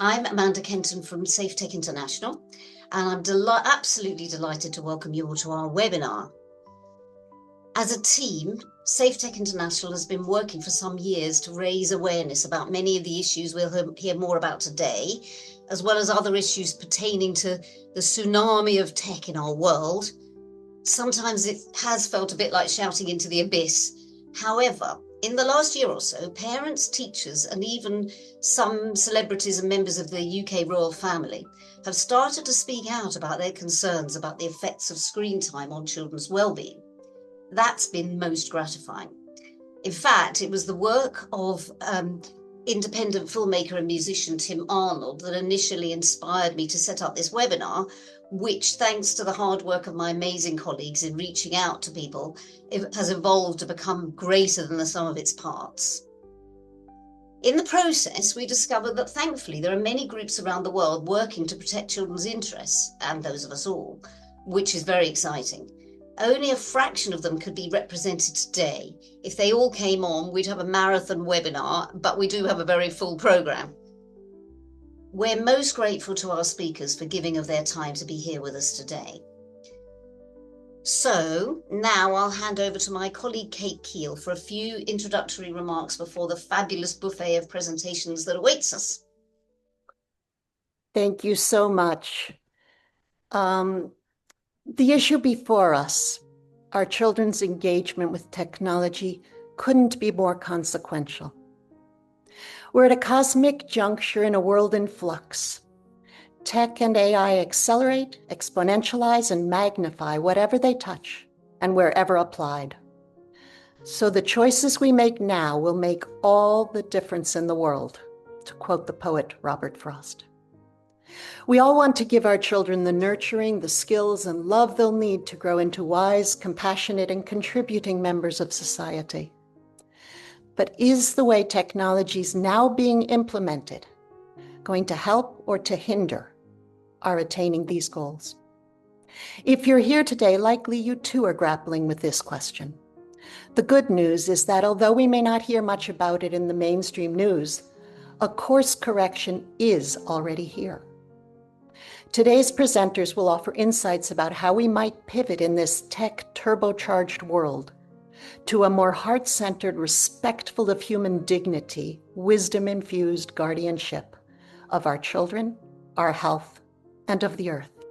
I'm Amanda Kenton from Safe Tech International, and I'm absolutely delighted to welcome you all to our webinar. As a team, Safe Tech International has been working for some years to raise awareness about many of the issues we'll hear more about today, as well as other issues pertaining to the tsunami of tech in our world. Sometimes it has felt a bit like shouting into the abyss. However, in the last year or so, parents, teachers, and even some celebrities and members of the UK royal family have started to speak out about their concerns about the effects of screen time on children's well-being. That's been most gratifying. In fact, it was the work of independent filmmaker and musician Tim Arnold that initially inspired me to set up this webinar, which, thanks to the hard work of my amazing colleagues in reaching out to people, it has evolved to become greater than the sum of its parts. In the process, we discovered that thankfully there are many groups around the world working to protect children's interests, and those of us all, which is very exciting. Only a fraction of them could be represented today. If they all came on, we'd have a marathon webinar, but we do have a very full program. We're most grateful to our speakers for giving of their time to be here with us today. So now I'll hand over to my colleague Kate Keel for a few introductory remarks before the fabulous buffet of presentations that awaits us. Thank you so much. The issue before us, our children's engagement with technology, couldn't be more consequential. We're at a cosmic juncture in a world in flux. Tech and AI accelerate, exponentialize, and magnify whatever they touch and wherever applied. So the choices we make now will make all the difference in the world, to quote the poet Robert Frost. We all want to give our children the nurturing, the skills, and love they'll need to grow into wise, compassionate, and contributing members of society. But is the way technology's now being implemented going to help or to hinder our attaining these goals? If you're here today, likely you too are grappling with this question. The good news is that although we may not hear much about it in the mainstream news, a course correction is already here. Today's presenters will offer insights about how we might pivot in this tech-turbocharged world to a more heart-centered, respectful of human dignity, wisdom-infused guardianship of our children, our health, and of the earth.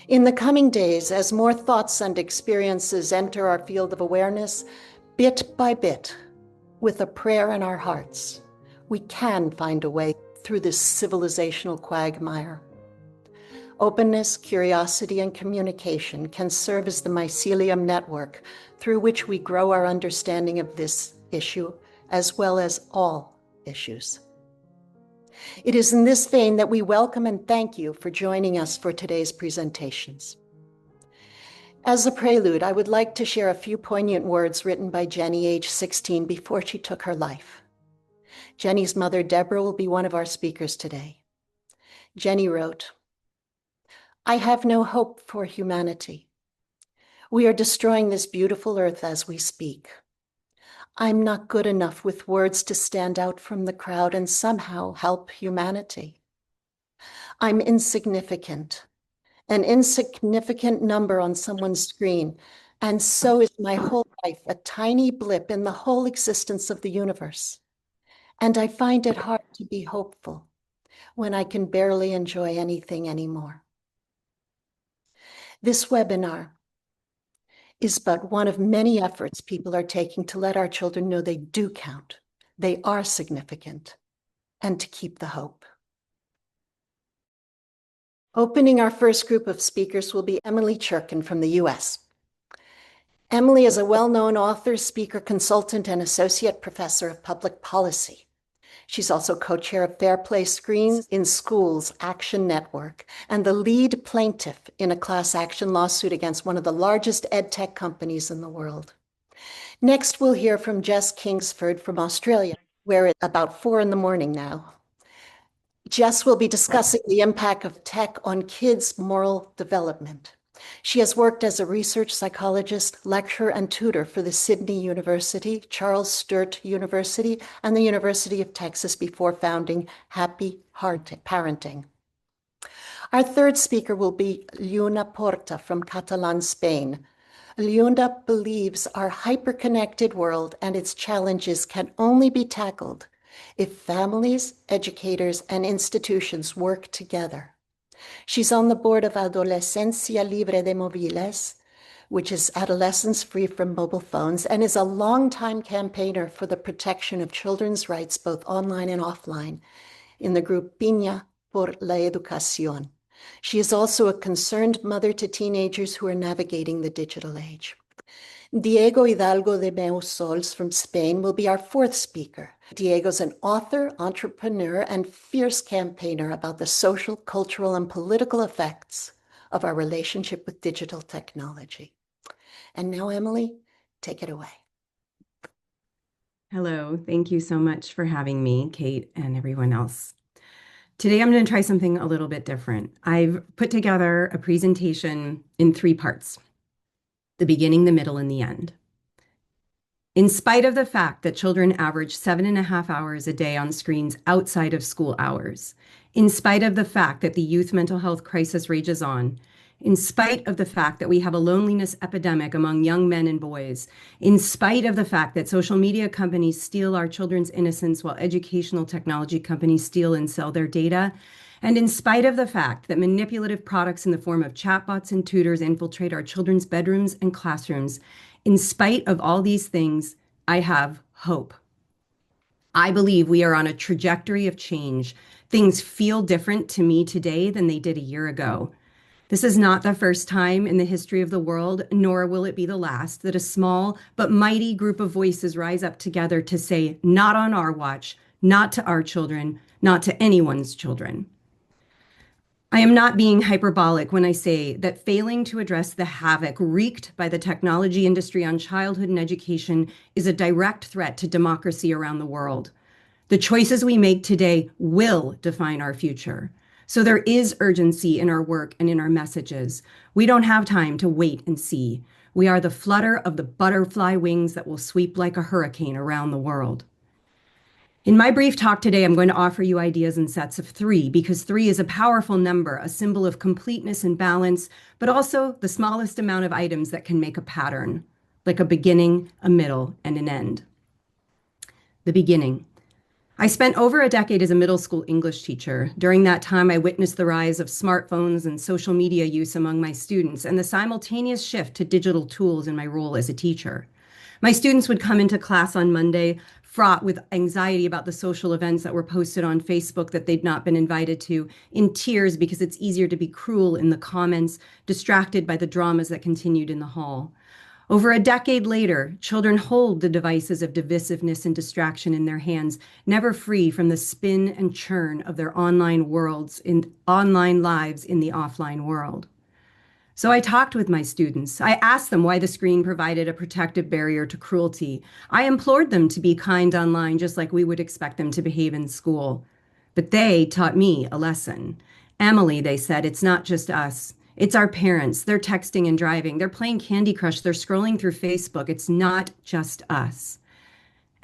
In the coming days, as more thoughts and experiences enter our field of awareness, bit by bit, with a prayer in our hearts, we can find a way through this civilizational quagmire. Openness, curiosity, and communication can serve as the mycelium network through which we grow our understanding of this issue, as well as all issues. It is in this vein that we welcome and thank you for joining us for today's presentations. As a prelude, I would like to share a few poignant words written by Jenny, age 16, before she took her life. Jenny's mother, Deborah, will be one of our speakers today. Jenny wrote, "I have no hope for humanity. We are destroying this beautiful earth as we speak. I'm not good enough with words to stand out from the crowd and somehow help humanity. I'm insignificant, an insignificant number on someone's screen, and so is my whole life a tiny blip in the whole existence of the universe. And I find it hard to be hopeful when I can barely enjoy anything anymore." This webinar is but one of many efforts people are taking to let our children know they do count, they are significant, and to keep the hope. Opening our first group of speakers will be Emily Churkin from the US. Emily is a well-known author, speaker, consultant, and associate professor of public policy. She's also co-chair of Fair Play Screens in Schools Action Network and the lead plaintiff in a class action lawsuit against one of the largest ed tech companies in the world. Next, we'll hear from Jess Kingsford from Australia, where it's about 4 a.m. now. Jess will be discussing the impact of tech on kids' moral development. She has worked as a research psychologist, lecturer, and tutor for the Sydney University, Charles Sturt University, and the University of Texas before founding Happy Heart Parenting. Our third speaker will be Lluna Porta from Catalan, Spain. Lluna believes our hyper-connected world and its challenges can only be tackled if families, educators, and institutions work together. She's on the board of Adolescencia Libre de Móviles, which is adolescents free from mobile phones, and is a longtime campaigner for the protection of children's rights, both online and offline, in the group Piña por la Educación. She is also a concerned mother to teenagers who are navigating the digital age. Diego Hidalgo de Meusols from Spain will be our fourth speaker. Diego's an author, entrepreneur, and fierce campaigner about the social, cultural, and political effects of our relationship with digital technology. And now, Emily, take it away. Hello, thank you so much for having me, Kate, and everyone else. Today, I'm going to try something a little bit different. I've put together a presentation in 3 parts: the beginning, the middle, and the end. In spite of the fact that children average 7.5 hours a day on screens outside of school hours, in spite of the fact that the youth mental health crisis rages on, in spite of the fact that we have a loneliness epidemic among young men and boys, in spite of the fact that social media companies steal our children's innocence while educational technology companies steal and sell their data, and in spite of the fact that manipulative products in the form of chatbots and tutors infiltrate our children's bedrooms and classrooms, in spite of all these things, I have hope. I believe we are on a trajectory of change. Things feel different to me today than they did a year ago. This is not the first time in the history of the world, nor will it be the last, that a small but mighty group of voices rise up together to say, not on our watch, not to our children, not to anyone's children. I am not being hyperbolic when I say that failing to address the havoc wreaked by the technology industry on childhood and education is a direct threat to democracy around the world. The choices we make today will define our future. So there is urgency in our work and in our messages. We don't have time to wait and see. We are the flutter of the butterfly wings that will sweep like a hurricane around the world. In my brief talk today, I'm going to offer you ideas in sets of 3, because 3 is a powerful number, a symbol of completeness and balance, but also the smallest amount of items that can make a pattern, like a beginning, a middle, and an end. The beginning. I spent over a decade as a middle school English teacher. During that time, I witnessed the rise of smartphones and social media use among my students and the simultaneous shift to digital tools in my role as a teacher. My students would come into class on Monday fraught with anxiety about the social events that were posted on Facebook that they'd not been invited to, in tears because it's easier to be cruel in the comments, distracted by the dramas that continued in the hall. Over a decade later, children hold the devices of divisiveness and distraction in their hands, never free from the spin and churn of their online lives in the offline world. So I talked with my students. I asked them why the screen provided a protective barrier to cruelty. I implored them to be kind online, just like we would expect them to behave in school. But they taught me a lesson. Emily, they said, it's not just us. It's our parents. They're texting and driving. They're playing Candy Crush. They're scrolling through Facebook. It's not just us.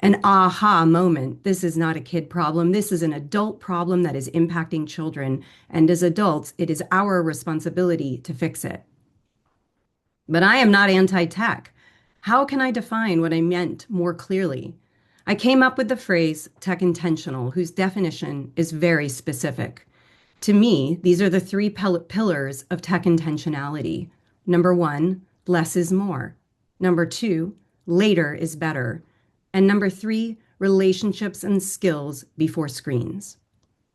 An aha moment. This is not a kid problem. This is an adult problem that is impacting children. And as adults, it is our responsibility to fix it. But I am not anti-tech. How can I define what I meant more clearly? I came up with the phrase tech intentional, whose definition is very specific. To me, these are the 3 pillars of tech intentionality. Number 1, less is more. Number 2, later is better. And number 3, relationships and skills before screens.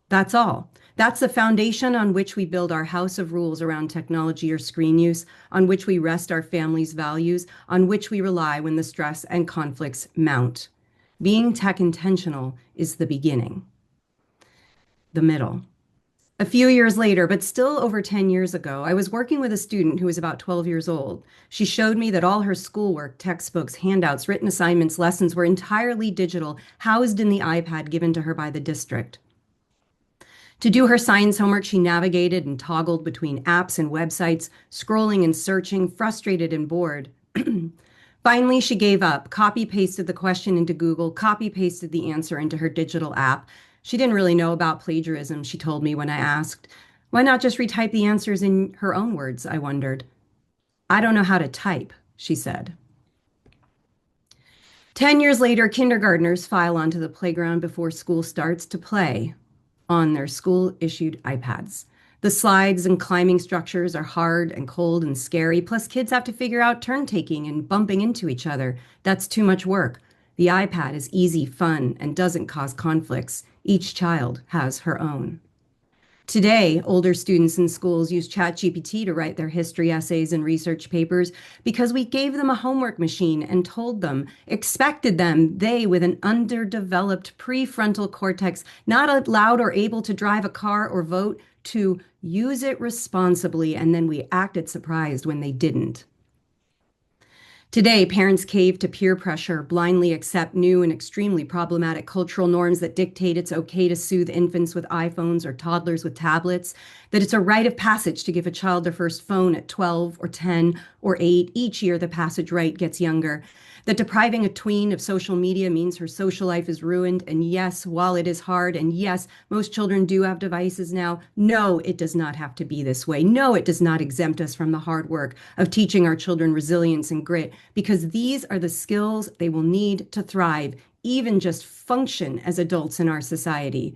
That's all. That's the foundation on which we build our house of rules around technology or screen use, on which we rest our family's values, on which we rely when the stress and conflicts mount. Being tech intentional is the beginning. The middle. A few years later, but still over 10 years ago, I was working with a student who was about 12 years old. She showed me that all her schoolwork, textbooks, handouts, written assignments, lessons were entirely digital, housed in the iPad given to her by the district. To do her science homework, she navigated and toggled between apps and websites, scrolling and searching, frustrated and bored. Finally, she gave up, copy-pasted the question into Google, copy-pasted the answer into her digital app. She didn't really know about plagiarism, she told me when I asked. Why not just retype the answers in her own words, I wondered. I don't know how to type, she said. 10 years later, kindergartners file onto the playground before school starts to play on their school-issued iPads. The slides and climbing structures are hard and cold and scary, plus kids have to figure out turn-taking and bumping into each other. That's too much work. The iPad is easy, fun, and doesn't cause conflicts. Each child has her own. Today, older students in schools use ChatGPT to write their history essays and research papers because we gave them a homework machine and told them, expected them, they with an underdeveloped prefrontal cortex, not allowed or able to drive a car or vote, to use it responsibly, and then we acted surprised when they didn't. Today, parents cave to peer pressure, blindly accept new and extremely problematic cultural norms that dictate it's okay to soothe infants with iPhones or toddlers with tablets, that it's a rite of passage to give a child their first phone at 12 or 10 or 8. Each year, the passage rite gets younger. That depriving a tween of social media means her social life is ruined. And yes, while it is hard, and yes, most children do have devices now, no, it does not have to be this way. No, it does not exempt us from the hard work of teaching our children resilience and grit, because these are the skills they will need to thrive, even just function as adults in our society.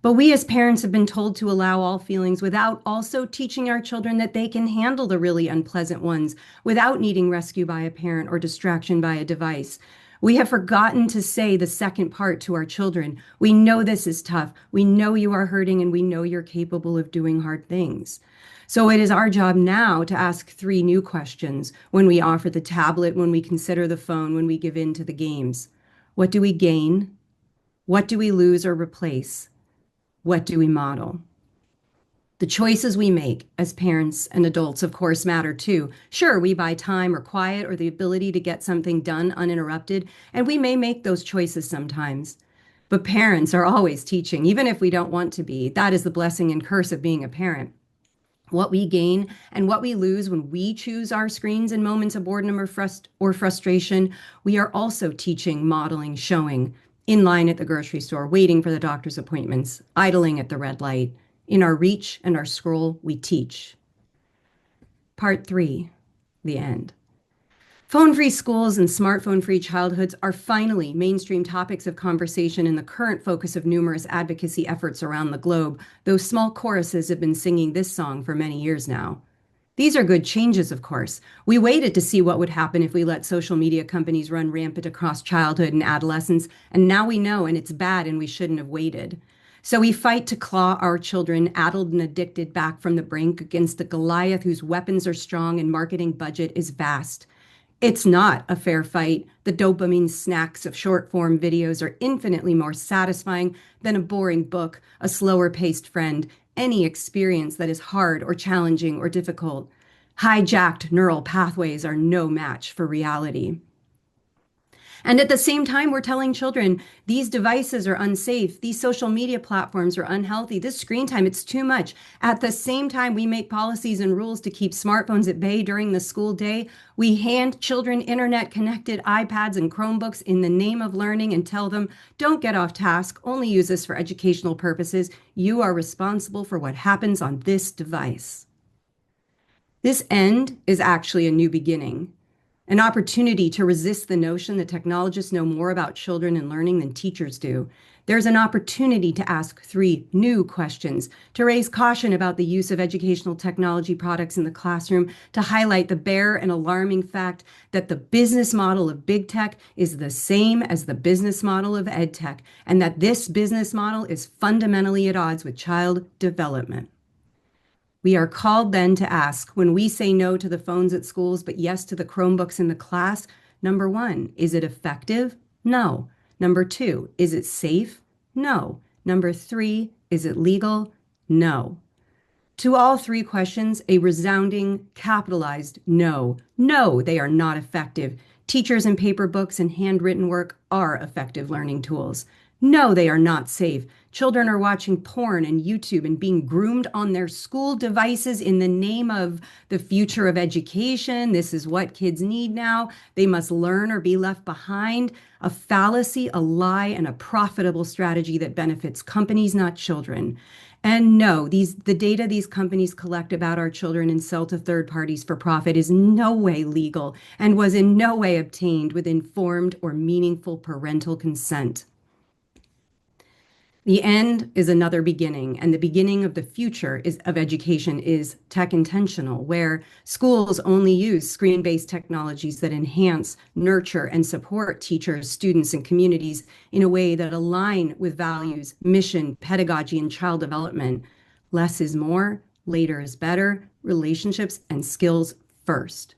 But we as parents have been told to allow all feelings without also teaching our children that they can handle the really unpleasant ones without needing rescue by a parent or distraction by a device. We have forgotten to say the second part to our children. We know this is tough. We know you are hurting, and we know you're capable of doing hard things. So it is our job now to ask 3 new questions when we offer the tablet, when we consider the phone, when we give in to the games. What do we gain? What do we lose or replace? What do we model? The choices we make as parents and adults, of course, matter too. Sure, we buy time or quiet or the ability to get something done uninterrupted, and we may make those choices sometimes. But parents are always teaching, even if we don't want to be. That is the blessing and curse of being a parent. What we gain and what we lose when we choose our screens in moments of boredom or frustration, we are also teaching, modeling, showing, in line at the grocery store, waiting for the doctor's appointments, idling at the red light. In our reach and our scroll, we teach. Part 3, the end. Phone-free schools and smartphone-free childhoods are finally mainstream topics of conversation in the current focus of numerous advocacy efforts around the globe, though small choruses have been singing this song for many years now. These are good changes, of course. We waited to see what would happen if we let social media companies run rampant across childhood and adolescence, and now we know, and it's bad, and we shouldn't have waited. So we fight to claw our children, addled and addicted, back from the brink against a Goliath whose weapons are strong and marketing budget is vast. It's not a fair fight. The dopamine snacks of short-form videos are infinitely more satisfying than a boring book, a slower-paced friend, any experience that is hard or challenging or difficult. Hijacked neural pathways are no match for reality. And at the same time, we're telling children, these devices are unsafe. These social media platforms are unhealthy. This screen time, it's too much. At the same time, we make policies and rules to keep smartphones at bay during the school day. We hand children internet-connected iPads and Chromebooks in the name of learning and tell them, don't get off task. Only use this for educational purposes. You are responsible for what happens on this device. This end is actually a new beginning. An opportunity to resist the notion that technologists know more about children and learning than teachers do. There's an opportunity to ask 3 new questions, to raise caution about the use of educational technology products in the classroom, to highlight the bare and alarming fact that the business model of big tech is the same as the business model of ed tech, and that this business model is fundamentally at odds with child development. We are called then to ask, when we say no to the phones at schools, but yes to the Chromebooks in the class, number 1, is it effective? No. Number 2, is it safe? No. Number 3, is it legal? No. To all 3 questions, a resounding, capitalized no. No, they are not effective. Teachers and paper books and handwritten work are effective learning tools. No, they are not safe. Children are watching porn and YouTube and being groomed on their school devices in the name of the future of education. This is what kids need now. They must learn or be left behind. A fallacy, a lie, and a profitable strategy that benefits companies, not children. And no, the data these companies collect about our children and sell to third parties for profit is no way legal and was in no way obtained with informed or meaningful parental consent. The end is another beginning, and the beginning of the future of education is tech intentional, where schools only use screen-based technologies that enhance, nurture, and support teachers, students, and communities in a way that align with values, mission, pedagogy, and child development. Less is more, later is better, relationships and skills first.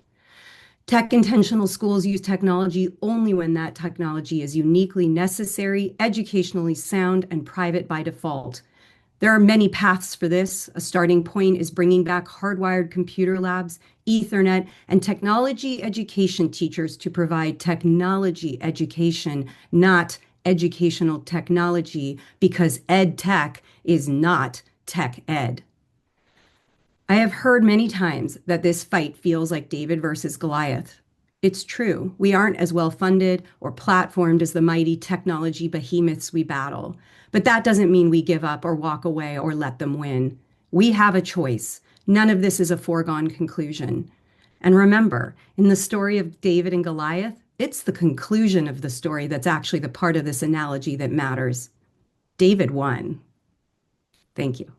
Tech intentional schools use technology only when that technology is uniquely necessary, educationally sound, and private by default. There are many paths for this. A starting point is bringing back hardwired computer labs, Ethernet, and technology education teachers to provide technology education, not educational technology, because ed tech is not tech ed. I have heard many times that this fight feels like David versus Goliath. It's true. We aren't as well funded or platformed as the mighty technology behemoths we battle. But that doesn't mean we give up or walk away or let them win. We have a choice. None of this is a foregone conclusion. And remember, in the story of David and Goliath, it's the conclusion of the story that's actually the part of this analogy that matters. David won. Thank you.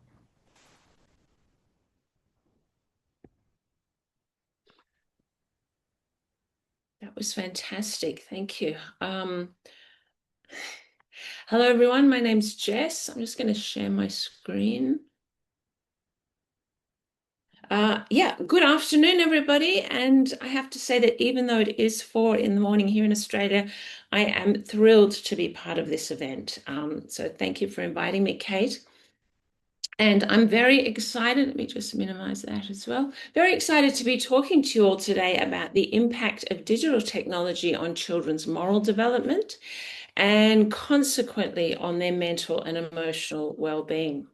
That was fantastic. Thank you. Hello, everyone. My name's Jess. I'm just going to share my screen. Good afternoon, everybody. And I have to say that even though it is 4 in the morning here in Australia, I am thrilled to be part of this event. So thank you for inviting me, Kate. And I'm very excited, let me just minimize that as well. Very excited to be talking to you all today about the impact of digital technology on children's moral development and consequently on their mental and emotional well-being.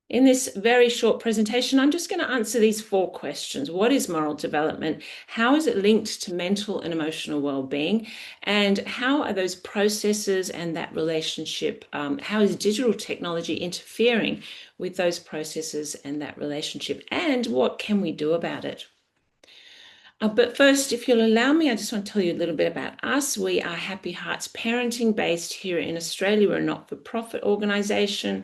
In this very short presentation, I'm just going to answer these 4 questions. What is moral development? How is it linked to mental and emotional well-being? And how are those processes and that relationship, how is digital technology interfering with those processes and that relationship? And what can we do about it? But first, if you'll allow me, I just want to tell you a little bit about us. We are Happy Hearts Parenting, based here in Australia. We're a not-for-profit organisation.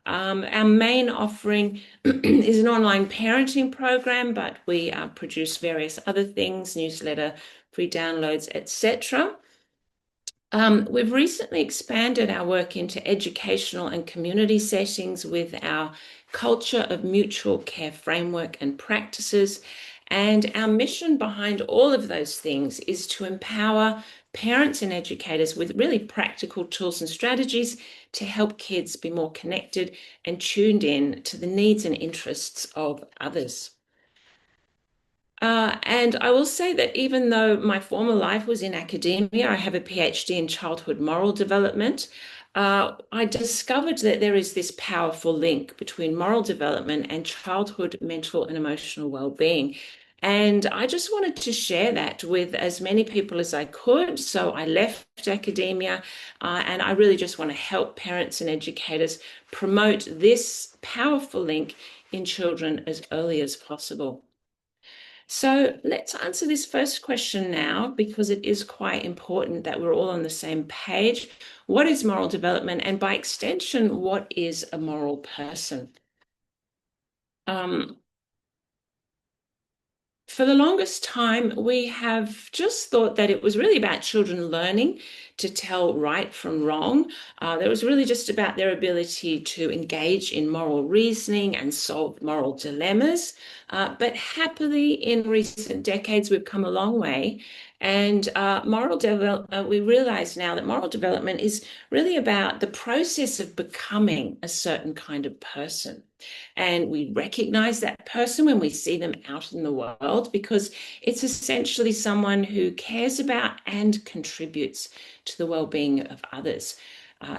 Our main offering is an online parenting program, but we produce various other things, newsletter, free downloads, etc. We've recently expanded our work into educational and community settings with our culture of mutual care framework and practices. And our mission behind all of those things is to empower parents and educators with really practical tools and strategies to help kids be more connected and tuned in to the needs and interests of others. And I will say that even though my former life was in academia, I have a PhD in childhood moral development. I discovered that there is this powerful link between moral development and childhood mental and emotional well-being. And I just wanted to share that with as many people as I could. So I left academia, and I really just want to help parents and educators promote this powerful link in children as early as possible. So let's answer this first question now, because it is quite important that we're all on the same page. What is moral development? And by extension, what is a moral person? For the longest time, we have just thought that it was really about children learning to tell right from wrong. That was really just about their ability to engage in moral reasoning and solve moral dilemmas. But happily, in recent decades, we've come a long way. And moral development, we realize now that moral development is really about the process of becoming a certain kind of person. And we recognize that person when we see them out in the world, because it's essentially someone who cares about and contributes to the well-being of others.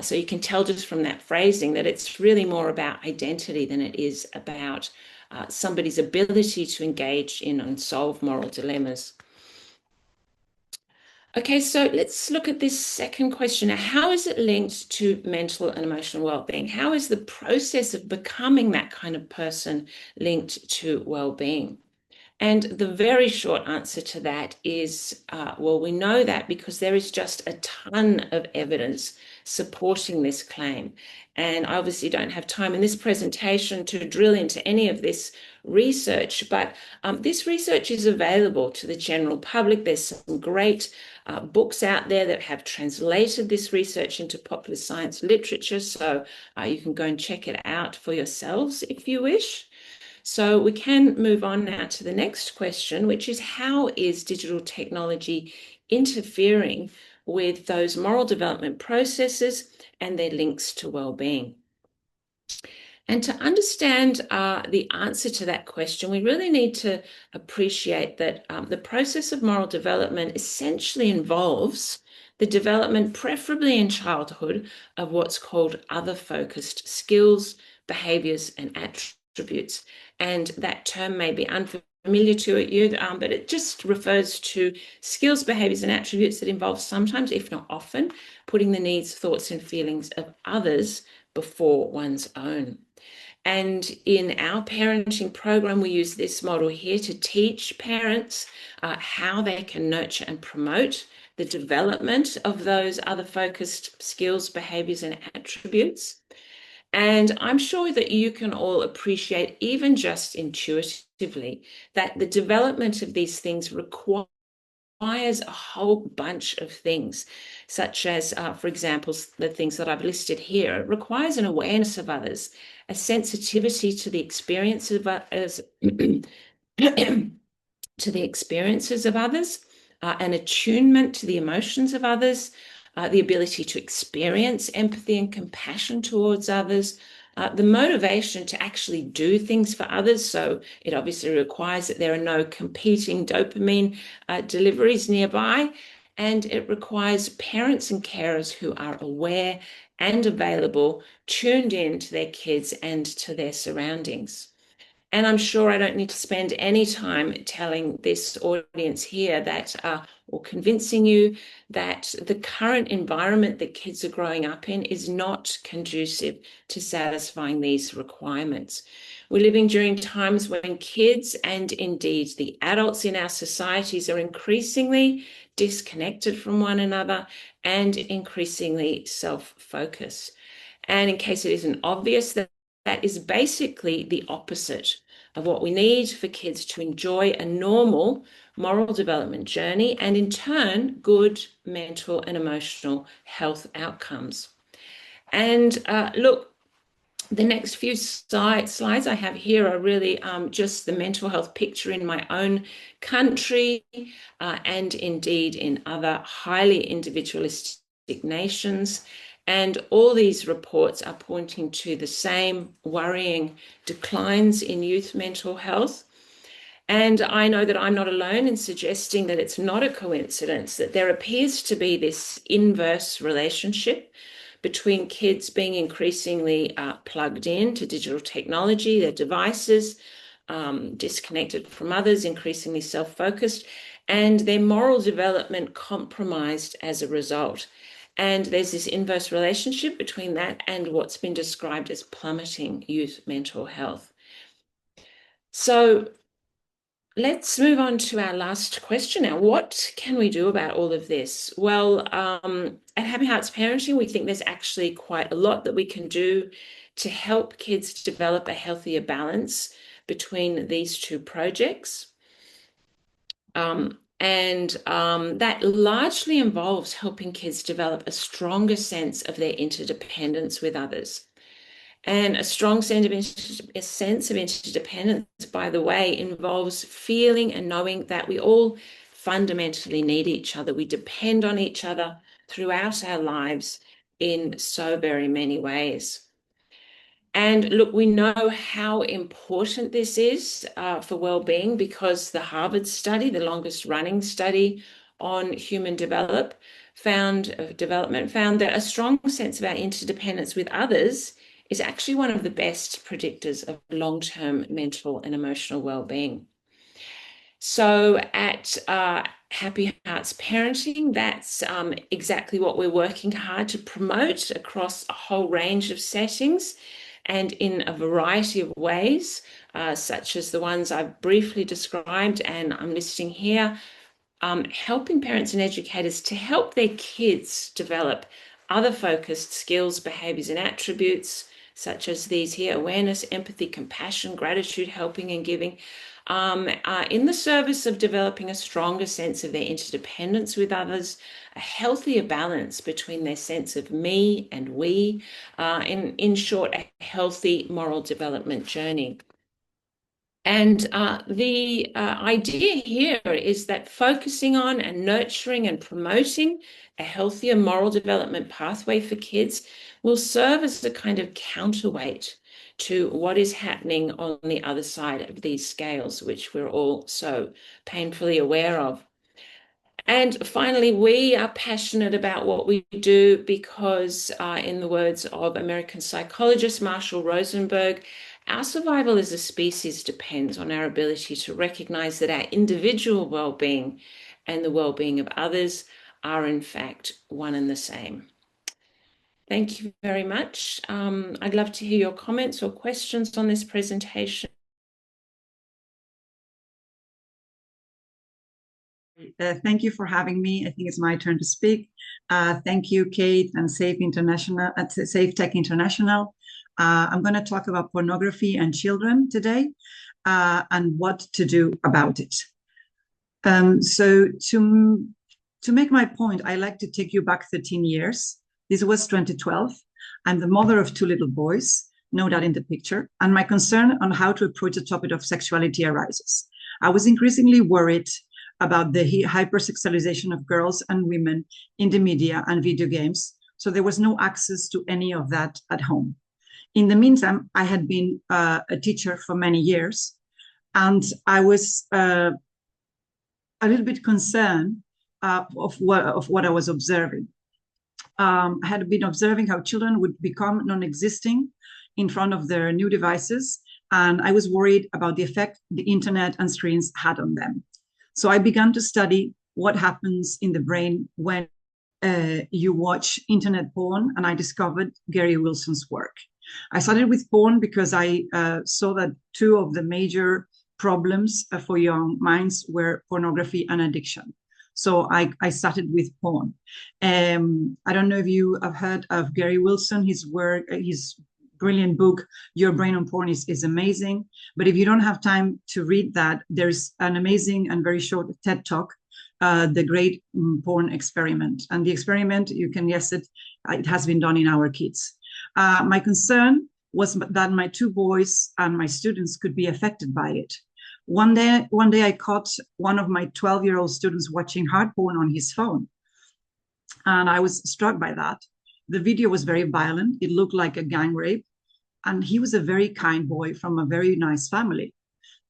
So you can tell just from that phrasing that it's really more about identity than it is about somebody's ability to engage in and solve moral dilemmas. Okay, so let's look at this second question. Now, how is it linked to mental and emotional well-being? How is the process of becoming that kind of person linked to well-being? And the very short answer to that is, well, we know that because there is just a ton of evidence supporting this claim. And I obviously don't have time in this presentation to drill into any of this research, but this research is available to the general public. There's some great books out there that have translated this research into popular science literature, so you can go and check it out for yourselves if you wish. So we can move on now to the next question, which is, how is digital technology interfering with those moral development processes and their links to well-being? And to understand the answer to that question, we really need to appreciate that the process of moral development essentially involves the development, preferably in childhood, of what's called other-focused skills, behaviors, and attributes. And that term may be unfamiliar to you, but it just refers to skills, behaviors, and attributes that involve sometimes, if not often, putting the needs, thoughts, and feelings of others before one's own. And in our parenting program, we use this model here to teach parents how they can nurture and promote the development of those other focused skills, behaviors, and attributes. And I'm sure that you can all appreciate, even just intuitively, that the development of these things requires a whole bunch of things, such as, for example, the things that I've listed here. It requires an awareness of others, a sensitivity to the experiences of others, to the experiences of others, an attunement to the emotions of others, the ability to experience empathy and compassion towards others, the motivation to actually do things for others. So it obviously requires that there are no competing dopamine deliveries nearby. And it requires parents and carers who are aware and available, tuned in to their kids and to their surroundings. And I'm sure I don't need to spend any time telling this audience here that, or convincing you that the current environment that kids are growing up in is not conducive to satisfying these requirements. We're living during times when kids, and indeed the adults in our societies, are increasingly disconnected from one another and increasingly self-focused. And in case it isn't obvious, that is basically the opposite of what we need for kids to enjoy a normal moral development journey and, in turn, good mental and emotional health outcomes. And look, the next few slides I have here are really just the mental health picture in my own country and indeed in other highly individualistic nations. And all these reports are pointing to the same worrying declines in youth mental health. And I know that I'm not alone in suggesting that it's not a coincidence that there appears to be this inverse relationship between kids being increasingly plugged in to digital technology, their devices, disconnected from others, increasingly self-focused, and their moral development compromised as a result. And there's this inverse relationship between that and what's been described as plummeting youth mental health. So let's move on to our last question now. What can we do about all of this? Well, at Happy Hearts Parenting, we think there's actually quite a lot that we can do to help kids develop a healthier balance between these two projects. That largely involves helping kids develop a stronger sense of their interdependence with others. And a strong sense of interdependence, by the way, involves feeling and knowing that we all fundamentally need each other. We depend on each other throughout our lives in so very many ways. And look, we know how important this is for well-being, because the Harvard study, the longest running study on human development, found that a strong sense of our interdependence with others is actually one of the best predictors of long-term mental and emotional well-being. So at Happy Hearts Parenting, that's exactly what we're working hard to promote across a whole range of settings and in a variety of ways, such as the ones I've briefly described and I'm listing here, helping parents and educators to help their kids develop other focused skills, behaviors, and attributes, such as these here: awareness, empathy, compassion, gratitude, helping and giving, in the service of developing a stronger sense of their interdependence with others, a healthier balance between their sense of me and we, in short, a healthy moral development journey. And the idea here is that focusing on and nurturing and promoting a healthier moral development pathway for kids will serve as a kind of counterweight to what is happening on the other side of these scales, which we're all so painfully aware of. And finally, we are passionate about what we do because, in the words of American psychologist Marshall Rosenberg, our survival as a species depends on our ability to recognize that our individual well-being and the well-being of others are in fact one and the same. Thank you very much. I'd love to hear your comments or questions on this presentation. Thank you for having me. I think it's my turn to speak. Thank you, Kate, and Safe Tech International. I'm going to talk about pornography and children today, and what to do about it. So to make my point, I like to take you back 13 years. This was 2012. I'm the mother of 2 little boys, no doubt in the picture, and my concern on how to approach the topic of sexuality arises. I was increasingly worried about the hypersexualization of girls and women in the media and video games, so there was no access to any of that at home. In the meantime, I had been a teacher for many years, and I was a little bit concerned of what I was observing. I had been observing how children would become non-existing in front of their new devices, and I was worried about the effect the internet and screens had on them. So I began to study what happens in the brain when you watch internet porn, and I discovered Gary Wilson's work. I started with porn because I saw that 2 of the major problems for young minds were pornography and addiction. So I started with porn. I don't know if you have heard of Gary Wilson. His work, his brilliant book, Your Brain on Porn, is amazing. But if you don't have time to read that, there's an amazing and very short TED Talk, The Great Porn Experiment. And the experiment, you can guess it, it has been done in our kids. My concern was that my 2 boys and my students could be affected by it. One day I caught one of my 12-year-old students watching hard porn on his phone. And I was struck by that. The video was very violent. It looked like a gang rape. And he was a very kind boy from a very nice family.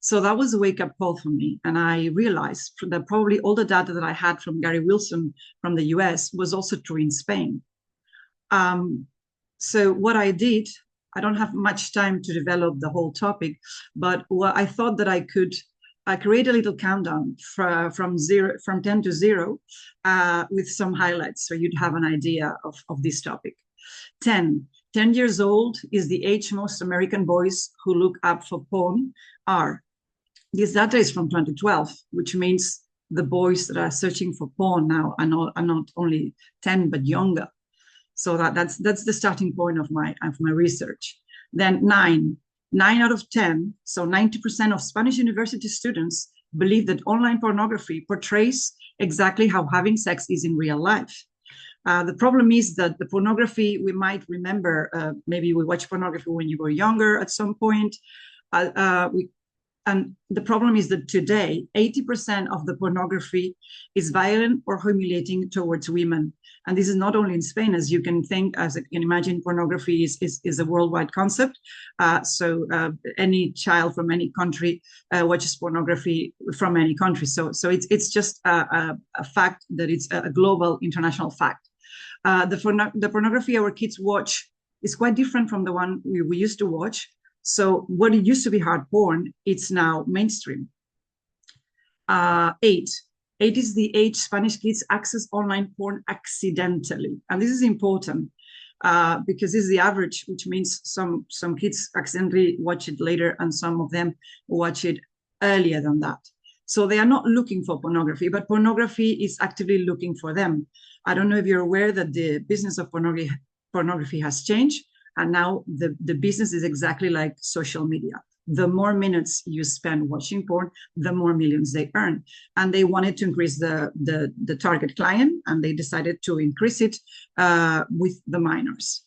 So that was a wake-up call for me. And I realized that probably all the data that I had from Gary Wilson from the US was also true in Spain. So what I did, I don't have much time to develop the whole topic, but what I thought that I could create a little countdown from 10 to 0 with some highlights, so you'd have an idea of this topic. 10 years old is the age most American boys who look up for porn are. This data is from 2012, which means the boys that are searching for porn now are not only 10, but younger. So that's the starting point of my research. Then 9 out of 10, so 90% of Spanish university students believe that online pornography portrays exactly how having sex is in real life. The problem is that the pornography, we might remember, maybe we watched pornography when you were younger at some point. And the problem is that today, 80% of the pornography is violent or humiliating towards women. And this is not only in Spain, as you can think, as you can imagine, pornography is a worldwide concept. So any child from any country watches pornography from any country. So it's just a fact that it's a global, international fact. The pornography our kids watch is quite different from the one we used to watch. So what it used to be hard porn, it's now mainstream. 8 is the age Spanish kids access online porn accidentally. And this is important because this is the average, which means some kids accidentally watch it later and some of them watch it earlier than that. So they are not looking for pornography, but pornography is actively looking for them. I don't know if you're aware that the business of pornography has changed. And now the business is exactly like social media. The more minutes you spend watching porn, the more millions they earn. And they wanted to increase the target client, and they decided to increase it with the minors.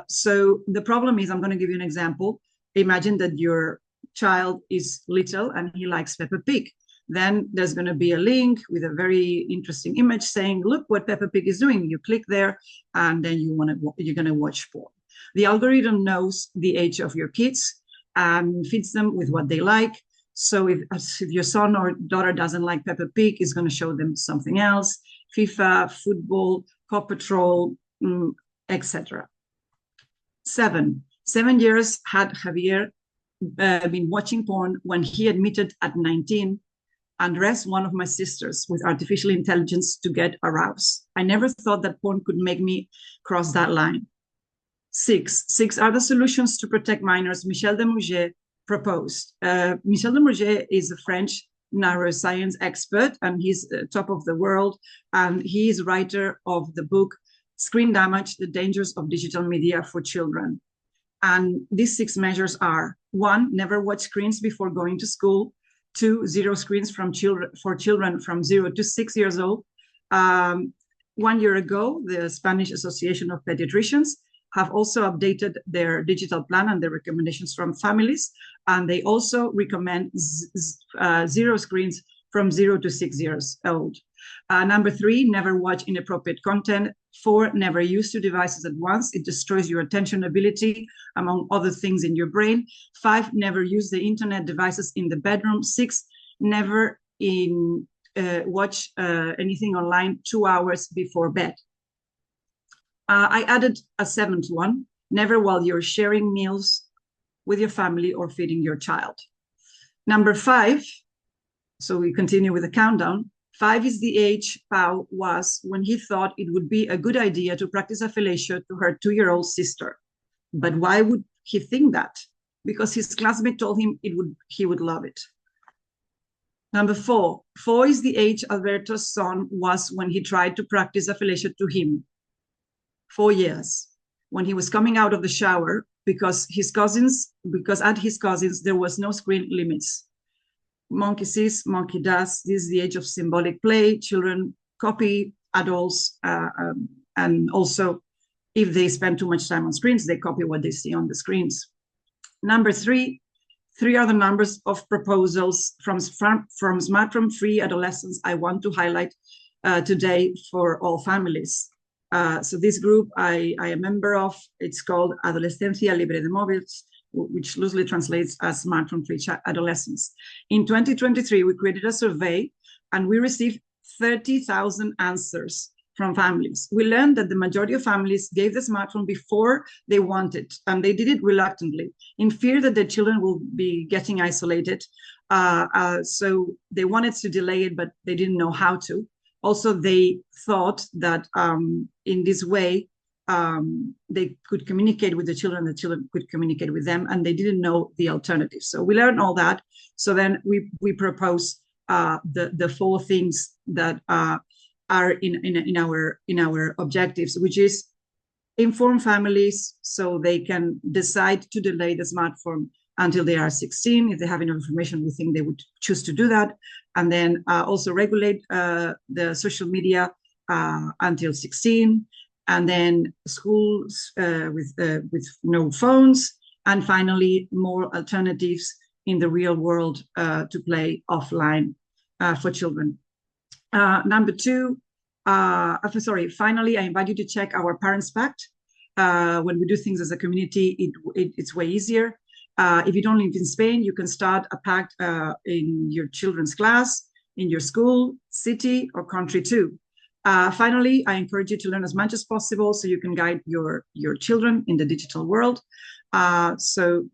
So the problem is, I'm going to give you an example. Imagine that your child is little and he likes Peppa Pig. Then there's going to be a link with a very interesting image saying, look what Peppa Pig is doing. You click there, and then you're going to watch porn. The algorithm knows the age of your kids and feeds them with what they like. So if your son or daughter doesn't like Peppa Pig, it's going to show them something else: FIFA, football, Paw Patrol, etc. 7 years had Javier been watching porn when he admitted at 19, undressed one of my sisters with artificial intelligence to get aroused. I never thought that porn could make me cross that line. 6 are the solutions to protect minors Michel de Mouget proposed. Michel de Mouget is a French neuroscience expert, and he's top of the world. And he is writer of the book Screen Damage: The Dangers of Digital Media for Children. And these 6 measures are: 1, never watch screens before going to school. 2, 0 screens for children from 0 to 6 years old. 1 year ago, the Spanish Association of Pediatricians have also updated their digital plan and their recommendations from families. And they also recommend 0 screens from 0 to 6 years old. Number 3, never watch inappropriate content. 4, never use 2 devices at once. It destroys your attention ability, among other things in your brain. 5, never use the internet devices in the bedroom. 6, never watch anything online 2 hours before bed. I added a 7th one: never while you're sharing meals with your family or feeding your child. Number 5, so we continue with the countdown. 5 is the age Pau was when he thought it would be a good idea to practice a fellatio to her 2-year-old sister. But why would he think that? Because his classmate told him he would love it. Number 4 is the age Alberto's son was when he tried to practice a fellatio to him. 4 years, when he was coming out of the shower, because at his cousins there was no screen limits. Monkey sees, monkey does. This is the age of symbolic play. Children copy adults, and also if they spend too much time on screens, they copy what they see on the screens. Number 3 are the numbers of proposals from smartphone-free adolescents I want to highlight today for all families. So this group I am a member of, it's called Adolescencia Libre de Móviles, which loosely translates as smartphone-free adolescents. In 2023, we created a survey and we received 30,000 answers from families. We learned that the majority of families gave the smartphone before they wanted, and they did it reluctantly, in fear that their children will be getting isolated. So they wanted to delay it, but they didn't know how to. Also, they thought that in this way, they could communicate with the children could communicate with them, and they didn't know the alternative. So we learned all that. So then we propose the 4 things that are in our objectives, which is inform families so they can decide to delay the smartphone until they are 16. If they have enough information, we think they would choose to do that. And then also regulate the social media until 16. And then schools with no phones. And finally, more alternatives in the real world to play offline for children. Number two, finally, I invite you to check our Parents Pact. When we do things as a community, it's way easier. If you don't live in Spain, you can start a pact in your children's class, in your school, city, or country too. Finally, I encourage you to learn as much as possible so you can guide your children in the digital world.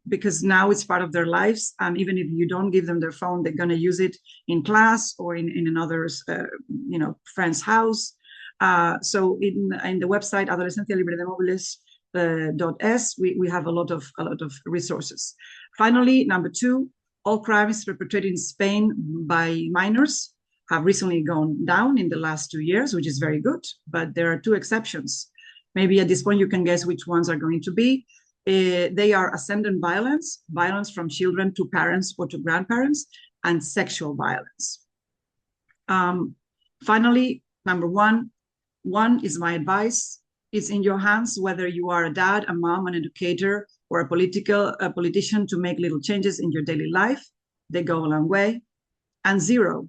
Because now it's part of their lives, and even if you don't give them their phone, they're going to use it in class or in another's friend's house. So in the website adolescencialibre.es, we have a lot of resources. Finally, number two, all crimes perpetrated in Spain by minors have recently gone down in the last 2 years, which is very good, but there are two exceptions. Maybe at this point you can guess which ones are going to be. They are ascendant violence from children to parents or to grandparents, and sexual violence. Finally, number one is my advice. It's in your hands, whether you are a dad, a mom, an educator, or a politician, to make little changes in your daily life. They go a long way. And zero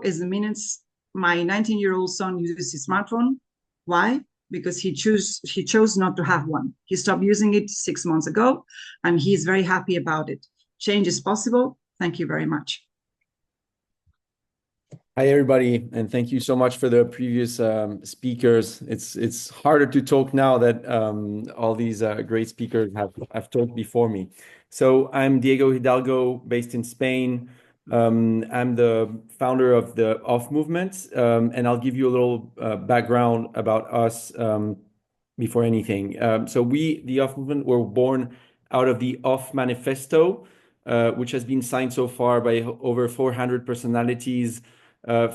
is the minutes my 19-year-old son uses his smartphone. Why? Because he chose not to have one. He stopped using it 6 months ago, and he's very happy about it. Change is possible. Thank you very much. Hi, everybody, and thank you so much for the previous speakers. It's harder to talk now that all these great speakers have talked before me. So I'm Diego Hidalgo, based in Spain. I'm the founder of the OFF movement, and I'll give you a little background about us before anything. So we, the OFF movement, were born out of the OFF manifesto, which has been signed so far by over 400 personalities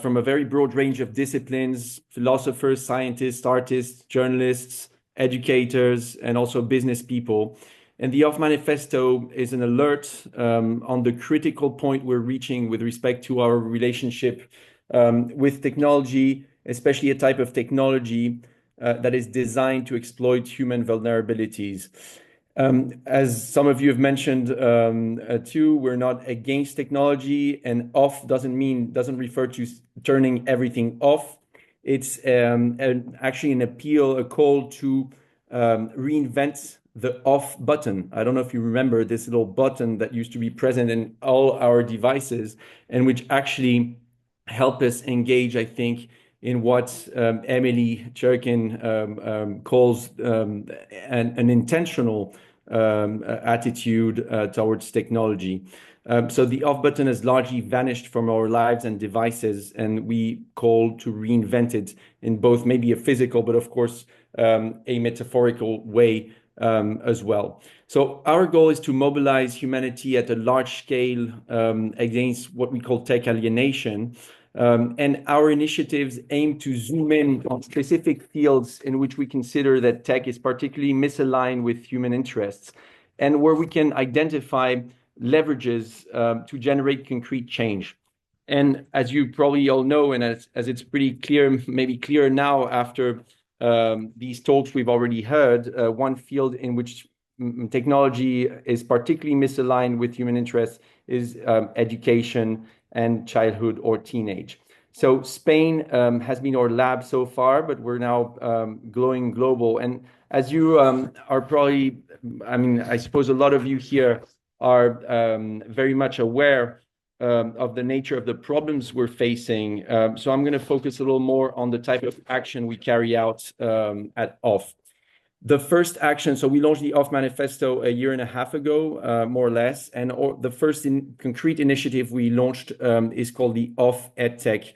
from a very broad range of disciplines: philosophers, scientists, artists, journalists, educators, and also business people. And the OFF manifesto is an alert on the critical point we're reaching with respect to our relationship with technology, especially a type of technology that is designed to exploit human vulnerabilities. As some of you have mentioned too, we're not against technology, and off doesn't refer to turning everything off. It's actually an appeal, a call to reinvent the off button. I don't know if you remember this little button that used to be present in all our devices, and which actually help us engage, I think, in what Emily Cherkin calls an intentional attitude towards technology. So the off button has largely vanished from our lives and devices, and we call to reinvent it in both maybe a physical, but of course a metaphorical way as well. So our goal is to mobilize humanity at a large scale against what we call tech alienation. And our initiatives aim to zoom in on specific fields in which we consider that tech is particularly misaligned with human interests, and where we can identify leverages to generate concrete change. And as you probably all know, and as it's pretty clear, maybe clearer now after these talks we've already heard, one field in which technology is particularly misaligned with human interests is education and childhood or teenage. So Spain has been our lab so far, but we're now going global. And as you are probably, I suppose a lot of you here are very much aware of the nature of the problems we're facing. So I'm going to focus a little more on the type of action we carry out at OFF. The first action, so we launched the OFF manifesto a year and a half ago, more or less, and the first concrete initiative we launched is called the OFF EdTech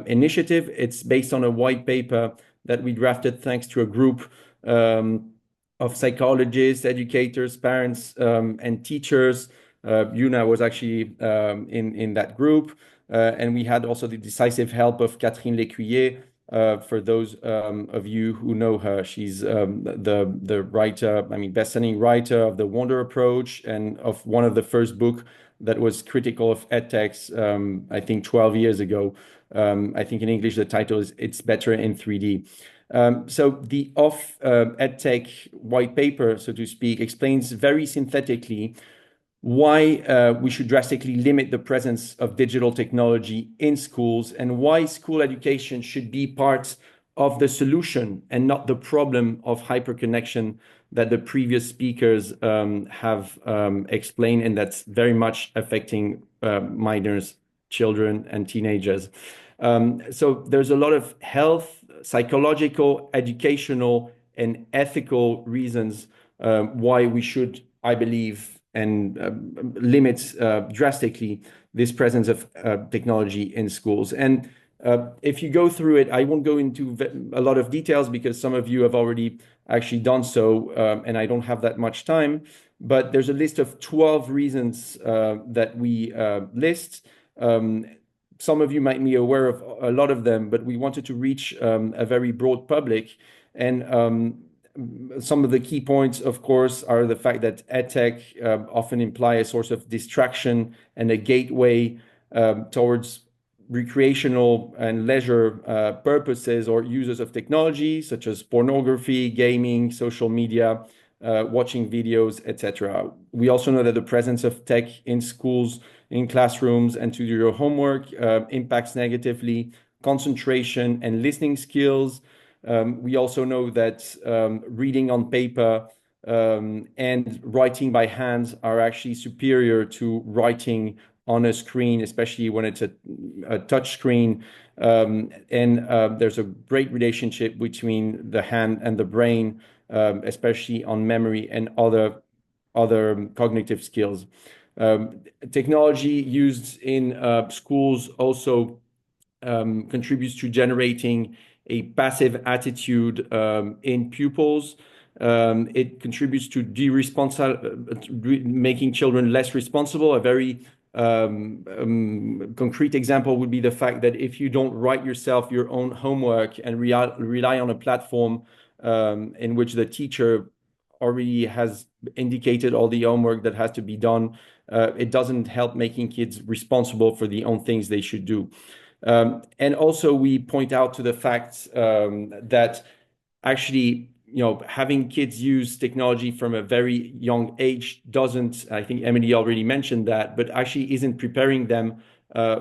initiative. It's based on a white paper that we drafted thanks to a group of psychologists, educators, parents, and teachers. Yuna was actually in that group, and we had also the decisive help of Catherine Lécuyer. For those of you who know her, she's the writer, best-selling writer of The Wonder Approach and of one of the first book that was critical of edtechs, I think 12 years ago. I think in English the title is It's Better in 3D. So the OFF EdTech white paper, so to speak, explains very synthetically why we should drastically limit the presence of digital technology in schools, and why school education should be part of the solution and not the problem of hyperconnection that the previous speakers have explained, and that's very much affecting minors, children, and teenagers. So there's a lot of health, psychological, educational, and ethical reasons why we should, I believe, and limit drastically this presence of technology in schools. And if you go through it, I won't go into a lot of details because some of you have already actually done so, and I don't have that much time. But there's a list of 12 reasons that we list. Some of you might be aware of a lot of them, but we wanted to reach a very broad public. And some of the key points, of course, are the fact that EdTech often imply a source of distraction and a gateway towards recreational and leisure purposes or uses of technology, such as pornography, gaming, social media, watching videos, etc. We also know that the presence of tech in schools, in classrooms, and to do your homework impacts negatively concentration and listening skills. We also know that reading on paper and writing by hand are actually superior to writing on a screen, especially when it's a touch screen. There's a great relationship between the hand and the brain, especially on memory and other cognitive skills. Technology used in schools also contributes to generating a passive attitude in pupils. It contributes to making children less responsible. A very concrete example would be the fact that if you don't write yourself your own homework and rely on a platform in which the teacher already has indicated all the homework that has to be done, it doesn't help making kids responsible for the own things they should do. And also we point out to the fact that actually, having kids use technology from a very young age doesn't, I think Emily already mentioned that, but actually isn't preparing them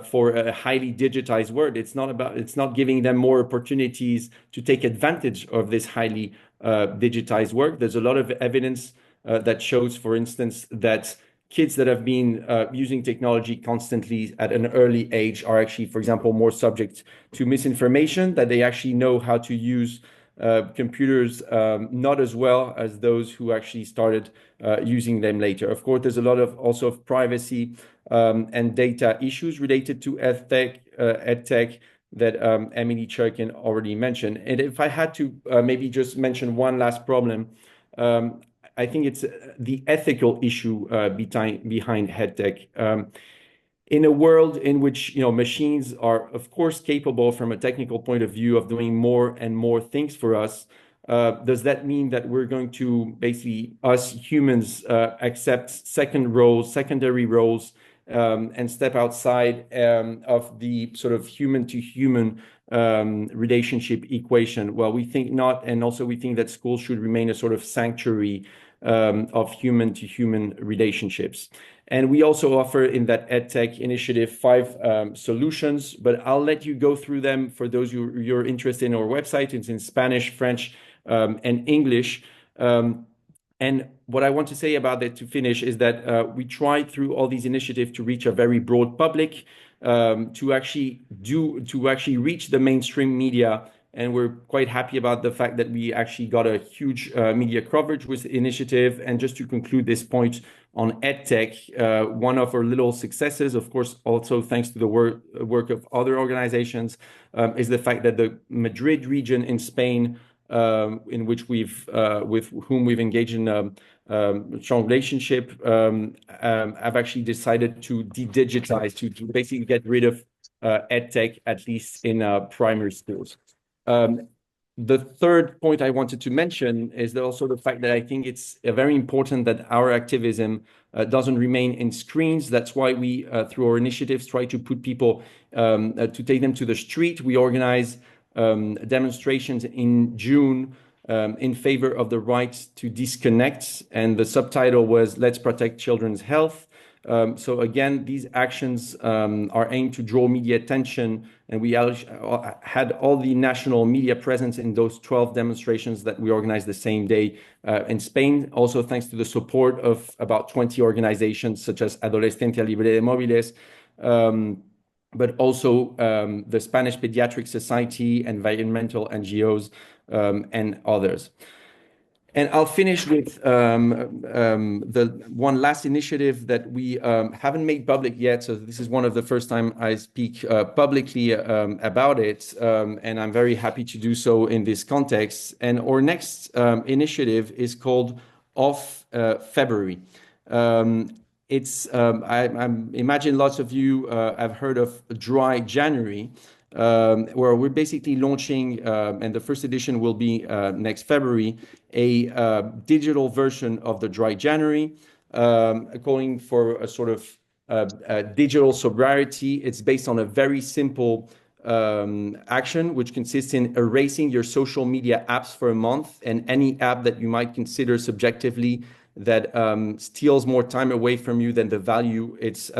for a highly digitized world. It's not giving them more opportunities to take advantage of this highly digitized work. There's a lot of evidence that shows, for instance, that kids that have been using technology constantly at an early age are actually, for example, more subject to misinformation, that they actually know how to use computers not as well as those who actually started using them later. Of course, there's a lot of also of privacy and data issues related to EdTech that Emily Churkin already mentioned. And if I had to maybe just mention one last problem, I think it's the ethical issue behind EdTech. In a world in which machines are, of course, capable from a technical point of view of doing more and more things for us, does that mean that we're going to basically, us humans, accept secondary roles, and step outside of the sort of human-to-human relationship equation? Well, we think not, and also we think that schools should remain a sort of sanctuary of human-to-human relationships. And we also offer in that EdTech initiative 5 solutions, but I'll let you go through them for those you're interested in our website. It's in Spanish, French, and English. And what I want to say about that to finish is that we tried through all these initiatives to reach a very broad public, to actually reach the mainstream media. And we're quite happy about the fact that we actually got a huge media coverage with the initiative. And just to conclude this point on EdTech, one of our little successes, of course, also thanks to the work of other organizations, is the fact that the Madrid region in Spain, in which with whom we've engaged in a strong relationship, have actually decided to de-digitize, to basically get rid of EdTech, at least in primary schools. The third point I wanted to mention is also the fact that I think it's very important that our activism doesn't remain in screens. That's why we, through our initiatives, try to put people, to take them to the street. We organize demonstrations in June in favor of the right to disconnect. And the subtitle was, "Let's Protect Children's Health." So again, these actions are aimed to draw media attention, and we had all the national media presence in those 12 demonstrations that we organized the same day in Spain, also thanks to the support of about 20 organizations such as Adolescencia Libre de Móviles, but also the Spanish Pediatric Society, environmental NGOs, and others. And I'll finish with the one last initiative that we haven't made public yet. So this is one of the first time I speak publicly about it, and I'm very happy to do so in this context. And our next initiative is called Off February. I imagine lots of you have heard of Dry January, where we're basically launching, and the first edition will be next February, a digital version of the Dry January, calling for a sort of digital sobriety. It's based on a very simple action, which consists in erasing your social media apps for a month, and any app that you might consider subjectively that steals more time away from you than the value it's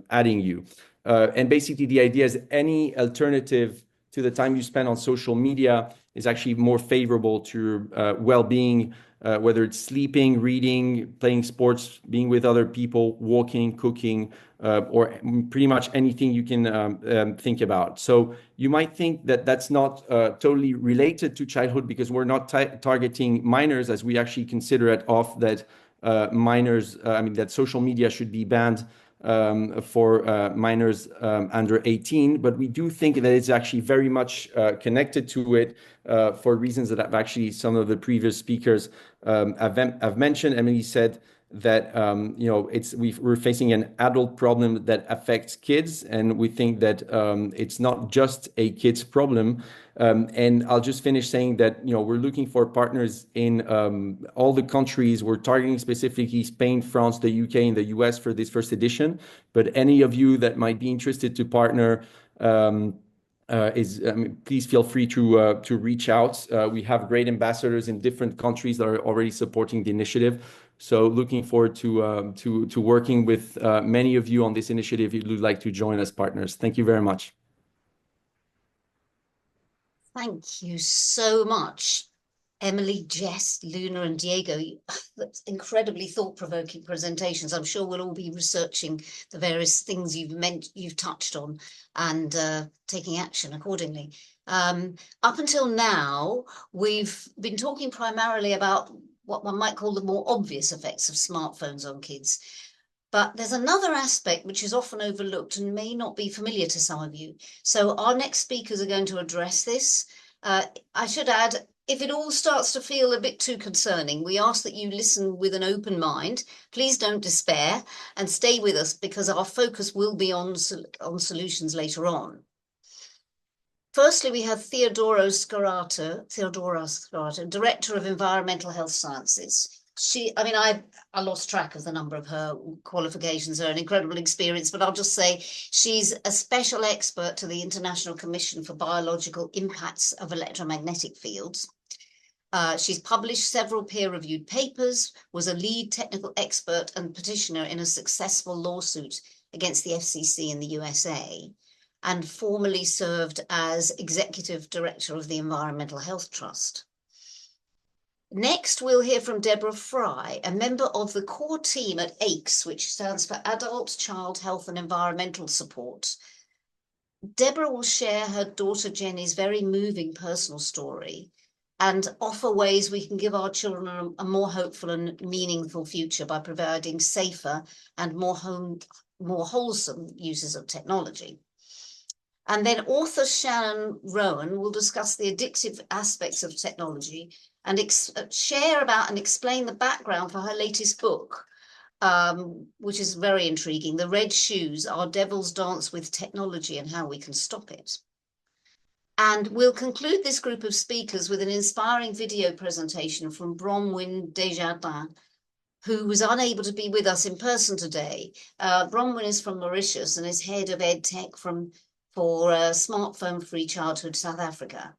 adding you. And basically the idea is any alternative to the time you spend on social media is actually more favorable to your well-being, whether it's sleeping, reading, playing sports, being with other people, walking, cooking, or pretty much anything you can think about. So you might think that that's not totally related to childhood, because we're not targeting minors, as we actually consider it off that minors, that social media should be banned for minors under 18, but we do think that it's actually very much connected to it for reasons that have actually some of the previous speakers have mentioned. Emily said that we're facing an adult problem that affects kids, and we think that it's not just a kids problem. And I'll just finish saying that we're looking for partners in all the countries. We're targeting specifically Spain, France, the UK, and the US for this first edition. But any of you that might be interested to partner, please feel free to reach out. We have great ambassadors in different countries that are already supporting the initiative. So looking forward to working with many of you on this initiative if you'd like to join as partners. Thank you very much. Thank you so much, Emily, Jess, Luna, and Diego. That's incredibly thought-provoking presentations. I'm sure we'll all be researching the various things you've touched on and taking action accordingly. Up until now, we've been talking primarily about what one might call the more obvious effects of smartphones on kids. But there's another aspect which is often overlooked and may not be familiar to some of you. So our next speakers are going to address this. I should add, if it all starts to feel a bit too concerning, we ask that you listen with an open mind. Please don't despair and stay with us, because our focus will be on solutions later on. Firstly, we have Theodora Scarrato, Director of Environmental Health Sciences. I lost track of the number of her qualifications, her incredible experience, but I'll just say she's a special expert to the International Commission for Biological Impacts of Electromagnetic Fields. She's published several peer-reviewed papers, was a lead technical expert and petitioner in a successful lawsuit against the FCC in the USA, and formerly served as Executive Director of the Environmental Health Trust. Next, we'll hear from Deborah Fry, a member of the core team at ACE, which stands for Adult, Child, Health and Environmental Support. Deborah will share her daughter Jenny's very moving personal story and offer ways we can give our children a more hopeful and meaningful future by providing safer and more wholesome uses of technology. And then author Shannon Rowan will discuss the addictive aspects of technology and share about and explain the background for her latest book, which is very intriguing, The Red Shoes, Our Devil's Dance with Technology and How We Can Stop It. And we'll conclude this group of speakers with an inspiring video presentation from Bronwyn Desjardins, who was unable to be with us in person today. Bronwyn is from Mauritius and is head of EdTech for Smartphone Free Childhood South Africa.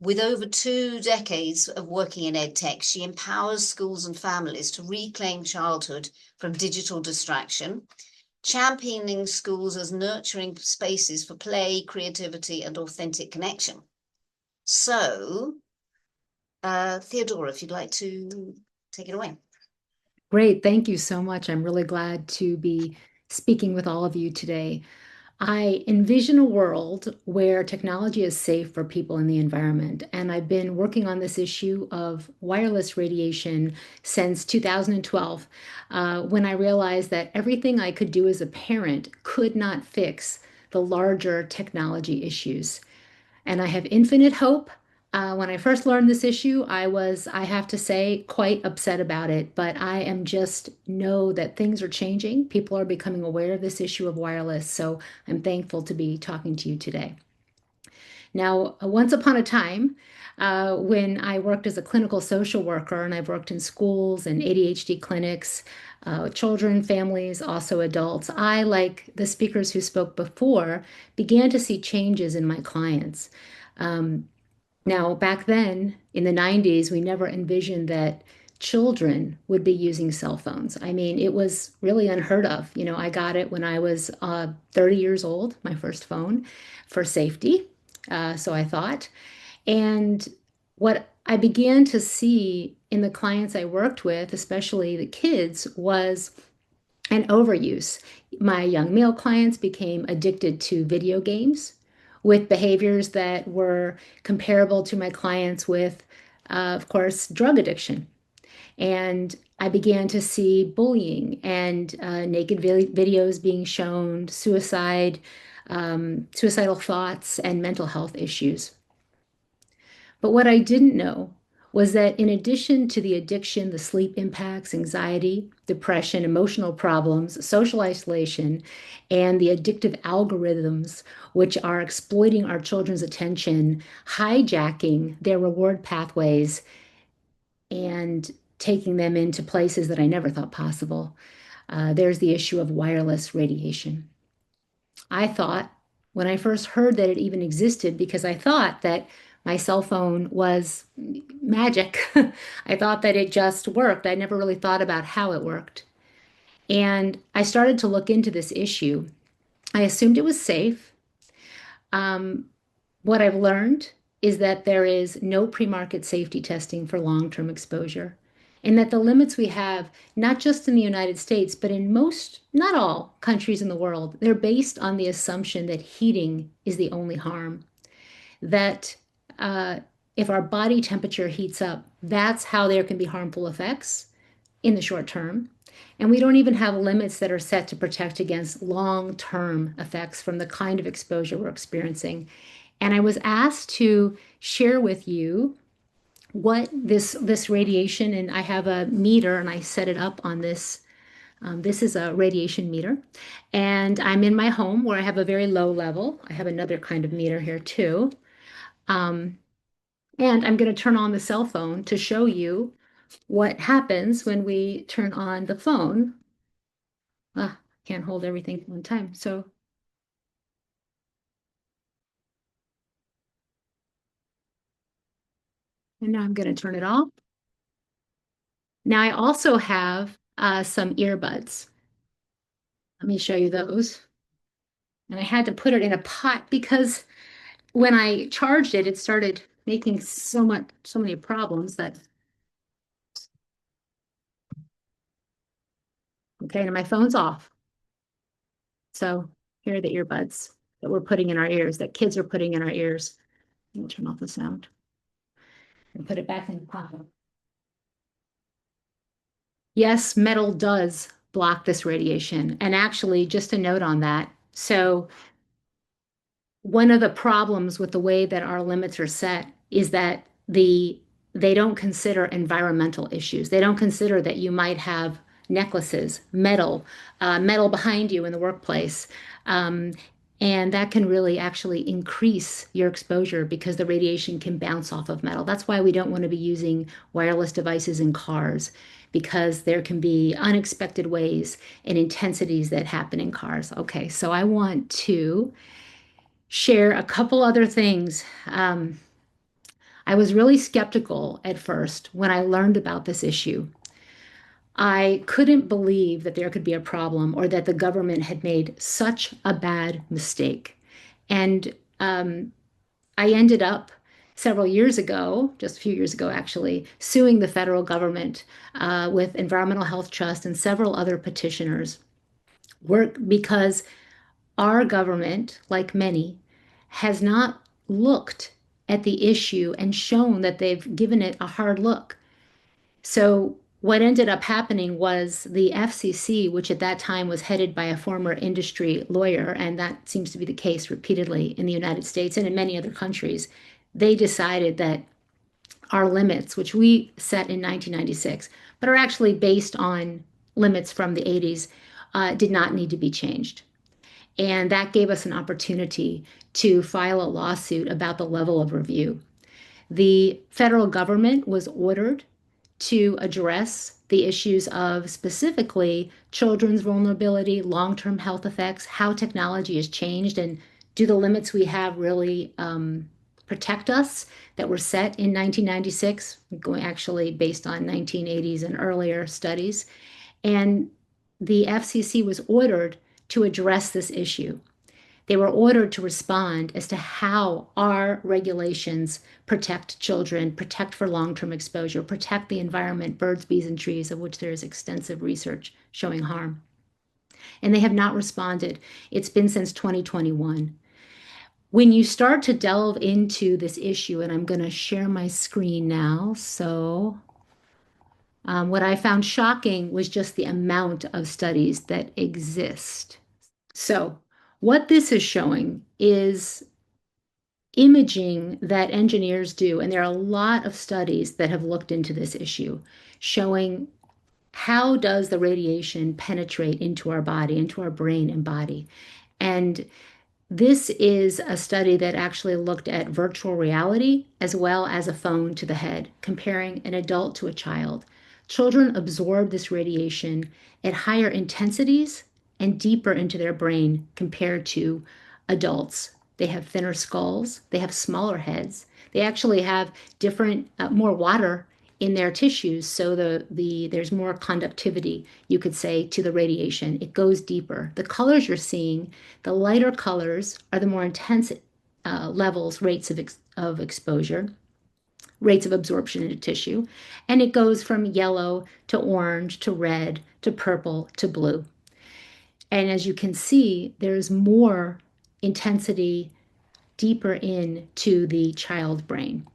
With over 2 decades of working in EdTech, she empowers schools and families to reclaim childhood from digital distraction. championing schools as nurturing spaces for play, creativity, and authentic connection. So, Theodora, if you'd like to take it away. Great. Thank you so much. I'm really glad to be speaking with all of you today. I envision a world where technology is safe for people and the environment. And I've been working on this issue of wireless radiation since 2012, when I realized that everything I could do as a parent could not fix the larger technology issues. And I have infinite hope. When I first learned this issue, I was, I have to say, quite upset about it. But I am just know that things are changing. People are becoming aware of this issue of wireless. So I'm thankful to be talking to you today. Now, once upon a time, when I worked as a clinical social worker, and I've worked in schools and ADHD clinics, children, families, also adults, I, like the speakers who spoke before, began to see changes in my clients. Now, back then in the 90s, we never envisioned that children would be using cell phones. I mean, it was really unheard of. You know, I got it when I was 30 years old, my first phone, for safety. So I thought. And what I began to see in the clients I worked with, especially the kids, was an overuse. My young male clients became addicted to video games with behaviors that were comparable to my clients with, of course, drug addiction. And I began to see bullying and naked videos being shown, suicide, suicidal thoughts, and mental health issues. But what I didn't know was that in addition to the addiction, the sleep impacts, anxiety, depression, emotional problems, social isolation, and the addictive algorithms, which are exploiting our children's attention, hijacking their reward pathways, and taking them into places that I never thought possible. There's the issue of wireless radiation. I thought when I first heard that it even existed, because I thought that my cell phone was magic. I thought that it just worked. I never really thought about how it worked. And I started to look into this issue. I assumed it was safe. What I've learned is that there is no pre-market safety testing for long-term exposure, and that the limits we have, not just in the United States, but in most, not all countries in the world, they're based on the assumption that heating is the only harm. That if our body temperature heats up, that's how there can be harmful effects in the short term. And we don't even have limits that are set to protect against long-term effects from the kind of exposure we're experiencing. And I was asked to share with you what this radiation, and I have a meter and I set it up on this. This is a radiation meter, and I'm in my home where I have a very low level. I have another kind of meter here too. And I'm going to turn on the cell phone to show you what happens when we turn on the phone. Can't hold everything at one time. So and now I'm going to turn it off. Now I also have some earbuds. Let me show you those. And I had to put it in a pot because when I charged it, it started making so many problems that. Okay, and my phone's off. So here are the earbuds that we're putting in our ears, that kids are putting in our ears. Let me turn off the sound and put it back in the pocket. Yes, metal does block this radiation. And actually, just a note on that. So one of the problems with the way that our limits are set is that they don't consider environmental issues. They don't consider that you might have necklaces, metal behind you in the workplace. And that can really actually increase your exposure because the radiation can bounce off of metal. That's why we don't want to be using wireless devices in cars, because there can be unexpected ways and intensities that happen in cars. Okay, so I want to share a couple other things. I was really skeptical at first when I learned about this issue. I couldn't believe that there could be a problem or that the government had made such a bad mistake. And I ended up several years ago, just a few years ago actually, suing the federal government with Environmental Health Trust and several other petitioners because our government, like many, has not looked at the issue and shown that they've given it a hard look. So what ended up happening was the FCC, which at that time was headed by a former industry lawyer, and that seems to be the case repeatedly in the United States and in many other countries, they decided that our limits, which we set in 1996, but are actually based on limits from the 80s, did not need to be changed. And that gave us an opportunity to file a lawsuit about the level of review. The federal government was ordered to address the issues of specifically children's vulnerability, long-term health effects, how technology has changed, and do the limits we have really protect us that were set in 1996, going actually based on 1980s and earlier studies. And the FCC was ordered to address this issue. They were ordered to respond as to how our regulations protect children, protect for long-term exposure, protect the environment, birds, bees, and trees, of which there is extensive research showing harm. And they have not responded. It's been since 2021. When you start to delve into this issue, and I'm going to share my screen now, so what I found shocking was just the amount of studies that exist. So what this is showing is imaging that engineers do, and there are a lot of studies that have looked into this issue, showing how does the radiation penetrate into our body, into our brain and body. And this is a study that actually looked at virtual reality as well as a phone to the head, comparing an adult to a child. Children absorb this radiation at higher intensities and deeper into their brain compared to adults. They have thinner skulls, they have smaller heads, they actually have different, more water in their tissues, so there's more conductivity, you could say, to the radiation. It goes deeper. The colors you're seeing, the lighter colors are the more intense levels, rates of exposure, rates of absorption into tissue, and it goes from yellow to orange to red to purple to blue. And as you can see, there's more intensity deeper into the child brain.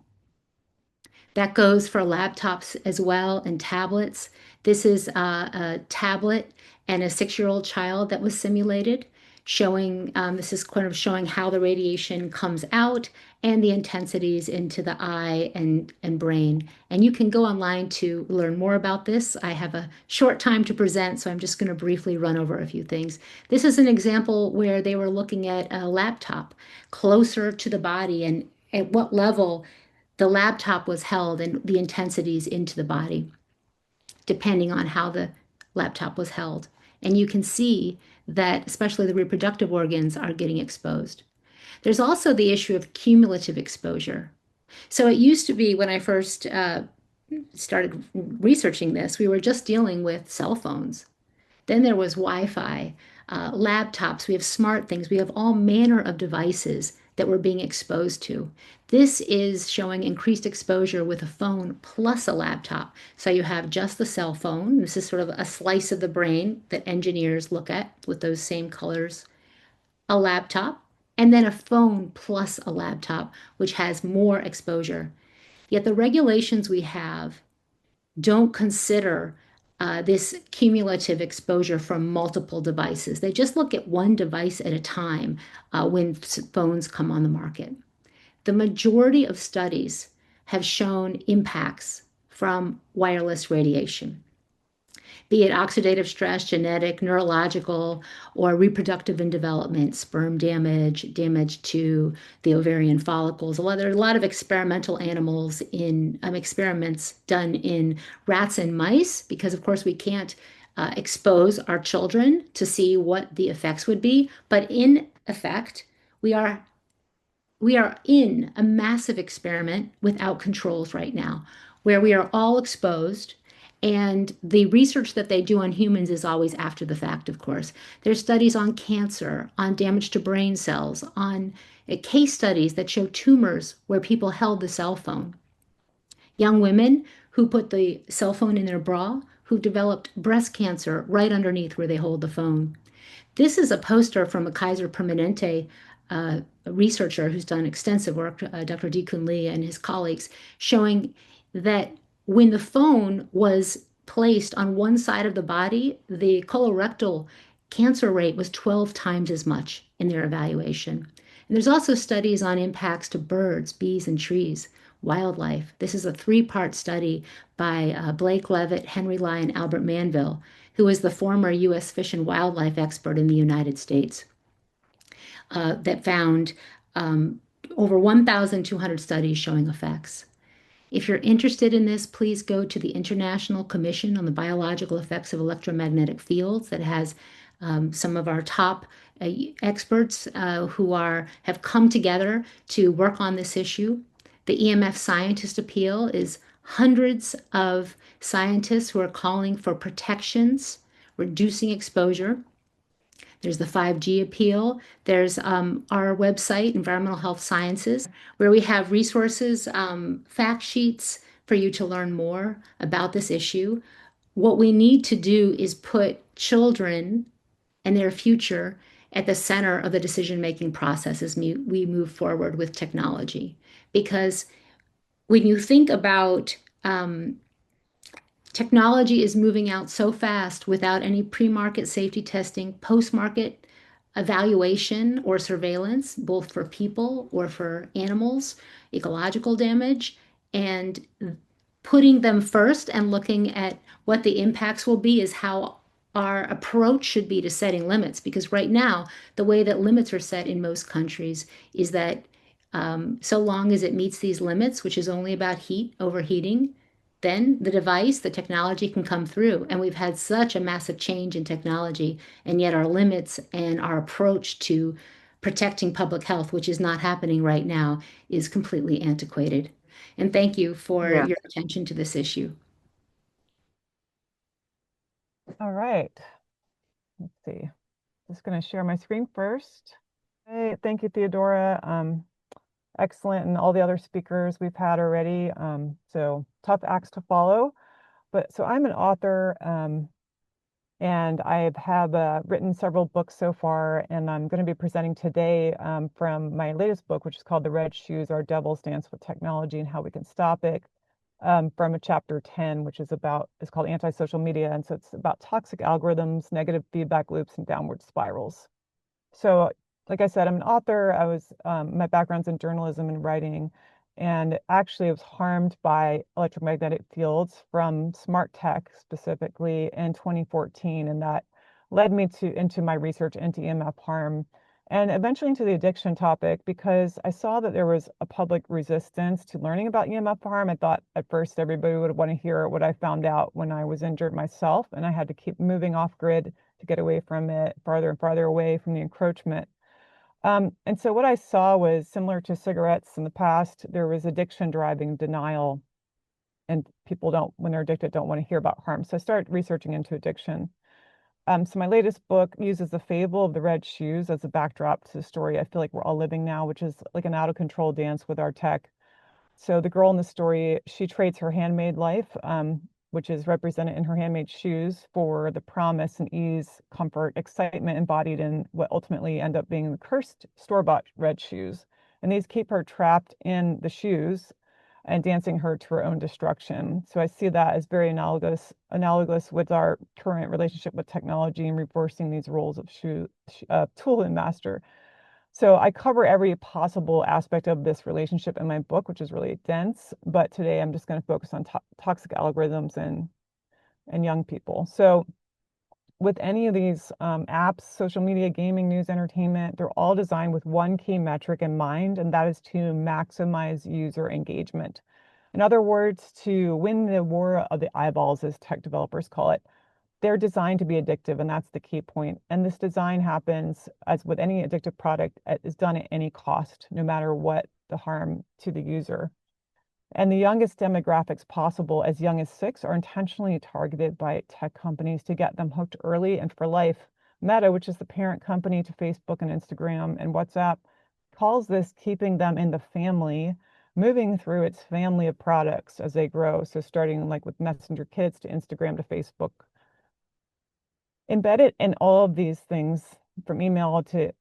That goes for laptops as well and tablets. This is a tablet and a 6-year-old child that was simulated, showing this is kind of showing how the radiation comes out and the intensities into the eye and brain. And you can go online to learn more about this. I have a short time to present, so I'm just going to briefly run over a few things. This is an example where they were looking at a laptop closer to the body and at what level the laptop was held and the intensities into the body, depending on how the laptop was held. And you can see that especially the reproductive organs are getting exposed. There's also the issue of cumulative exposure. So it used to be when I first started researching this, we were just dealing with cell phones. Then there was Wi-Fi, laptops, we have smart things, we have all manner of devices that we're being exposed to. This is showing increased exposure with a phone plus a laptop. So you have just the cell phone. This is sort of a slice of the brain that engineers look at with those same colors. A laptop, and then a phone plus a laptop, which has more exposure. Yet the regulations we have don't consider this cumulative exposure from multiple devices. They just look at one device at a time when phones come on the market. The majority of studies have shown impacts from wireless radiation, be it oxidative stress, genetic, neurological, or reproductive and development, sperm damage, damage to the ovarian follicles. There are a lot of experimental animals in experiments done in rats and mice, because of course we can't expose our children to see what the effects would be. But in effect, we are in a massive experiment without controls right now, where we are all exposed And the research that they do on humans is always after the fact, of course. There's studies on cancer, on damage to brain cells, on case studies that show tumors where people held the cell phone. Young women who put the cell phone in their bra who developed breast cancer right underneath where they hold the phone. This is a poster from a Kaiser Permanente researcher who's done extensive work, Dr. Deekun Lee and his colleagues, showing that when the phone was placed on one side of the body, the colorectal cancer rate was 12 times as much in their evaluation. And there's also studies on impacts to birds, bees, and trees, wildlife. This is a three-part study by Blake Levitt, Henry Lai, and Albert Manville, who was the former U.S. fish and wildlife expert in the United States, that found over 1,200 studies showing effects. If you're interested in this, please go to the International Commission on the Biological Effects of Electromagnetic Fields that has some of our top experts who have come together to work on this issue. The EMF Scientist Appeal is hundreds of scientists who are calling for protections, reducing exposure. There's the 5G appeal. There's our website, Environmental Health Sciences, where we have resources, fact sheets for you to learn more about this issue. What we need to do is put children and their future at the center of the decision-making process as we move forward with technology. Because when you think about technology is moving out so fast without any pre-market safety testing, post-market evaluation or surveillance, both for people or for animals, ecological damage, and putting them first and looking at what the impacts will be is how our approach should be to setting limits. Because right now, the way that limits are set in most countries is that so long as it meets these limits, which is only about heat, overheating, then the device, the technology can come through. And we've had such a massive change in technology, and yet our limits and our approach to protecting public health, which is not happening right now, is completely antiquated. And thank you for your attention to this issue. All right. Let's see. Just going to share my screen first. Hey, thank you, Theodora. Excellent, and all the other speakers we've had already. So tough acts to follow. But so I'm an author, and I have written several books so far, and I'm going to be presenting today from my latest book, which is called The Red Shoes, Our Devil's Dance with Technology and How We Can Stop It, from a chapter 10, which is called Anti-Social Media. And so it's about toxic algorithms, negative feedback loops, and downward spirals. So like I said, I'm an author. My background's in journalism and writing, and actually I was harmed by electromagnetic fields from smart tech, specifically in 2014. And that led me into my research into EMF harm and eventually into the addiction topic, because I saw that there was a public resistance to learning about EMF harm. I thought at first everybody would want to hear what I found out when I was injured myself, and I had to keep moving off grid to get away from it, farther and farther away from the encroachment. And so what I saw was similar to cigarettes in the past. There was addiction driving denial, and people when they're addicted, don't want to hear about harm. So I started researching into addiction. So my latest book uses the fable of the red shoes as a backdrop to the story I feel like we're all living now, which is like an out of control dance with our tech. So the girl in the story, she trades her handmade life, which is represented in her handmade shoes, for the promise and ease, comfort, excitement embodied in what ultimately end up being the cursed store-bought red shoes. And these keep her trapped in the shoes and dancing her to her own destruction. So I see that as very analogous with our current relationship with technology and reversing these roles of tool and master. So I cover every possible aspect of this relationship in my book, which is really dense. But today I'm just going to focus on toxic algorithms and young people. So with any of these apps, social media, gaming, news, entertainment, they're all designed with one key metric in mind, and that is to maximize user engagement. In other words, to win the war of the eyeballs, as tech developers call it. They're designed to be addictive, and that's the key point. And this design happens, as with any addictive product, is done at any cost, no matter what the harm to the user. And the youngest demographics possible, as young as 6, are intentionally targeted by tech companies to get them hooked early and for life. Meta, which is the parent company to Facebook and Instagram and WhatsApp, calls this keeping them in the family, moving through its family of products as they grow. So starting like with Messenger Kids to Instagram to Facebook. Embedded in all of these things, from email to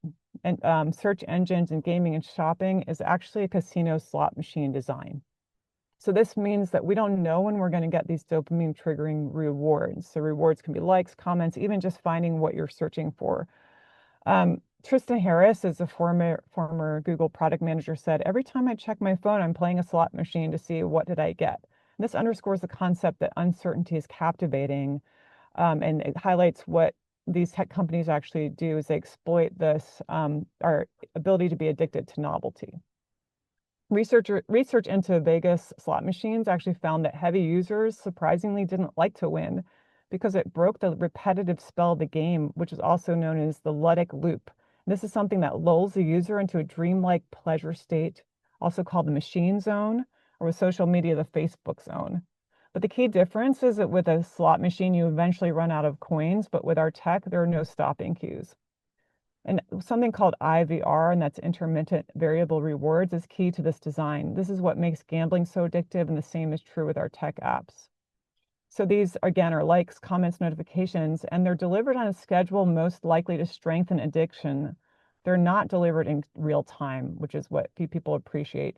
search engines and gaming and shopping, is actually a casino slot machine design. So this means that we don't know when we're going to get these dopamine triggering rewards. So rewards can be likes, comments, even just finding what you're searching for. Tristan Harris, as a former Google product manager, said, "Every time I check my phone, I'm playing a slot machine to see what did I get." And this underscores the concept that uncertainty is captivating, and it highlights what these tech companies actually do is they exploit this, our ability to be addicted to novelty. Research into Vegas slot machines actually found that heavy users surprisingly didn't like to win because it broke the repetitive spell of the game, which is also known as the ludic loop. This is something that lulls the user into a dreamlike pleasure state, also called the machine zone, or with social media, the Facebook zone. But the key difference is that with a slot machine, you eventually run out of coins, but with our tech, there are no stopping cues. And something called IVR, and that's intermittent variable rewards, is key to this design. This is what makes gambling so addictive, and the same is true with our tech apps. So these, again, are likes, comments, notifications, and they're delivered on a schedule most likely to strengthen addiction. They're not delivered in real time, which is what few people appreciate.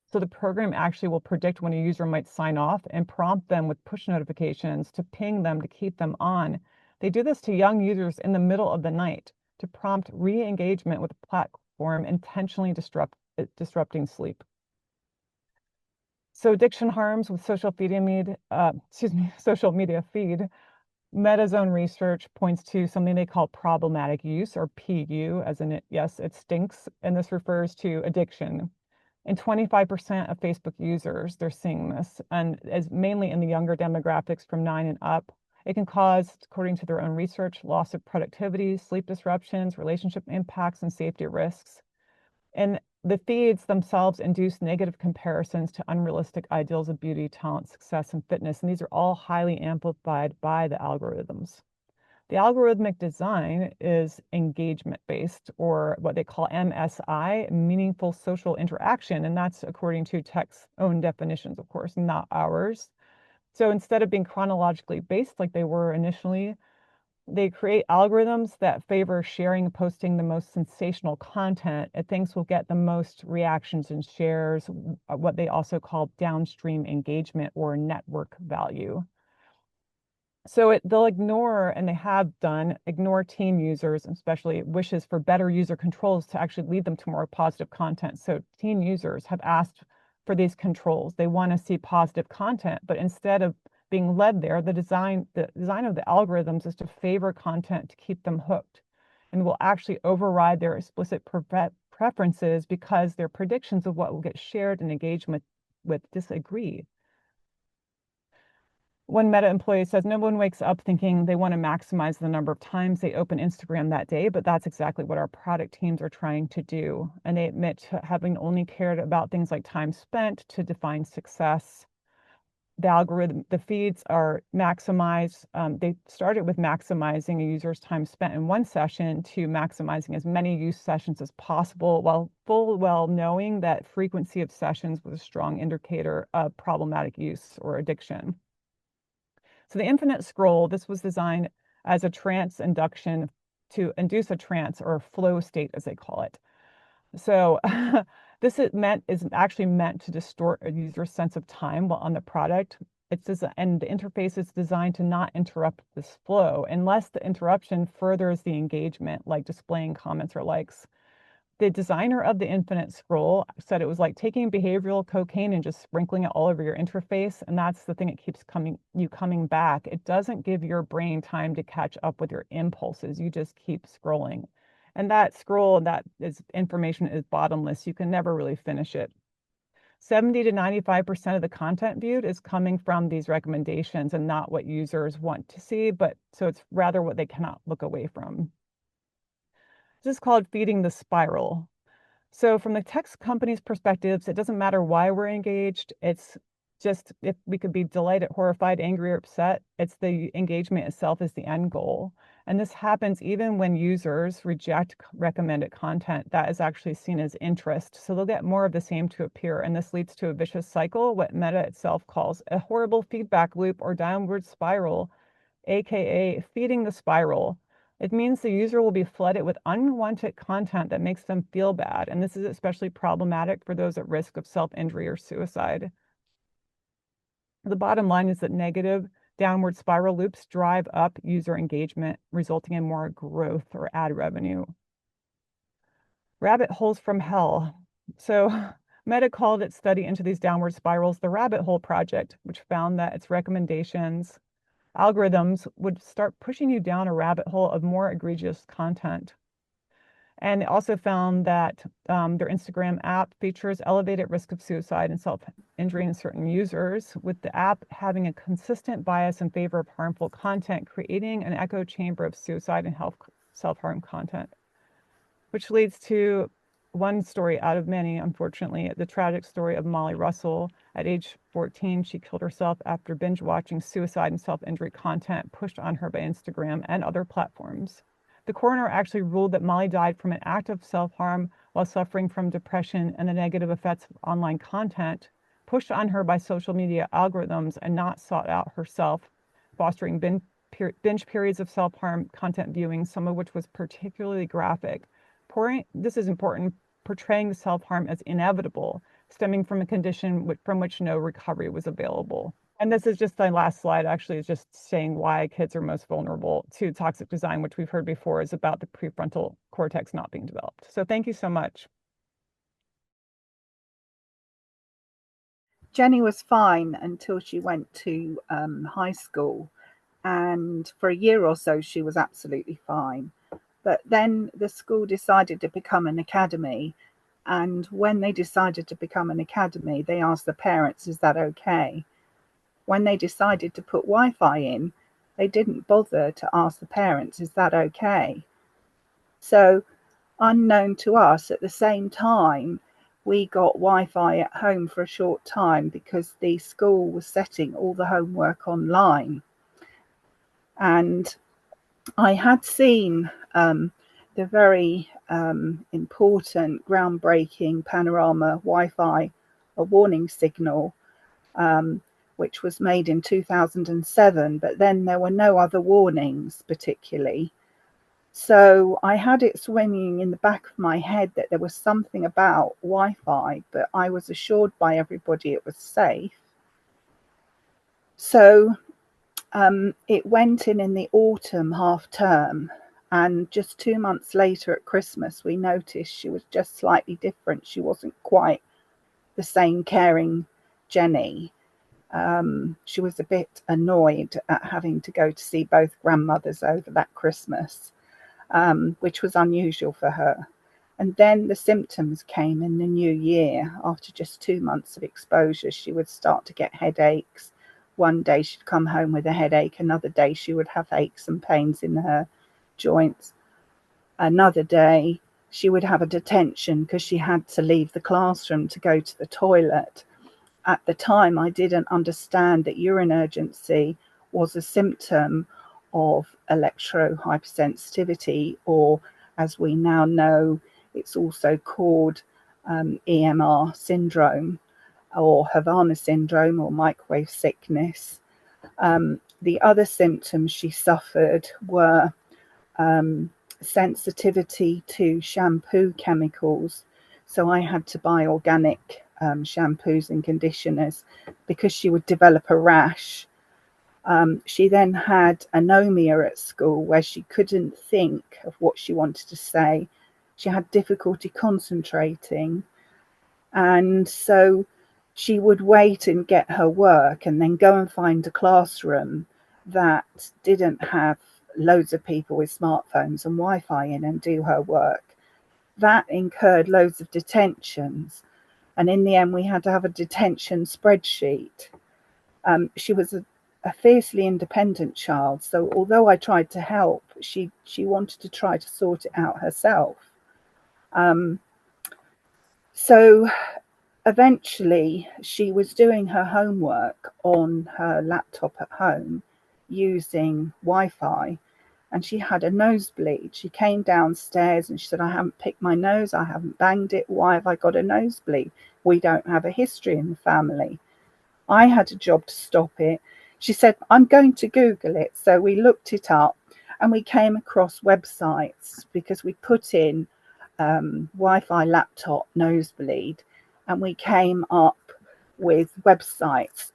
So the program actually will predict when a user might sign off and prompt them with push notifications to ping them to keep them on. They do this to young users in the middle of the night to prompt re-engagement with the platform, intentionally disrupting sleep. So addiction harms with social media feed. Meta's own research points to something they call problematic use, or PU, as in yes, it stinks, and this refers to addiction. And 25% of Facebook users, they're seeing this, and as mainly in the younger demographics from 9 and up. It can cause, according to their own research, loss of productivity, sleep disruptions, relationship impacts, and safety risks. And the feeds themselves induce negative comparisons to unrealistic ideals of beauty, talent, success, and fitness. And these are all highly amplified by the algorithms. The algorithmic design is engagement-based, or what they call MSI, meaningful social interaction. And that's according to tech's own definitions, of course, not ours. So instead of being chronologically based like they were initially, they create algorithms that favor sharing and posting the most sensational content. It thinks will get the most reactions and shares, what they also call downstream engagement or network value. So they'll ignore, and they have done, ignore teen users, especially wishes for better user controls to actually lead them to more positive content. So teen users have asked for these controls. They want to see positive content, but instead of being led there, the design of the algorithms is to favor content to keep them hooked, and will actually override their explicit preferences because their predictions of what will get shared and engaged with disagree. One Meta employee says no one wakes up thinking they want to maximize the number of times they open Instagram that day, but that's exactly what our product teams are trying to do. And they admit to having only cared about things like time spent to define success. The algorithm, the feeds are maximized. They started with maximizing a user's time spent in one session to maximizing as many use sessions as possible, while full well knowing that frequency of sessions was a strong indicator of problematic use or addiction. So the infinite scroll, this was designed as a trance induction to induce a trance or flow state, as they call it. So this is actually meant to distort a user's sense of time while on the product. And the interface is designed to not interrupt this flow unless the interruption furthers the engagement, like displaying comments or likes. The designer of the infinite scroll said it was like taking behavioral cocaine and just sprinkling it all over your interface. And that's the thing that keeps coming back. It doesn't give your brain time to catch up with your impulses. You just keep scrolling. And that scroll, information is bottomless. You can never really finish it. 70 to 95% of the content viewed is coming from these recommendations and not what users want to see, so it's rather what they cannot look away from. This is called feeding the spiral. So from the tech company's perspectives, it doesn't matter why we're engaged. It's just if we could be delighted, horrified, angry, or upset, it's the engagement itself is the end goal. And this happens even when users reject recommended content that is actually seen as interest. So they'll get more of the same to appear. And this leads to a vicious cycle, what Meta itself calls a horrible feedback loop or downward spiral, aka feeding the spiral. It means the user will be flooded with unwanted content that makes them feel bad. And this is especially problematic for those at risk of self-injury or suicide. The bottom line is that negative downward spiral loops drive up user engagement, resulting in more growth or ad revenue. Rabbit holes from hell. So Meta called its study into these downward spirals the Rabbit Hole Project, which found that its recommendations algorithms would start pushing you down a rabbit hole of more egregious content. And it also found that their Instagram app features elevated risk of suicide and self-injury in certain users, with the app having a consistent bias in favor of harmful content, creating an echo chamber of suicide and self-harm content, which leads to one story out of many, unfortunately, the tragic story of Molly Russell. At age 14, she killed herself after binge watching suicide and self-injury content pushed on her by Instagram and other platforms. The coroner actually ruled that Molly died from an act of self-harm while suffering from depression and the negative effects of online content pushed on her by social media algorithms and not sought out herself, fostering binge periods of self-harm content viewing, some of which was particularly graphic. This is important, portraying the self-harm as inevitable, stemming from a condition from which no recovery was available. And this is just the last slide, actually, is just saying why kids are most vulnerable to toxic design, which we've heard before is about the prefrontal cortex not being developed. So thank you so much. Jenny was fine until she went to high school. And for a year or so, she was absolutely fine. But then the school decided to become an academy. And when they decided to become an academy, they asked the parents, is that okay? When they decided to put Wi-Fi in, they didn't bother to ask the parents, is that okay? So unknown to us, at the same time, we got Wi-Fi at home for a short time because the school was setting all the homework online. And I had seen the very important, groundbreaking Panorama Wi-Fi, a warning signal, which was made in 2007, but then there were no other warnings particularly. So I had it swimming in the back of my head that there was something about Wi-Fi, but I was assured by everybody it was safe. So it went in the autumn half term, and just 2 months later at Christmas, we noticed she was just slightly different. She wasn't quite the same caring Jenny. She was a bit annoyed at having to go to see both grandmothers over that Christmas, which was unusual for her. And then the symptoms came in the new year. After just 2 months of exposure, she would start to get headaches. One day she'd come home with a headache. Another day she would have aches and pains in her joints. Another day she would have a detention because she had to leave the classroom to go to the toilet. At the time, I didn't understand that urine urgency was a symptom of electrohypersensitivity, or as we now know, it's also called EMR syndrome, or Havana syndrome, or microwave sickness. The other symptoms she suffered were sensitivity to shampoo chemicals. So I had to buy organic shampoos and conditioners because she would develop a rash. She then had anomia at school where she couldn't think of what she wanted to say. She had difficulty concentrating. And so she would wait and get her work and then go and find a classroom that didn't have loads of people with smartphones and Wi-Fi in and do her work. That incurred loads of detentions. And in the end, we had to have a detention spreadsheet. She was a fiercely independent child. So although I tried to help, she wanted to try to sort it out herself. So eventually she was doing her homework on her laptop at home using Wi-Fi, and she had a nosebleed. She came downstairs and she said, I haven't picked my nose, I haven't banged it, why have I got a nosebleed? We don't have a history in the family. I had a job to stop it. She said, I'm going to Google it. So we looked it up and we came across websites because we put in Wi-Fi laptop nosebleed, and we came up with websites,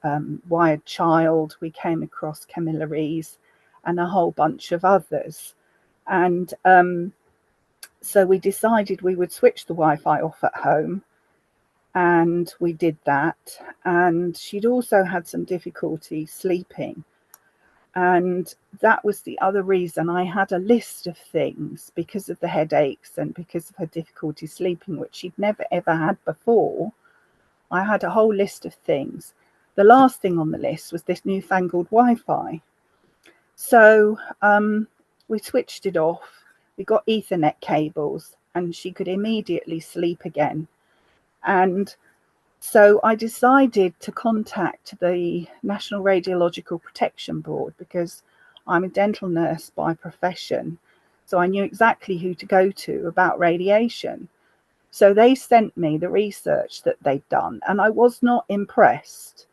Wired Child, we came across Camillaries and a whole bunch of others. And so we decided we would switch the Wi-Fi off at home, and we did that. And she'd also had some difficulty sleeping. And that was the other reason I had a list of things, because of the headaches and because of her difficulty sleeping, which she'd never ever had before. I had a whole list of things. The last thing on the list was this newfangled Wi-Fi. So we switched it off. We got Ethernet cables and she could immediately sleep again. And so I decided to contact the National Radiological Protection Board, because I'm a dental nurse by profession. So I knew exactly who to go to about radiation. So they sent me the research that they'd done, and I was not impressed.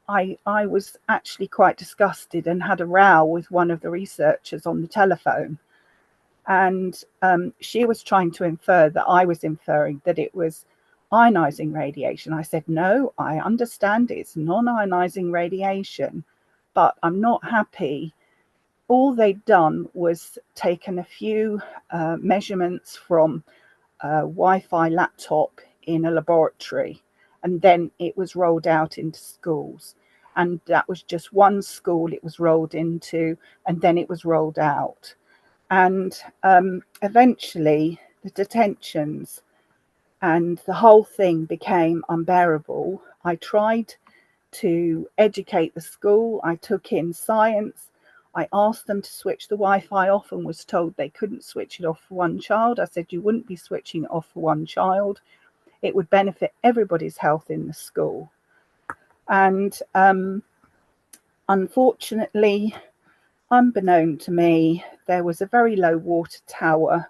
I was actually quite disgusted and had a row with one of the researchers on the telephone. And she was trying to infer that I was inferring that it was ionizing radiation. I said, no, I understand it's non-ionizing radiation, but I'm not happy. All they'd done was taken a few measurements from a Wi-Fi laptop in a laboratory, and then it was rolled out into schools. And that was just one school it was rolled into, and then it was rolled out. And eventually the detentions and the whole thing became unbearable. I tried to educate the school. I took in science. I asked them to switch the Wi-Fi off and was told they couldn't switch it off for one child. I said, you wouldn't be switching it off for one child. It would benefit everybody's health in the school. And unfortunately, unbeknown to me, there was a very low water tower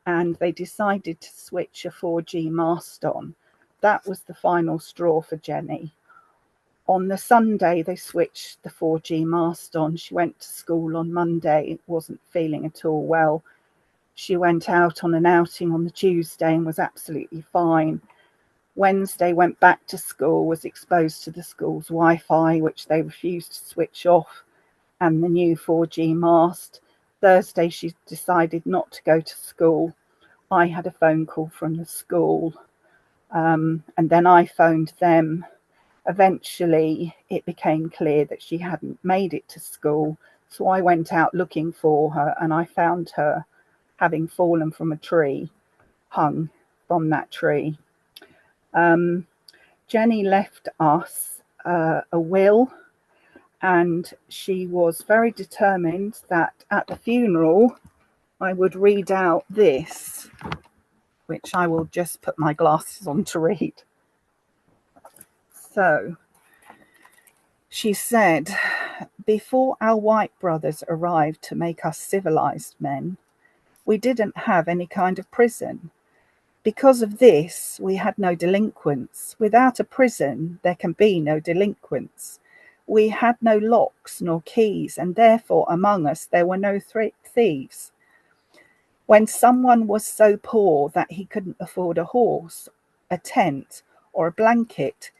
and they decided to switch a 4G mast on. That was the final straw for Jenny. On the Sunday, they switched the 4G mast on. She went to school on Monday, wasn't feeling at all well. She went out on an outing on the Tuesday and was absolutely fine. Wednesday, went back to school, was exposed to the school's Wi-Fi, which they refused to switch off, and the new 4G mast. Thursday, she decided not to go to school. I had a phone call from the school, and then I phoned them. Eventually, it became clear that she hadn't made it to school, so I went out looking for her, and I found her having fallen from a tree, hung from that tree. Jenny left us a will, and she was very determined that at the funeral I would read out this, which I will just put my glasses on to read. So she said, before our white brothers arrived to make us civilized men, we didn't have any kind of prison. Because of this, we had no delinquents. Without a prison, there can be no delinquents. We had no locks nor keys, and therefore among us there were no thieves. When someone was so poor that he couldn't afford a horse, a tent, or a blanket,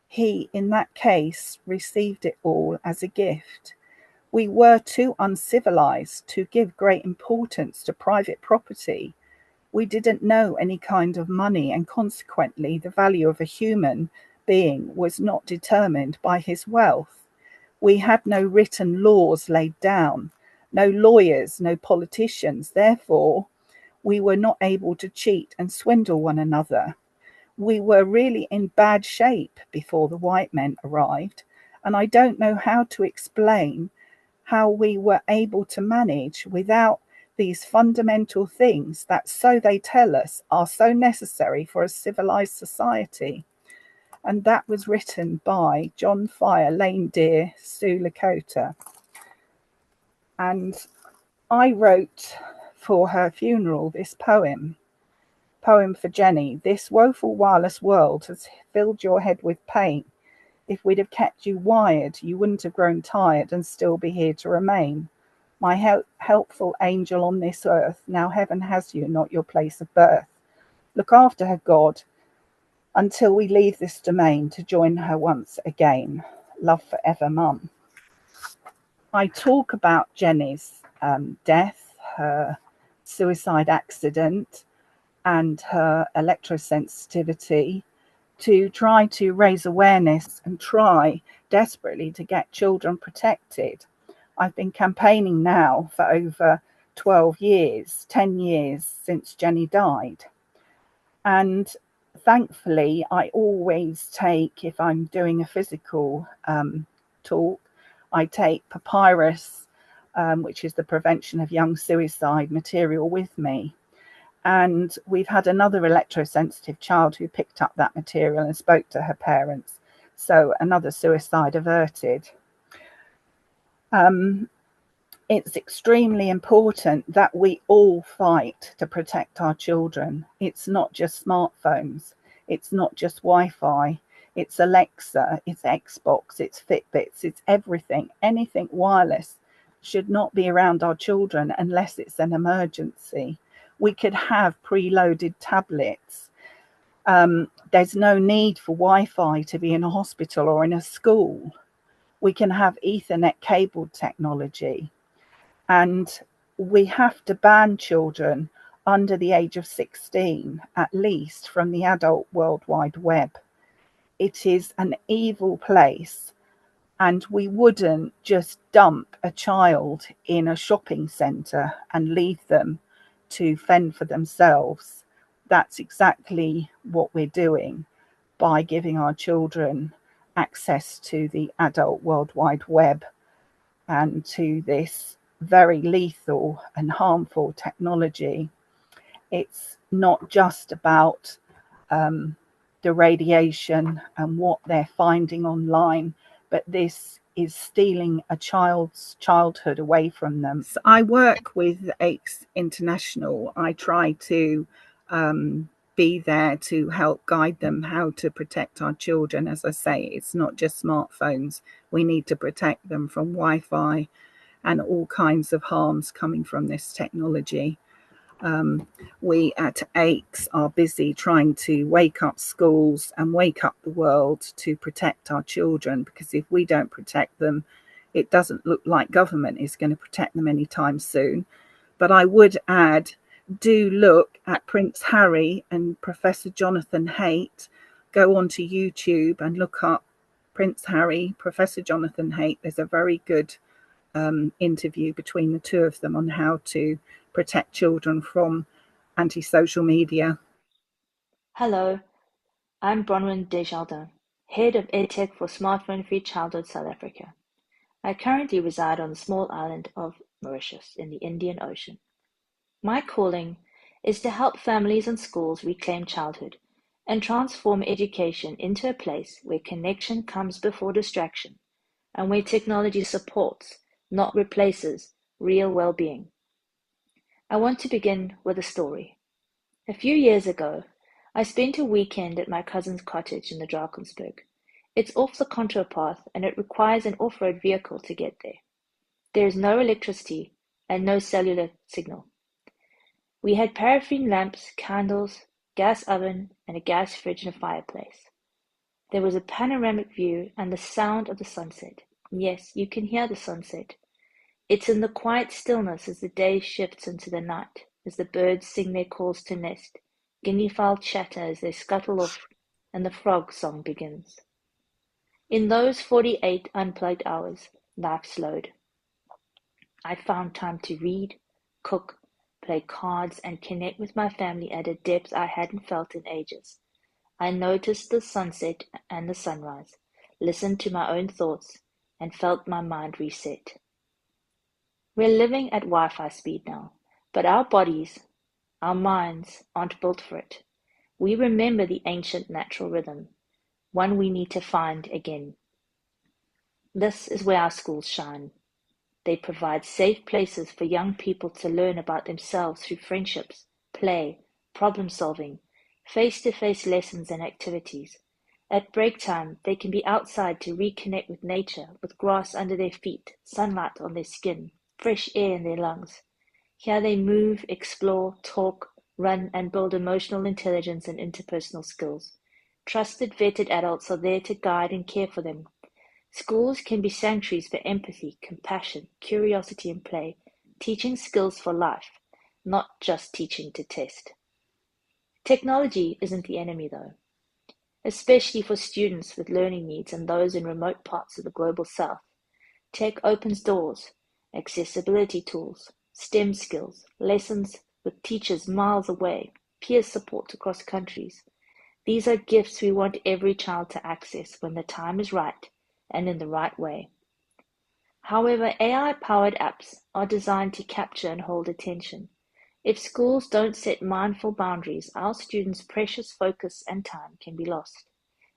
he, in that case, received it all as a gift. We were too uncivilized to give great importance to private property. We didn't know any kind of money, and consequently the value of a human being was not determined by his wealth. We had no written laws laid down, no lawyers, no politicians. Therefore, we were not able to cheat and swindle one another. We were really in bad shape before the white men arrived, and I don't know how to explain how we were able to manage without these fundamental things that, so they tell us, are so necessary for a civilized society. And that was written by John Fire, Lane Deer, Sue Lakota. And I wrote for her funeral this poem for Jenny. This woeful wireless world has filled your head with pain. If we'd have kept you wired, you wouldn't have grown tired and still be here to remain. My helpful angel on this earth, now heaven has you, not your place of birth. Look after her, God, until we leave this domain to join her once again. Love forever, Mum. I talk about Jenny's death, her suicide accident, and her electrosensitivity to try to raise awareness and try desperately to get children protected. I've been campaigning now for over 12 years, 10 years since Jenny died. And thankfully, I always take, if I'm doing a physical talk, I take papyrus, which is the prevention of young suicide material, with me. And we've had another electrosensitive child who picked up that material and spoke to her parents. So another suicide averted. It's extremely important that we all fight to protect our children. It's not just smartphones. It's not just Wi-Fi. It's Alexa, it's Xbox, it's Fitbits, it's everything. Anything wireless should not be around our children unless it's an emergency. We could have preloaded tablets. There's no need for Wi-Fi to be in a hospital or in a school. We can have Ethernet cabled technology. And we have to ban children under the age of 16, at least, from the adult World Wide Web. It is an evil place. And we wouldn't just dump a child in a shopping centre and leave them to fend for themselves. That's exactly what we're doing by giving our children access to the adult World Wide Web and to this very lethal and harmful technology. It's not just about the radiation and what they're finding online, but this is stealing a child's childhood away from them. So I work with AIDS International. I try to be there to help guide them how to protect our children. As I say, it's not just smartphones. We need to protect them from Wi-Fi and all kinds of harms coming from this technology. We at AIDS are busy trying to wake up schools and wake up the world to protect our children, because if we don't protect them, it doesn't look like government is going to protect them anytime soon. But I would add, do look at Prince Harry and Professor Jonathan Haidt. Go onto YouTube and look up Prince Harry, Professor Jonathan Haidt. There's a very good interview between the two of them on how to protect children from anti-social media. Hello, I'm Bronwyn Desjardins, Head of EdTech for Smartphone Free Childhood South Africa. I currently reside on the small island of Mauritius in the Indian Ocean. My calling is to help families and schools reclaim childhood and transform education into a place where connection comes before distraction and where technology supports, not replaces, real well-being. I want to begin with a story. A few years ago, I spent a weekend at my cousin's cottage in the Drakensberg. It's off the contour path and it requires an off-road vehicle to get there. There is no electricity and no cellular signal. We had paraffin lamps, candles, gas oven, and a gas fridge and a fireplace. There was a panoramic view and the sound of the sunset. Yes, you can hear the sunset. It's in the quiet stillness as the day shifts into the night, as the birds sing their calls to nest, guinea fowl chatter as they scuttle off, and the frog song begins. In those 48 unplugged hours, life slowed. I found time to read, cook, play cards, and connect with my family at a depth I hadn't felt in ages. I noticed the sunset and the sunrise, listened to my own thoughts, and felt my mind reset. We're living at Wi-Fi speed now. But our bodies, our minds aren't built for it. We remember the ancient natural rhythm, one we need to find again. This is where our schools shine. They provide safe places for young people to learn about themselves through friendships, play, problem solving, face-to-face lessons and activities. At break time, they can be outside to reconnect with nature, with grass under their feet, sunlight on their skin, fresh air in their lungs. Here they move, explore, talk, run, and build emotional intelligence and interpersonal skills. Trusted, vetted adults are there to guide and care for them. Schools can be sanctuaries for empathy, compassion, curiosity, and play, teaching skills for life, not just teaching to test. Technology isn't the enemy, though, especially for students with learning needs and those in remote parts of the global south. Tech opens doors, accessibility tools, STEM skills, lessons with teachers miles away, peer support across countries. These are gifts we want every child to access when the time is right and in the right way. However, AI-powered apps are designed to capture and hold attention. If schools don't set mindful boundaries, our students' precious focus and time can be lost.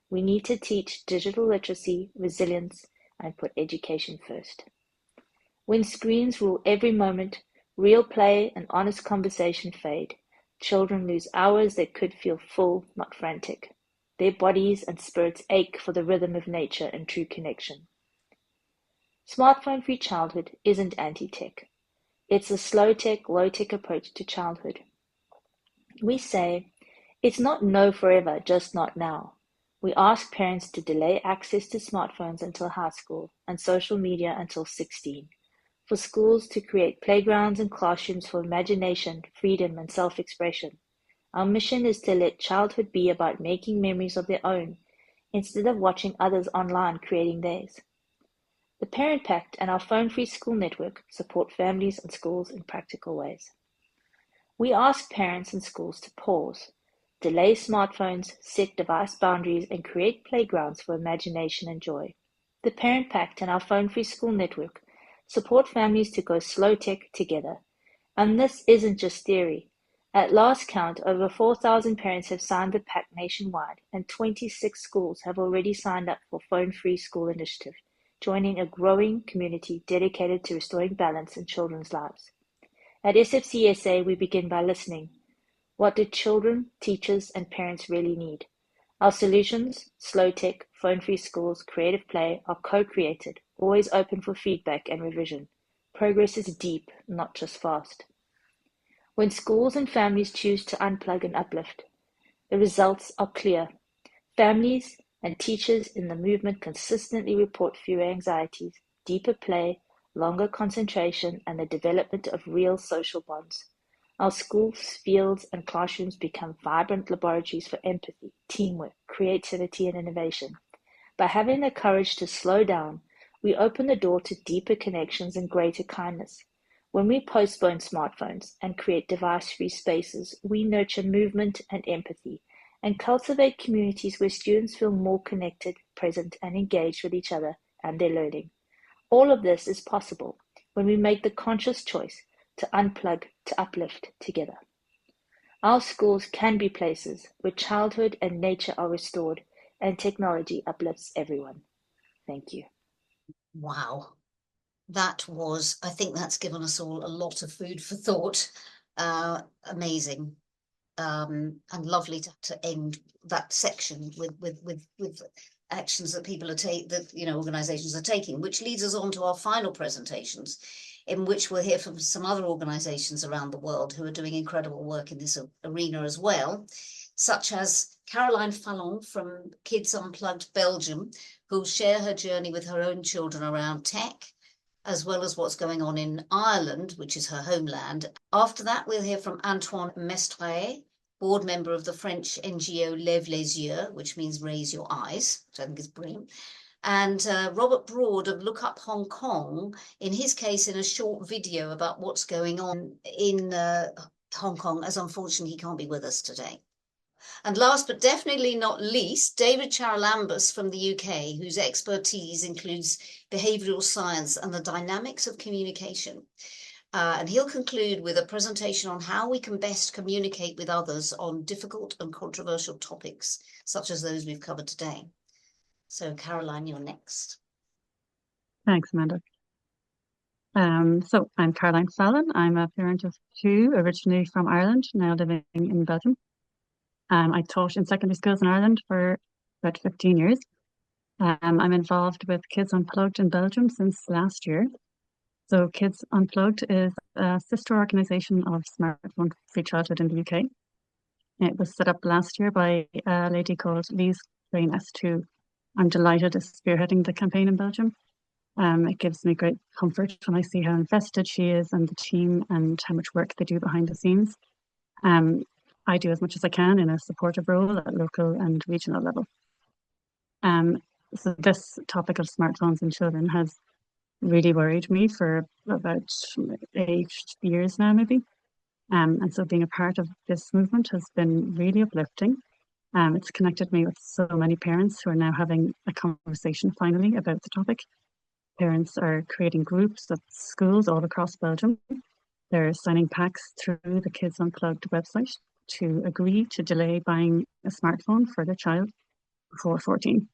We need to teach digital literacy, resilience, and put education first. When screens rule every moment, real play and honest conversation fade. Children lose hours that could feel full, not frantic. Their bodies and spirits ache for the rhythm of nature and true connection. Smartphone-free childhood isn't anti-tech. It's a slow-tech, low-tech approach to childhood. We say, it's not no forever, just not now. We ask parents to delay access to smartphones until high school and social media until 16. For schools to create playgrounds and classrooms for imagination, freedom, and self-expression. Our mission is to let childhood be about making memories of their own, instead of watching others online creating theirs. The Parent Pact and our phone-free school network support families and schools in practical ways. We ask parents and schools to pause, delay smartphones, set device boundaries, and create playgrounds for imagination and joy. The Parent Pact and our phone-free school network support families to go slow-tech together. And this isn't just theory. At last count, over 4,000 parents have signed the pact nationwide, and 26 schools have already signed up for Phone-Free School Initiative, joining a growing community dedicated to restoring balance in children's lives. At SFCSA, we begin by listening. What do children, teachers, and parents really need? Our solutions, slow tech, phone-free schools, creative play, are co-created, always open for feedback and revision. Progress is deep, not just fast. When schools and families choose to unplug and uplift, the results are clear. Families and teachers in the movement consistently report fewer anxieties, deeper play, longer concentration, and the development of real social bonds. Our schools, fields, and classrooms become vibrant laboratories for empathy, teamwork, creativity, and innovation. By having the courage to slow down, we open the door to deeper connections and greater kindness. When we postpone smartphones and create device-free spaces, we nurture movement and empathy and cultivate communities where students feel more connected, present, and engaged with each other and their learning. All of this is possible when we make the conscious choice to unplug, to uplift together. Our schools can be places where childhood and nature are restored and technology uplifts everyone. Thank you. Wow. I think that's given us all a lot of food for thought. Amazing. And lovely to end that section with actions that people are organizations are taking, which leads us on to our final presentations, in which we'll hear from some other organizations around the world who are doing incredible work in this arena as well, such as Caroline Fallon from Kids Unplugged Belgium, who'll share her journey with her own children around tech, as well as what's going on in Ireland, which is her homeland. After that, we'll hear from Antoine Mestre, board member of the French NGO Lève les Yeux, which means raise your eyes, which I think is brilliant. And Robert Broad of Look Up Hong Kong, in his case, in a short video about what's going on in Hong Kong, as unfortunately he can't be with us today. And last but definitely not least, David Charalambous from the UK, whose expertise includes behavioural science and the dynamics of communication. And he'll conclude with a presentation on how we can best communicate with others on difficult and controversial topics, such as those we've covered today. So Caroline, you're next. Thanks, Amanda. So I'm Caroline Fallon. I'm a parent of two, originally from Ireland, now living in Belgium. I taught in secondary schools in Ireland for about 15 years. I'm involved with Kids Unplugged in Belgium since last year. So Kids Unplugged is a sister organisation of Smartphone Free Childhood in the UK. It was set up last year by a lady called Lise Reines, who I'm delighted is spearheading the campaign in Belgium. It gives me great comfort when I see how invested she is and the team and how much work they do behind the scenes. I do as much as I can in a supportive role at local and regional level. So this topic of smartphones and children has really worried me for about 8 years now, maybe. And so being a part of this movement has been really uplifting. It's connected me with so many parents who are now having a conversation finally about the topic. Parents are creating groups at schools all across Belgium. They're signing pacts through the Kids Unplugged website to agree to delay buying a smartphone for their child before 14.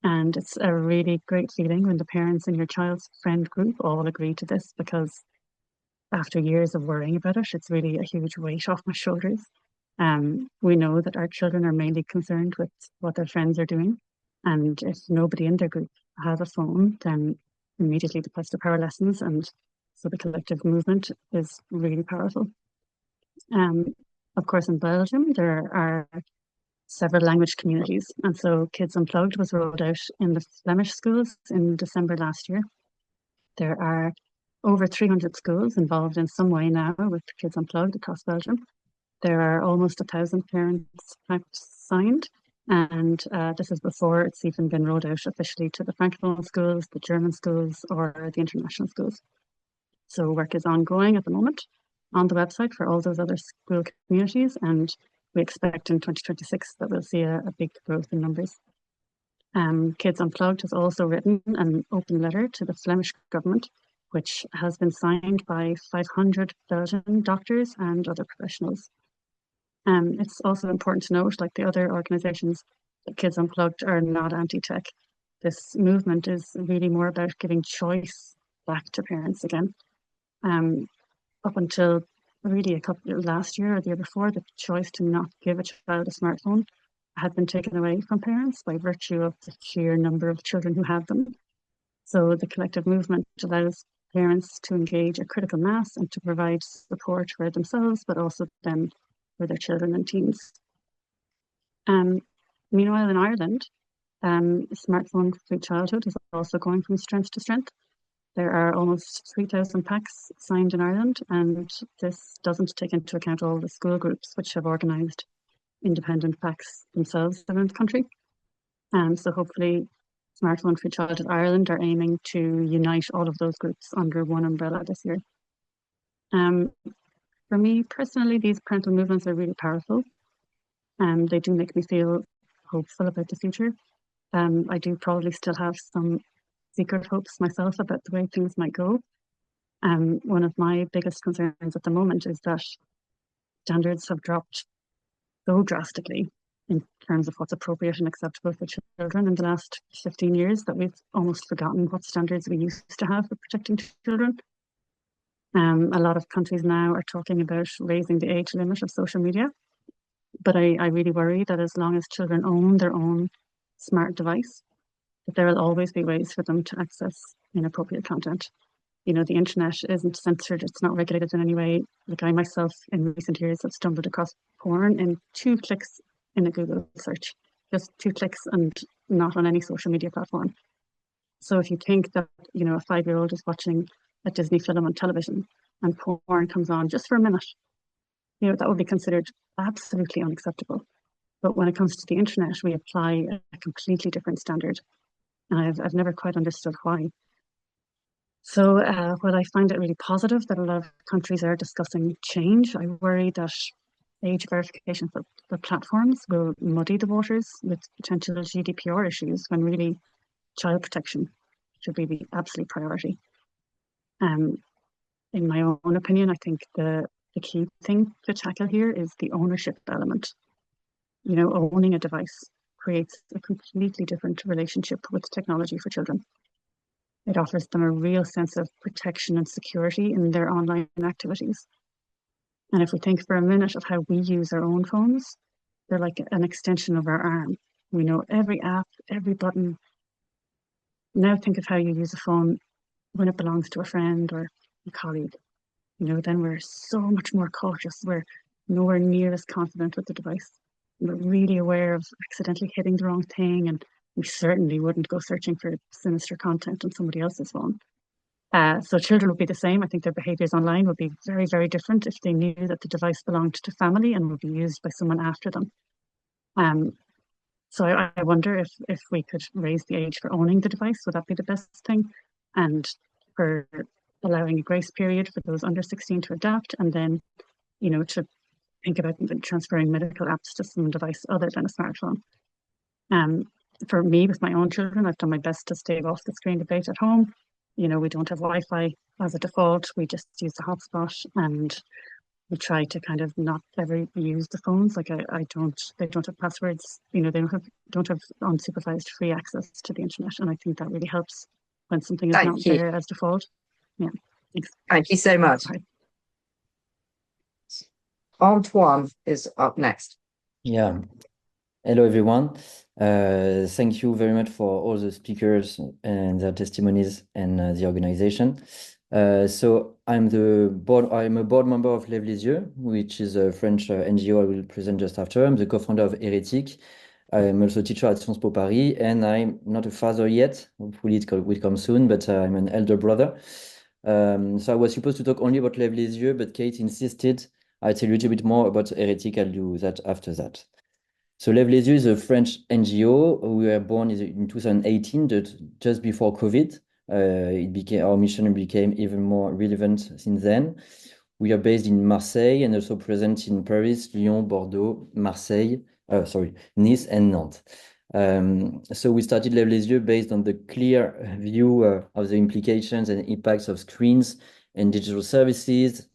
And it's a really great feeling when the parents in your child's friend group all agree to this, because after years of worrying about it, it's really a huge weight off my shoulders. We know that our children are mainly concerned with what their friends are doing. And if nobody in their group has a phone, then immediately they press the power lessons. And so the collective movement is really powerful. Of course, in Belgium, there are several language communities. And so Kids Unplugged was rolled out in the Flemish schools in December last year. There are over 300 schools involved in some way now with Kids Unplugged across Belgium. There are almost 1,000 parents signed. And this is before it's even been rolled out officially to the Francophone schools, the German schools, or the international schools. So work is ongoing at the moment on the website for all those other school communities. And we expect in 2026 that we'll see a big growth in numbers. Kids Unplugged has also written an open letter to the Flemish government, which has been signed by 500 Belgian doctors and other professionals. It's also important to note, like the other organisations, that Kids Unplugged are not anti-tech. This movement is really more about giving choice back to parents again. Up until really last year or the year before, the choice to not give a child a smartphone had been taken away from parents by virtue of the sheer number of children who have them. So the collective movement allows parents to engage a critical mass and to provide support for themselves, but also then for their children and teens. Meanwhile, in Ireland, Smartphone Free Childhood is also going from strength to strength. There are almost 3,000 packs signed in Ireland, and this doesn't take into account all the school groups which have organised independent packs themselves around the country. So hopefully Smartphone Free Childhood Ireland are aiming to unite all of those groups under one umbrella this year. For me personally, these parental movements are really powerful. They do make me feel hopeful about the future. I do probably still have some secret hopes myself about the way things might go. One of my biggest concerns at the moment is that standards have dropped so drastically in terms of what's appropriate and acceptable for children in the last 15 years that we've almost forgotten what standards we used to have for protecting children. A lot of countries now are talking about raising the age limit of social media, but I really worry that as long as children own their own smart device, that there will always be ways for them to access inappropriate content. You know, the internet isn't censored, it's not regulated in any way. Like I myself in recent years have stumbled across porn in 2 clicks in a Google search, just 2 clicks and not on any social media platform. So if you think that, you know, a 5-year-old is watching a Disney film on television and porn comes on just for a minute, you know, that would be considered absolutely unacceptable. But when it comes to the internet, we apply a completely different standard. And I've never quite understood why. So while I find it really positive that a lot of countries are discussing change, I worry that age verification for platforms will muddy the waters with potential GDPR issues when really child protection should be the absolute priority. in my own opinion, I think the key thing to tackle here is the ownership element. You know, owning a device creates a completely different relationship with technology for children. It offers them a real sense of protection and security in their online activities. And if we think for a minute of how we use our own phones, they're like an extension of our arm. We know every app, every button. Now think of how you use a phone when it belongs to a friend or a colleague. You know, then we're so much more cautious. We're nowhere near as confident with the device. We're really aware of accidentally hitting the wrong thing, and we certainly wouldn't go searching for sinister content on somebody else's phone. So children would be the same. I think their behaviors online would be very, very different if they knew that the device belonged to family and would be used by someone after them. So I wonder if we could raise the age for owning the device, would that be the best thing? And for allowing a grace period for those under 16 to adapt, and then, you know, to think about transferring medical apps to some device other than a smartphone. For me, with my own children, I've done my best to stave off the screen debate at home. You know, we don't have Wi-Fi as a default. We just use the hotspot, and we try to kind of not ever use the phones. Like they don't have passwords. You know, they don't have unsupervised free access to the internet, and I think that really helps when something is not there as default. Yeah, thanks. Thank you so much. Sorry. Antoine is up next. Yeah. Hello, everyone. Thank you very much for all the speakers and their testimonies and the organization. So I'm a board member of Lève les Yeux, which is a French NGO I will present just after. I'm the co-founder of Heretic. I'm also a teacher at Sciences Po Paris, and I'm not a father yet. Hopefully it will come soon, but I'm an elder brother. So I was supposed to talk only about Lève les Yeux, but Kate insisted I tell you a little bit more about Heretic. I'll do that after that. So Lève les Yeux is a French NGO. We were born in 2018, just before COVID. Our mission became even more relevant since then. We are based in Marseille and also present in Paris, Lyon, Bordeaux, Nice and Nantes. So we started Lève les Yeux based on the clear view of the implications and impacts of screens and digital services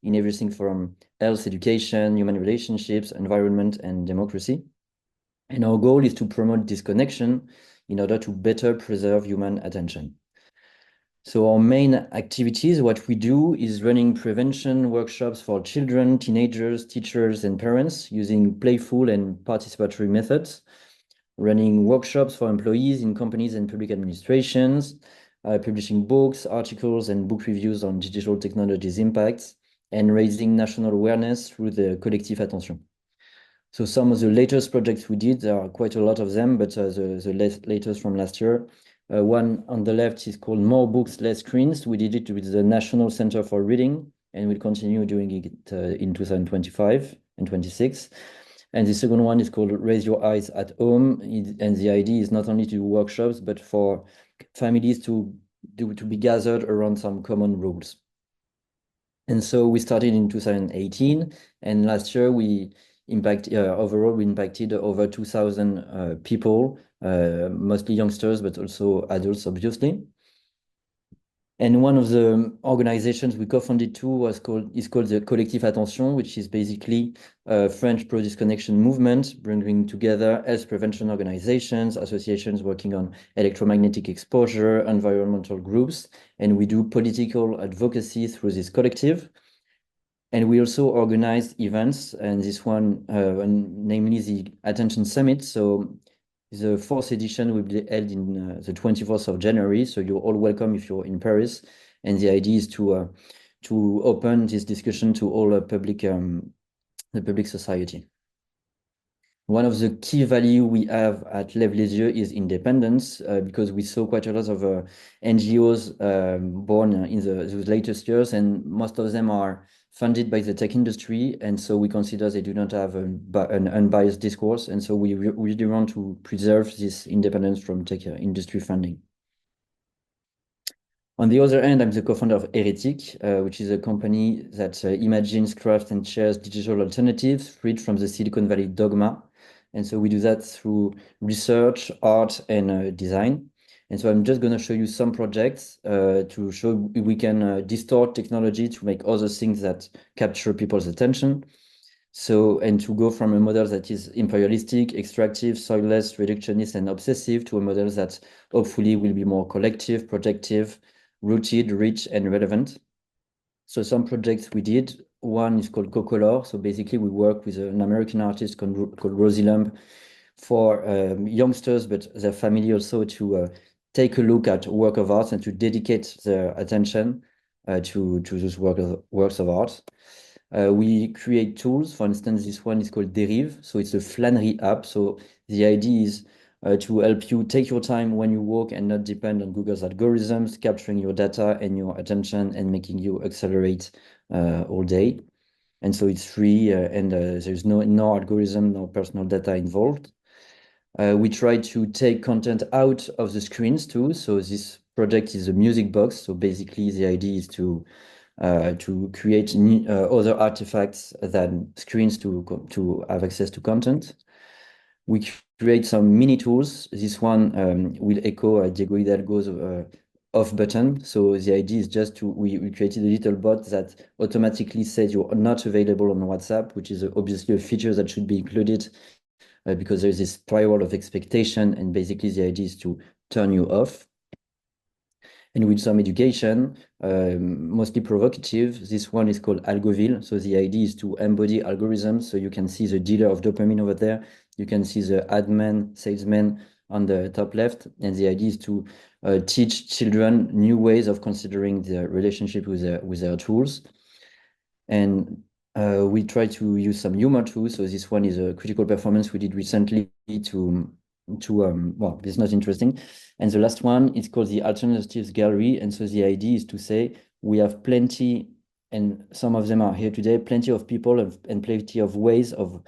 in everything from health, education, human relationships, environment, and democracy. And our goal is to promote disconnection in order to better preserve human attention. So our main activities, what we do is running prevention workshops for children, teenagers, teachers, and parents using playful and participatory methods, running workshops for employees in companies and public administrations, publishing books, articles, and book reviews on digital technologies' impacts, and raising national awareness through the collective attention. So some of the latest projects we did, there are quite a lot of them, but the latest from last year, one on the left is called More Books, Less Screens. We did it with the National Center for Reading, and we'll continue doing it in 2025 and 26. And the second one is called Raise Your Eyes at Home. And the idea is not only to do workshops, but for families to be gathered around some common rules. And so we started in 2018, and last year overall we impacted over 2,000 people, mostly youngsters, but also adults, obviously. And one of the organizations we co-founded too is called the Collective Attention, which is basically a French pro-disconnection movement, bringing together health prevention organizations, associations working on electromagnetic exposure, environmental groups, and we do political advocacy through this collective. And we also organized events, and this one, namely the Attention Summit. So the fourth edition will be held in the 24th of January. So you're all welcome if you're in Paris. And the idea is to open this discussion to all the public society. One of the key value we have at Lève les Yeux is independence, because we saw quite a lot of NGOs born in the latest years, and most of them are funded by the tech industry, and so we consider they do not have an unbiased discourse, and so we really want to preserve this independence from tech industry funding. On the other hand, I'm the co-founder of Heretic, which is a company that imagines, crafts, and shares digital alternatives freed from the Silicon Valley dogma. And so we do that through research, art, and design. And so I'm just going to show you some projects to show we can distort technology to make other things that capture people's attention. So, and to go from a model that is imperialistic, extractive, soilless, reductionist, and obsessive to a model that hopefully will be more collective, projective, rooted, rich, and relevant. So some projects we did, one is called Cocolor. So basically we work with an American artist called Rosie Lamb for youngsters, but their family also to take a look at work of art and to dedicate their attention to those works of art. We create tools. For instance, this one is called Derive. So it's a Flannery app. So the idea is to help you take your time when you walk and not depend on Google's algorithms, capturing your data and your attention and making you accelerate all day. And so it's free and there's no algorithm, no personal data involved. We try to take content out of the screens too. So this project is a music box. So basically the idea is to create other artifacts than screens to have access to content. We create some mini tools. This one will echo Diego Hidalgo's off button. So the idea is just we created a little bot that automatically says you're not available on WhatsApp, which is obviously a feature that should be included because there's this spiral of expectation, and basically the idea is to turn you off. And with some education, mostly provocative, this one is called Algoville. So the idea is to embody algorithms. So you can see the dealer of dopamine over there. You can see the admin, salesman on the top left. And the idea is to teach children new ways of considering their relationship with their tools. And we try to use some humor too. So this one is a critical performance we did recently well, it's not interesting. And the last one is called the Alternatives Gallery. And so the idea is to say we have plenty, and some of them are here today, plenty of people and plenty of ways of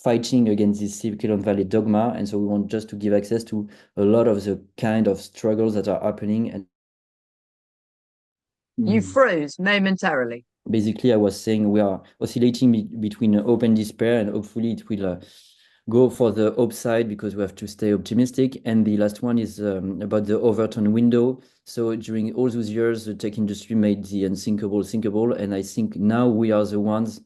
fighting against this Silicon Valley dogma. And so we want just to give access to a lot of the kind of struggles that are happening. And you froze momentarily. Basically, I was saying we are oscillating between open despair, and hopefully it will go for the upside because we have to stay optimistic. And the last one is about the Overton window. So during all those years, the tech industry made the unthinkable thinkable. And I think now we are the ones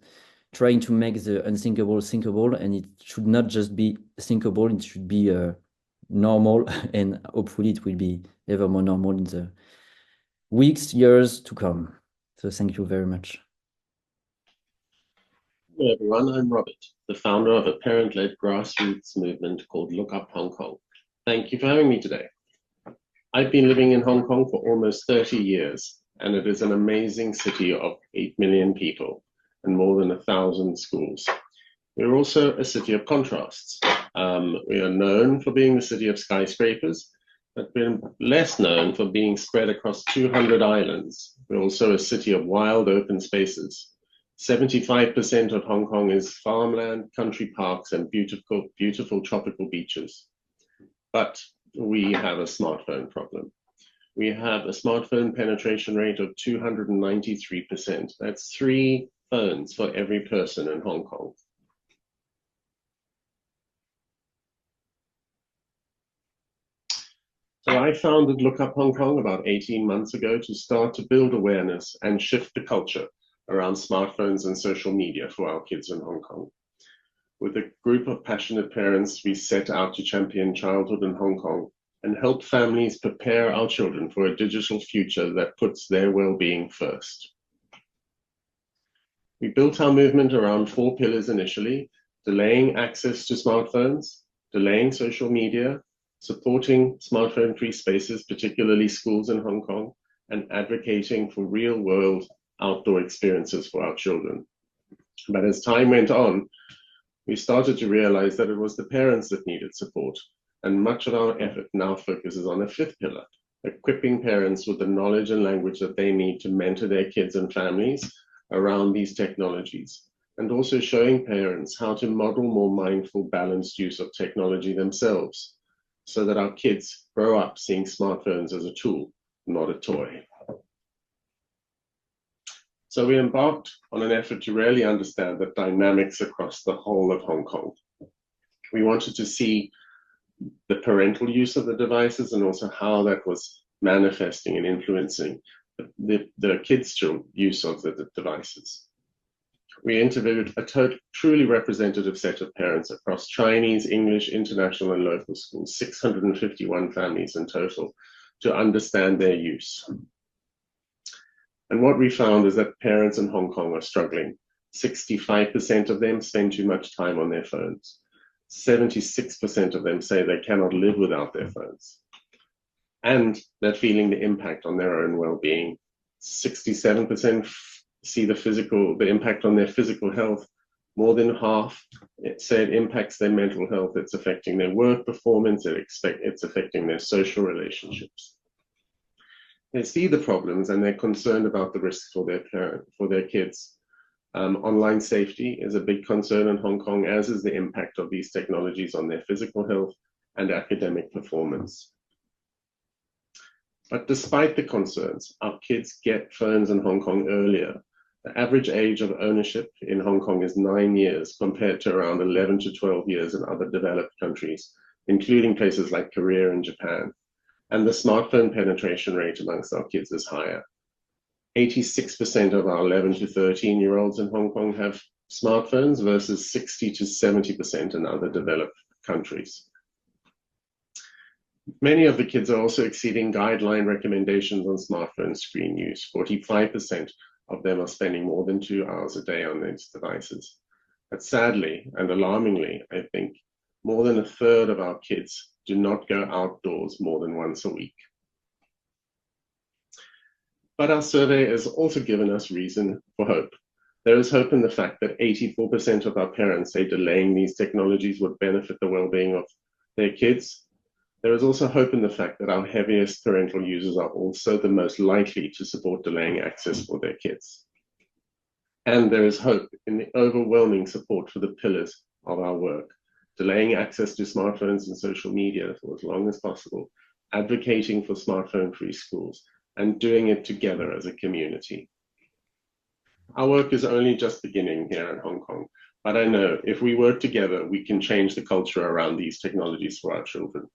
trying to make the unthinkable thinkable. And it should not just be thinkable, it should be normal. And hopefully it will be ever more normal in the weeks, years to come. So thank you very much. Hello everyone, I'm Robert, the founder of a parent-led grassroots movement called Look Up Hong Kong. Thank you for having me today. I've been living in Hong Kong for almost 30 years, and it is an amazing city of 8 million people and more than 1,000 schools. We're also a city of contrasts. We are known for being the city of skyscrapers, but we're less known for being spread across 200 islands. We're also a city of wild open spaces. 75% of Hong Kong is farmland, country parks, and beautiful, beautiful tropical beaches. But we have a smartphone problem. We have a smartphone penetration rate of 293%. That's 3 phones for every person in Hong Kong. So I founded Look Up Hong Kong about 18 months ago to start to build awareness and shift the culture around smartphones and social media for our kids in Hong Kong. With a group of passionate parents, we set out to champion childhood in Hong Kong and help families prepare our children for a digital future that puts their well-being first. We built our movement around 4 pillars initially: delaying access to smartphones, delaying social media, supporting smartphone-free spaces, particularly schools in Hong Kong, and advocating for real-world outdoor experiences for our children. But as time went on, we started to realize that it was the parents that needed support, and much of our effort now focuses on a 5th pillar, equipping parents with the knowledge and language that they need to mentor their kids and families around these technologies, and also showing parents how to model more mindful, balanced use of technology themselves, so that our kids grow up seeing smartphones as a tool, not a toy. So we embarked on an effort to really understand the dynamics across the whole of Hong Kong. We wanted to see the parental use of the devices and also how that was manifesting and influencing the kids' use of the devices. We interviewed a truly representative set of parents across Chinese, English, international, and local schools, 651 families in total, to understand their use. And what we found is that parents in Hong Kong are struggling. 65% of them spend too much time on their phones. 76% of them say they cannot live without their phones. And they're feeling the impact on their own well-being. 67% see the impact on their physical health. More than half say it impacts their mental health. It's affecting their work performance. It's affecting their social relationships. They see the problems and they're concerned about the risks for their kids. Online safety is a big concern in Hong Kong, as is the impact of these technologies on their physical health and academic performance. But despite the concerns, our kids get phones in Hong Kong earlier. The average age of ownership in Hong Kong is 9 years, compared to around 11 to 12 years in other developed countries, including places like Korea and Japan. And the smartphone penetration rate amongst our kids is higher. 86% of our 11 to 13-year-olds in Hong Kong have smartphones versus 60 to 70% in other developed countries. Many of the kids are also exceeding guideline recommendations on smartphone screen use. 45% of them are spending more than 2 hours a day on these devices. But sadly and alarmingly, I think, more than a third of our kids do not go outdoors more than once a week. But our survey has also given us reason for hope. There is hope in the fact that 84% of our parents say delaying these technologies would benefit the well-being of their kids. There is also hope in the fact that our heaviest parental users are also the most likely to support delaying access for their kids. And there is hope in the overwhelming support for the pillars of our work: delaying access to smartphones and social media for as long as possible, advocating for smartphone-free schools, and doing it together as a community. Our work is only just beginning here in Hong Kong, but I know if we work together, we can change the culture around these technologies for our children.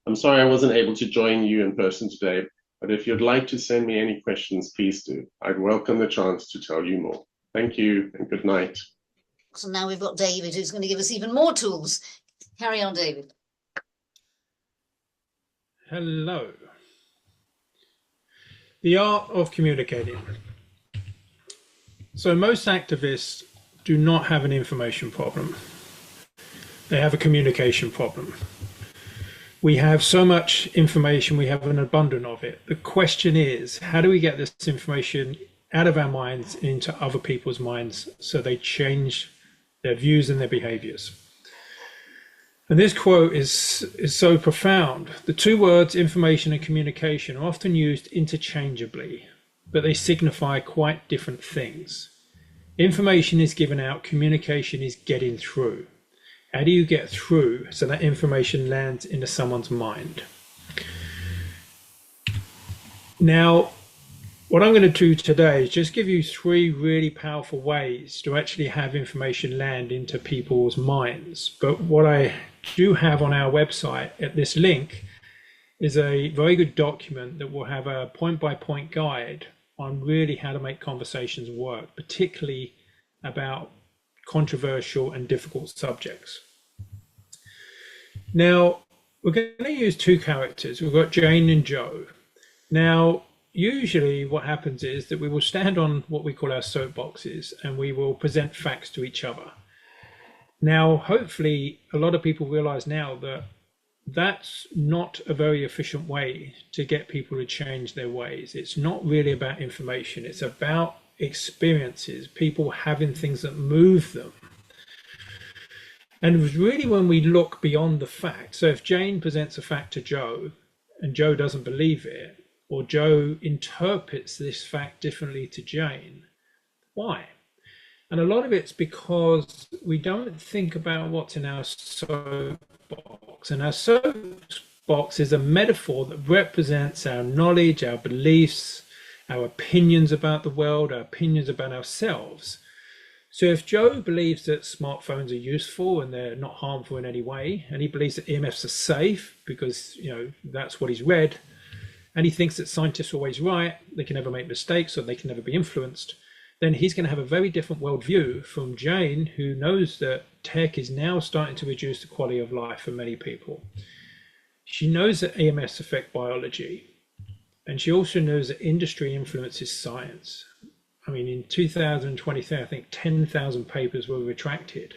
I'm sorry I wasn't able to join you in person today, but if you'd like to send me any questions, please do. I'd welcome the chance to tell you more. Thank you and good night. So now we've got David, who's going to give us even more tools. Carry on, David. Hello. The art of communicating. So most activists do not have an information problem. They have a communication problem. We have so much information, we have an abundance of it. The question is, how do we get this information out of our minds into other people's minds so they change their views and their behaviors? And this quote is so profound. The two words information and communication are often used interchangeably, but they signify quite different things. Information is given out, communication is getting through. How do you get through so that information lands into someone's mind? Now, what I'm going to do today is just give you 3 really powerful ways to actually have information land into people's minds. But what I do have on our website at this link is a very good document that will have a point-by-point guide on really how to make conversations work, particularly about controversial and difficult subjects. Now, we're going to use 2 characters. We've got Jane and Joe. Now, usually what happens is that we will stand on what we call our soapboxes and we will present facts to each other. Now, hopefully, a lot of people realize now that that's not a very efficient way to get people to change their ways. It's not really about information. It's about experiences, people having things that move them. And really when we look beyond the fact, so if Jane presents a fact to Joe and Joe doesn't believe it, or Joe interprets this fact differently to Jane, why? And a lot of it's because we don't think about what's in our soapbox. And our soapbox is a metaphor that represents our knowledge, our beliefs, our opinions about the world, our opinions about ourselves. So if Joe believes that smartphones are useful and they're not harmful in any way, and he believes that EMFs are safe because, you know, that's what he's read, and he thinks that scientists are always right, they can never make mistakes or they can never be influenced, then he's going to have a very different worldview from Jane, who knows that tech is now starting to reduce the quality of life for many people. She knows that EMFs affect biology, and she also knows that industry influences science. I mean, in 2023, I think 10,000 papers were retracted.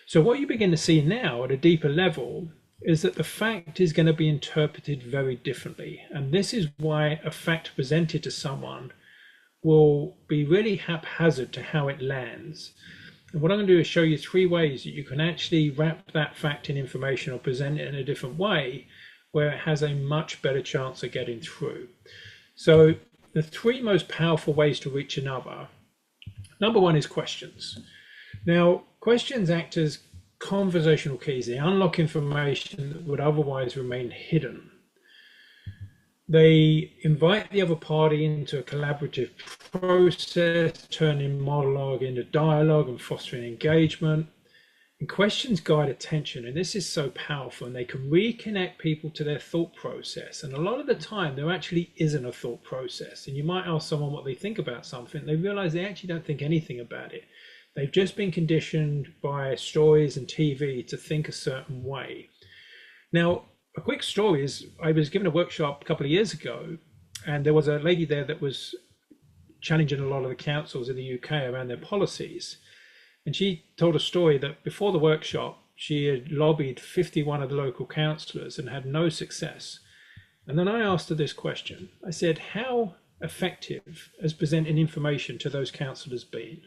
So what you begin to see now at a deeper level is that the fact is going to be interpreted very differently. And this is why a fact presented to someone will be really haphazard to how it lands. And what I'm going to do is show you 3 ways that you can actually wrap that fact in information or present it in a different way where it has a much better chance of getting through. So the 3 most powerful ways to reach another. Number 1 is questions. Now, questions act as conversational keys. They unlock information that would otherwise remain hidden. They invite the other party into a collaborative process, turning monologue into dialogue and fostering engagement. And questions guide attention, and this is so powerful, and they can reconnect people to their thought process. And a lot of the time, there actually isn't a thought process. And you might ask someone what they think about something, they realize they actually don't think anything about it. They've just been conditioned by stories and TV to think a certain way. Now, a quick story is I was given a workshop a couple of years ago, and there was a lady there that was challenging a lot of the councils in the UK around their policies. And she told a story that before the workshop, she had lobbied 51 of the local councillors and had no success. And then I asked her this question. I said, how effective has presenting information to those councillors been?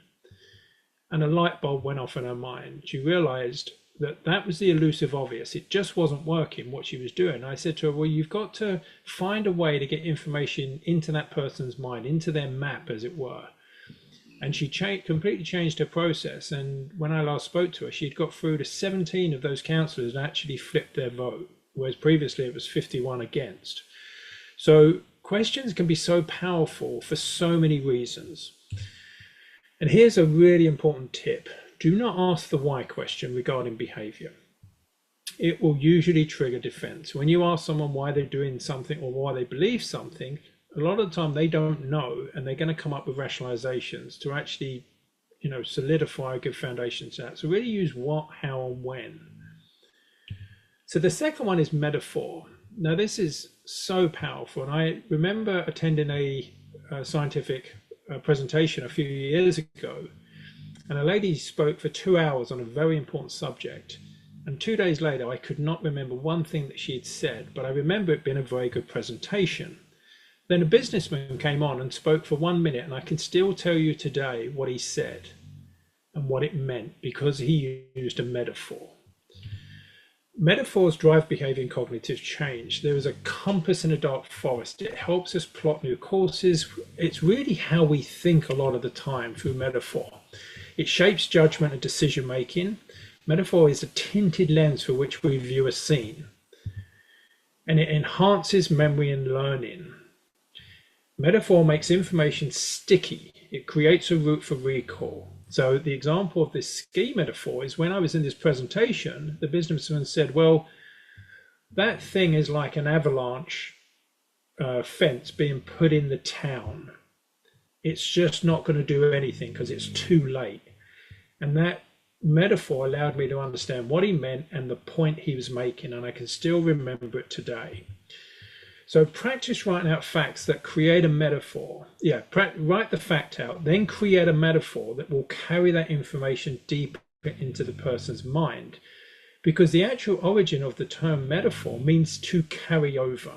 And a light bulb went off in her mind. She realised that that was the elusive obvious. It just wasn't working what she was doing. I said to her, well, you've got to find a way to get information into that person's mind, into their map, as it were. And she completely changed her process. And when I last spoke to her, she'd got through to 17 of those councillors and actually flipped their vote, whereas previously it was 51 against. So questions can be so powerful for so many reasons. And here's a really important tip. Do not ask the why question regarding behavior. It will usually trigger defense. When you ask someone why they're doing something or why they believe something, a lot of the time they don't know, and they're going to come up with rationalizations to actually, solidify a good foundation to that. So really use what, how, and when. So the second one is metaphor. Now this is so powerful, and I remember attending a scientific presentation a few years ago, and a lady spoke for 2 hours on a very important subject. And 2 days later, I could not remember one thing that she had said, but I remember it being a very good presentation. Then a businessman came on and spoke for 1 minute, and I can still tell you today what he said and what it meant, because he used a metaphor. Metaphors drive behavior and cognitive change. There is a compass in a dark forest. It helps us plot new courses. It's really how we think a lot of the time through metaphor. It shapes judgment and decision making. Metaphor is a tinted lens through which we view a scene, and it enhances memory and learning. Metaphor makes information sticky. It creates a route for recall. So the example of this ski metaphor is when I was in this presentation, the businessman said, well, that thing is like an avalanche fence being put in the town. It's just not going to do anything because it's too late. And that metaphor allowed me to understand what he meant and the point he was making, and I can still remember it today. So practice writing out facts that create a metaphor. Write the fact out, then create a metaphor that will carry that information deeper into the person's mind. Because the actual origin of the term metaphor means to carry over.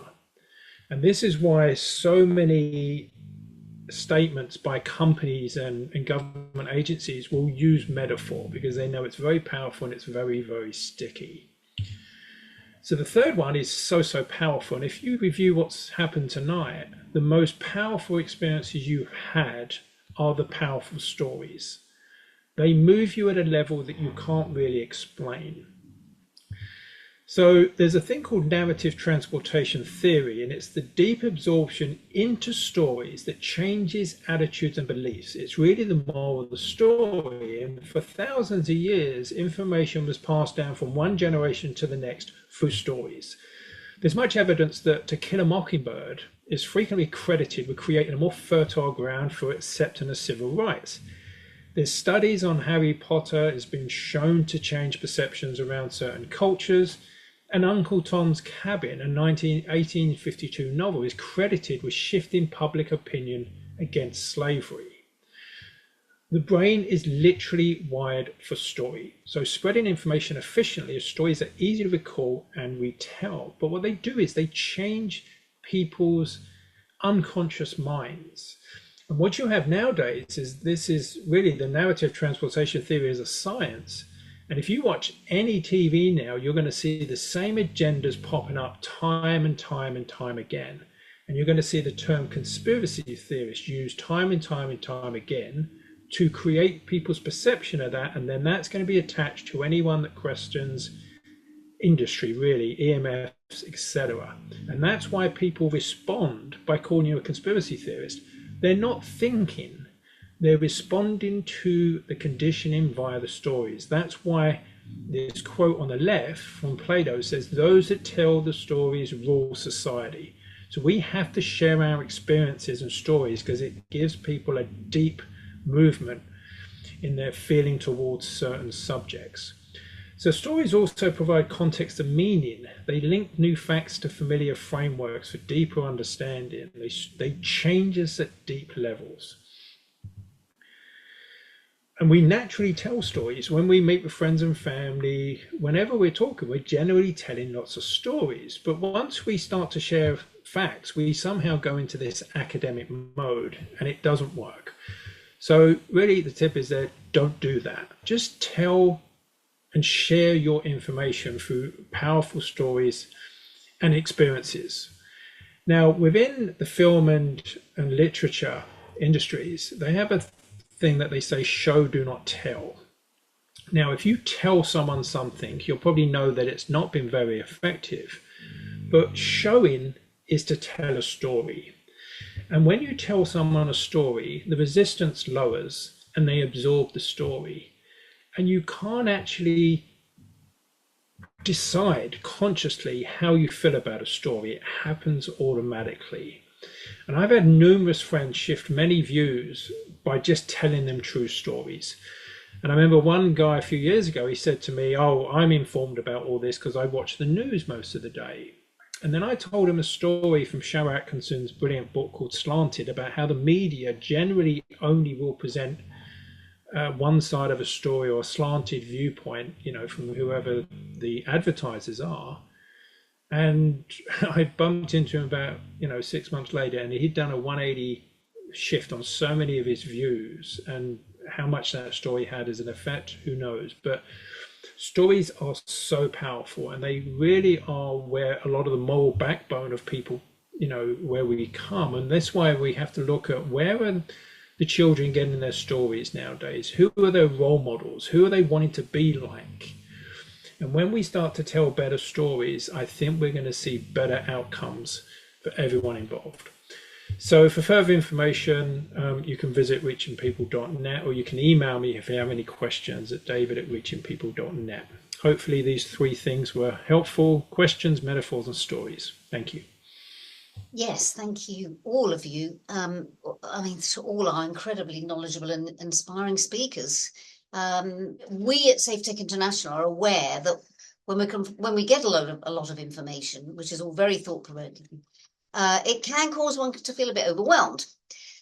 And this is why so many statements by companies and government agencies will use metaphor, because they know it's very powerful and it's very, very sticky. So the third one is so powerful. And if you review what's happened tonight, the most powerful experiences you've had are the powerful stories. They move you at a level that you can't really explain. So there's a thing called narrative transportation theory, and it's the deep absorption into stories that changes attitudes and beliefs. It's really the moral of the story. And for thousands of years, information was passed down from one generation to the next through stories. There's much evidence that To Kill a Mockingbird is frequently credited with creating a more fertile ground for acceptance of civil rights. There's studies on Harry Potter has been shown to change perceptions around certain cultures, and Uncle Tom's Cabin, a 1852 novel, is credited with shifting public opinion against slavery. The brain is literally wired for story. So spreading information efficiently is stories that are easy to recall and retell. But what they do is they change people's unconscious minds. And what you have nowadays is this is really the narrative transportation theory as a science. And if you watch any TV now, you're going to see the same agendas popping up time and time and time again. And you're going to see the term conspiracy theorist used time and time and time again to create people's perception of that. And then that's going to be attached to anyone that questions industry, really, EMFs, etc. And that's why people respond by calling you a conspiracy theorist. They're not thinking. They're responding to the conditioning via the stories. That's why this quote on the left from Plato says, those that tell the stories rule society. So we have to share our experiences and stories because it gives people a deep movement in their feeling towards certain subjects. So stories also provide context and meaning. They link new facts to familiar frameworks for deeper understanding. They change us at deep levels. And we naturally tell stories when we meet with friends and family. Whenever we're talking, we're generally telling lots of stories. But once we start to share facts, we somehow go into this academic mode, and it doesn't work. So really the tip is that don't do that. Just tell and share your information through powerful stories and experiences. Now, within the film and literature industries, they have a thing that they say, show, do not tell. Now, if you tell someone something, you'll probably know that it's not been very effective. But showing is to tell a story. And when you tell someone a story, the resistance lowers and they absorb the story. And you can't actually decide consciously how you feel about a story. It happens automatically. And I've had numerous friends shift many views by just telling them true stories. And I remember one guy a few years ago, he said to me, oh, I'm informed about all this because I watch the news most of the day. And then I told him a story from Shara Atkinson's brilliant book called Slanted about how the media generally only will present one side of a story or a slanted viewpoint, you know, from whoever the advertisers are. And I bumped into him about, 6 months later, and he'd done a 180 shift on so many of his views, and how much that story had as an effect, who knows. But stories are so powerful, and they really are where a lot of the moral backbone of people, where we come. And that's why we have to look at where are the children getting their stories nowadays? Who are their role models? Who are they wanting to be like? And when we start to tell better stories, I think we're going to see better outcomes for everyone involved. So for further information, you can visit reachingpeople.net, or you can email me if you have any questions at david@reachingpeople.net. Hopefully these three things were helpful: questions, metaphors, and stories. Thank you. Yes, thank you, all of you. To all our incredibly knowledgeable and inspiring speakers. We at Safe Tech International are aware that when we get a lot of information, which is all very thought-provoking, it can cause one to feel a bit overwhelmed.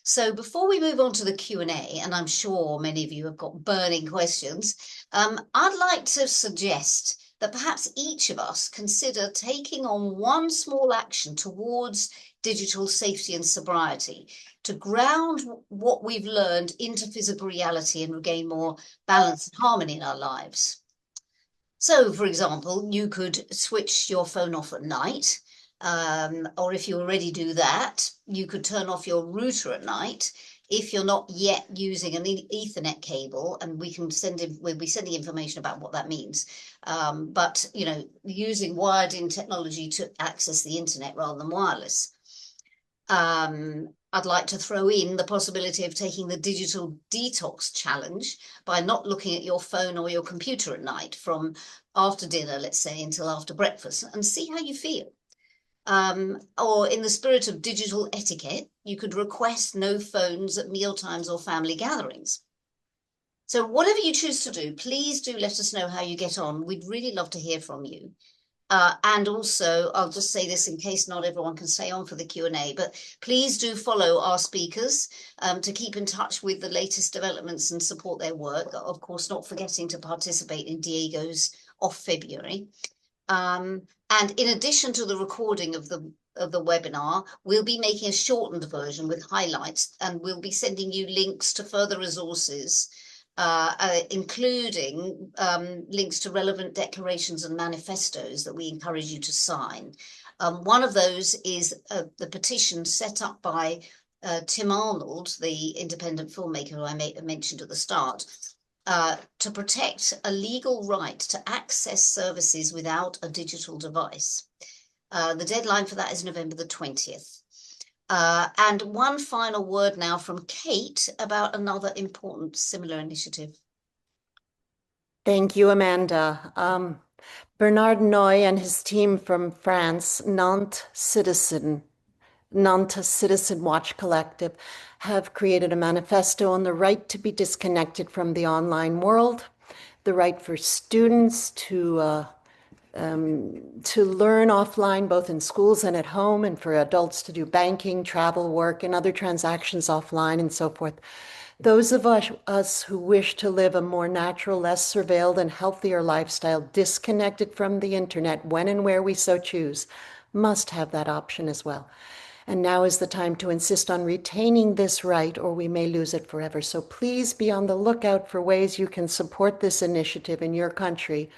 So before we move on to the Q&A, and I'm sure many of you have got burning questions, I'd like to suggest that perhaps each of us consider taking on one small action towards digital safety and sobriety to ground what we've learned into physical reality and regain more balance and harmony in our lives. So, for example, you could switch your phone off at night, or if you already do that, you could turn off your router at night. if you're not yet using an Ethernet cable, and we'll be sending information about what that means. But using wired-in technology to access the internet rather than wireless. I'd like to throw in the possibility of taking the digital detox challenge by not looking at your phone or your computer at night from after dinner, let's say, until after breakfast, and see how you feel. Or in the spirit of digital etiquette, you could request no phones at mealtimes or family gatherings. So whatever you choose to do, please do let us know how you get on. We'd really love to hear from you. And also, I'll just say this in case not everyone can stay on for the Q&A, but please do follow our speakers to keep in touch with the latest developments and support their work. Of course, not forgetting to participate in Diego's off February. And in addition to the recording of the webinar, we'll be making a shortened version with highlights, and we'll be sending you links to further resources, including links to relevant declarations and manifestos that we encourage you to sign. One of those is the petition set up by Tim Arnold, the independent filmmaker who I mentioned at the start, to protect a legal right to access services without a digital device. The deadline for that is November the 20th. And one final word now from Kate about another important similar initiative. Thank you, Amanda. Bernard Noy and his team from France, Nantes Citizen Watch Collective, have created a manifesto on the right to be disconnected from the online world, the right for students to learn offline, both in schools and at home, and for adults to do banking, travel, work, and other transactions offline and so forth. Those of us who wish to live a more natural, less surveilled, and healthier lifestyle disconnected from the internet when and where we so choose must have that option as well. And now is the time to insist on retaining this right, or we may lose it forever. So please be on the lookout for ways you can support this initiative in your country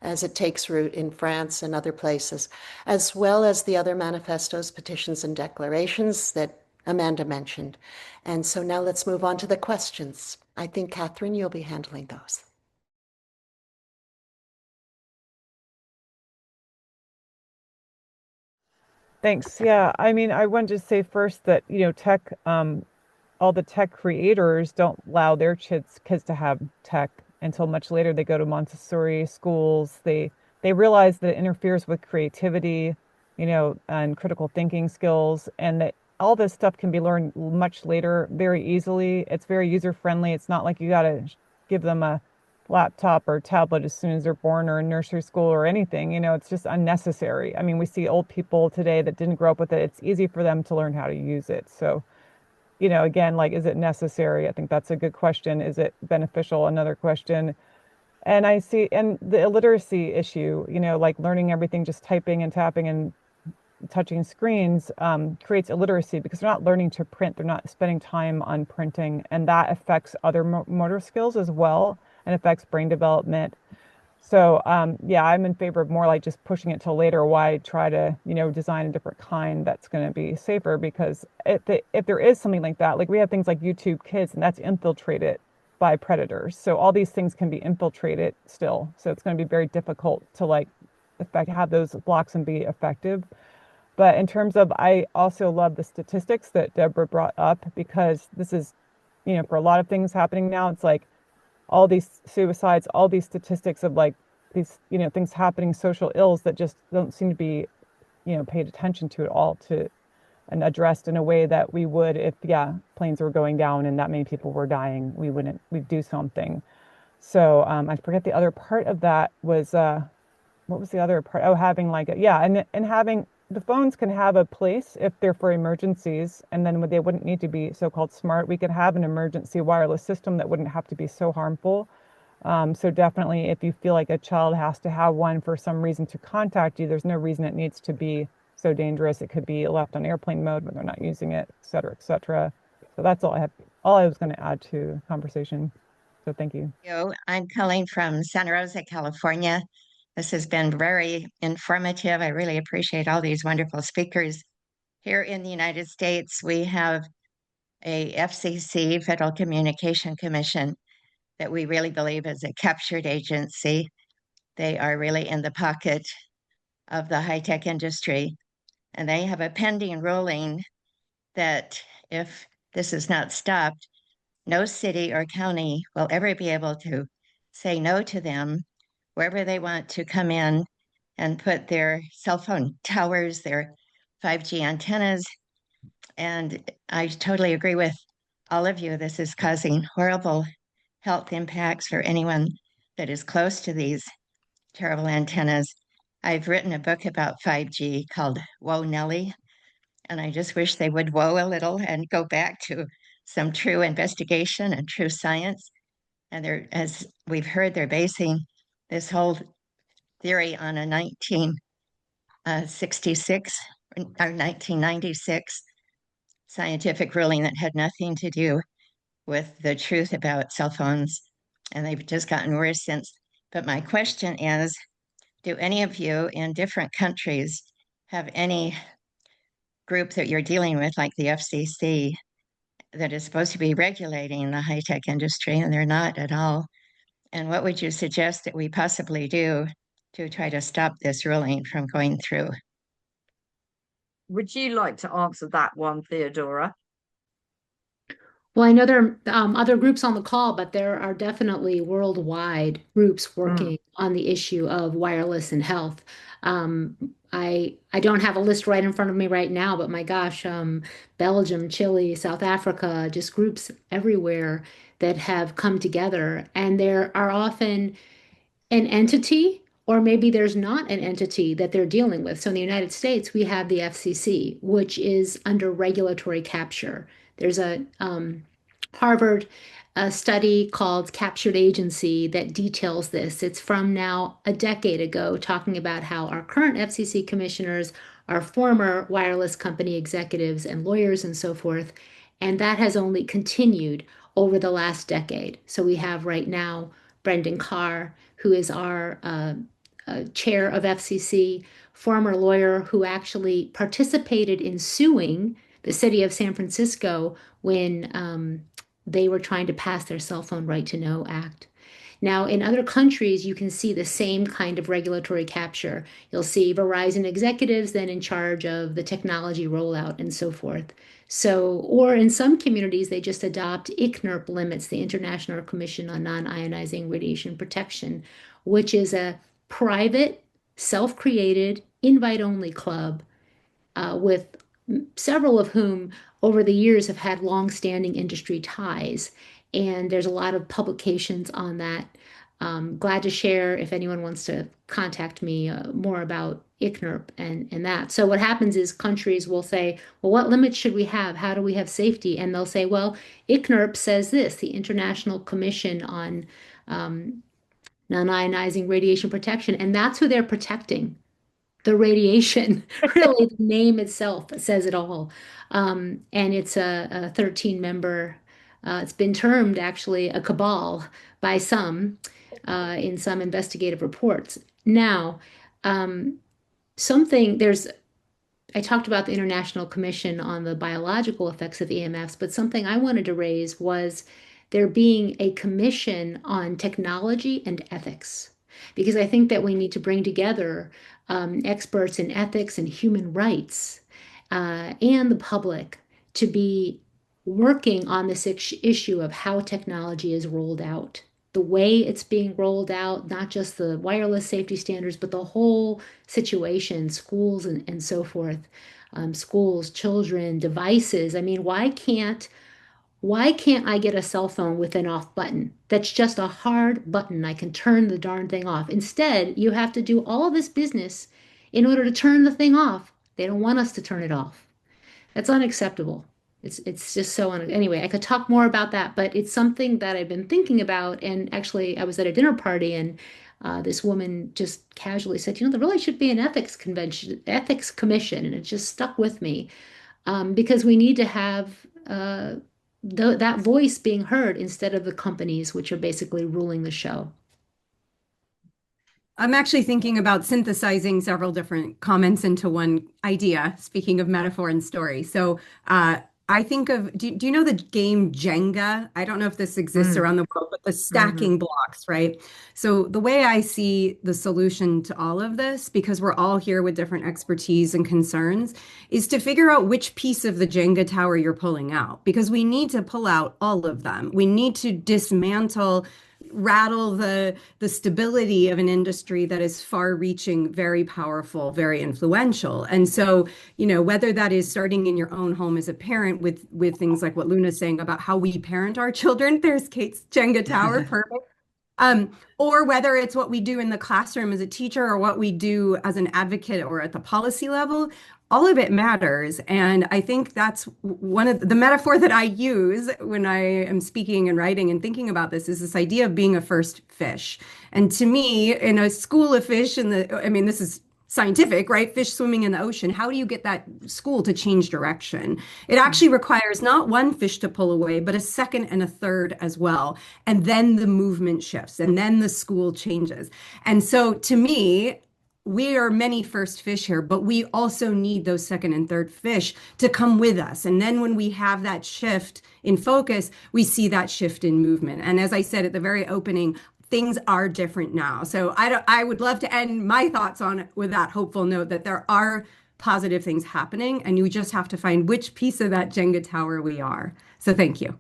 as it takes root in France and other places, as well as the other manifestos, petitions, and declarations that Amanda mentioned. And so now let's move on to the questions. I think, Catherine, you'll be handling those. Thanks. Yeah, I mean, I wanted to say first that, tech, all the tech creators don't allow their kids to have tech until much later. They go to Montessori schools. They realize that it interferes with creativity, and critical thinking skills, and that all this stuff can be learned much later very easily. It's very user-friendly. It's not like you got to give them a laptop or tablet as soon as they're born, or in nursery school or anything. It's just unnecessary. I mean, we see old people today that didn't grow up with it. It's easy for them to learn how to use it. So, again, like, is it necessary? I think that's a good question. Is it beneficial? Another question. And I see, and the illiteracy issue, like learning everything, just typing and tapping and touching screens creates illiteracy, because they're not learning to print. They're not spending time on printing, and that affects other motor skills as well, and affects brain development. So yeah, I'm in favor of more like just pushing it till later. Why try to, design a different kind that's going to be safer? Because if there is something like that, like we have things like YouTube Kids, and that's infiltrated by predators. So all these things can be infiltrated still. So it's going to be very difficult to have those blocks and be effective. But in terms of, I also love the statistics that Deborah brought up, because this is, for a lot of things happening now, it's like all these suicides, all these statistics of these, things happening, social ills that just don't seem to be, paid attention to at all, and addressed in a way that we would if, planes were going down and that many people were dying. We'd do something. So I forget the other part of that was, what was the other part? Oh, having and having, the phones can have a place if they're for emergencies, and then they wouldn't need to be so-called smart. We could have an emergency wireless system that wouldn't have to be so harmful. So definitely, if you feel like a child has to have one for some reason to contact you, there's no reason it needs to be so dangerous. It could be left on airplane mode when they're not using it, et cetera, et cetera. So that's all I was going to add to the conversation. So thank you. I'm Colleen from Santa Rosa, California. This has been very informative. I really appreciate all these wonderful speakers. Here in the United States, we have a FCC, Federal Communication Commission, that we really believe is a captured agency. They are really in the pocket of the high-tech industry, and they have a pending ruling that if this is not stopped, no city or county will ever be able to say no to them wherever they want to come in and put their cell phone towers, their 5G antennas. And I totally agree with all of you. This is causing horrible health impacts for anyone that is close to these terrible antennas. I've written a book about 5G called Whoa Nelly, and I just wish they would whoa a little and go back to some true investigation and true science. And they're, as we've heard, they're basing this whole theory on a 1966 or 1996 scientific ruling that had nothing to do with the truth about cell phones. And they've just gotten worse since. But my question is, do any of you in different countries have any group that you're dealing with, like the FCC, that is supposed to be regulating the high-tech industry, and they're not at all? And what would you suggest that we possibly do to try to stop this ruling from going through? Would you like to answer that one, Theodora? Well, I know there are other groups on the call, but there are definitely worldwide groups working on the issue of wireless and health. I don't have a list right in front of me right now, but my gosh, Belgium, Chile, South Africa, just groups everywhere that have come together. And there are often an entity, or maybe there's not an entity that they're dealing with. So in the United States, we have the FCC, which is under regulatory capture. There's a Harvard study called Captured Agency that details this. It's from now a decade ago, talking about how our current FCC commissioners are former wireless company executives and lawyers and so forth. And that has only continued over the last decade. So we have right now Brendan Carr, who is our chair of FCC, former lawyer who actually participated in suing the city of San Francisco when they were trying to pass their Cell Phone Right to Know Act. Now, in other countries, you can see the same kind of regulatory capture. You'll see Verizon executives then in charge of the technology rollout and so forth. So, or in some communities, they just adopt ICNIRP limits, the International Commission on Non-Ionizing Radiation Protection, which is a private, self-created, invite-only club with several of whom over the years have had long-standing industry ties. And there's a lot of publications on that. Glad to share if anyone wants to contact me more about ICNIRP and that. So what happens is countries will say, well, what limits should we have? How do we have safety? And they'll say, well, ICNIRP says this, the International Commission on Non-Ionizing Radiation Protection, and that's who they're protecting. The radiation, really, the name itself says it all. And it's a 13-member, it's been termed actually a cabal by some in some investigative reports. Now, I talked about the International Commission on the Biological Effects of EMFs, but something I wanted to raise was there being a commission on technology and ethics, because I think that we need to bring together experts in ethics and human rights and the public to be working on this issue of how technology is rolled out, the way it's being rolled out, not just the wireless safety standards, but the whole situation, schools and so forth, schools, children, devices. I mean, why can't I get a cell phone with an off button? That's just a hard button. I can turn the darn thing off. Instead, you have to do all this business in order to turn the thing off. They don't want us to turn it off. That's unacceptable. It's just so anyway, I could talk more about that, but it's something that I've been thinking about. And actually, I was at a dinner party and this woman just casually said, there really should be an ethics commission, and it just stuck with me because we need to have that voice being heard instead of the companies which are basically ruling the show. I'm actually thinking about synthesizing several different comments into one idea, speaking of metaphor and story. So I think of, do you know the game Jenga? I don't know if this exists around the world, but the stacking blocks, right? So the way I see the solution to all of this, because we're all here with different expertise and concerns, is to figure out which piece of the Jenga tower you're pulling out, because we need to pull out all of them. We need to dismantle, rattle the stability of an industry that is far-reaching, very powerful, very influential. And so, whether that is starting in your own home as a parent with things like what Luna's saying about how we parent our children, there's Kate's Jenga tower, perfect. Or whether it's what we do in the classroom as a teacher or what we do as an advocate or at the policy level, all of it matters. And I think that's one of the metaphor that I use when I am speaking and writing and thinking about this is this idea of being a first fish. And to me, in a school of fish, this is scientific, right? Fish swimming in the ocean. How do you get that school to change direction? It actually requires not one fish to pull away, but a second and a third as well. And then the movement shifts and then the school changes. And so to me, we are many first fish here, but we also need those second and third fish to come with us. And then when we have that shift in focus, we see that shift in movement. And as I said at the very opening, things are different now. So I would love to end my thoughts on it with that hopeful note that there are positive things happening, and you just have to find which piece of that Jenga tower we are. So thank you.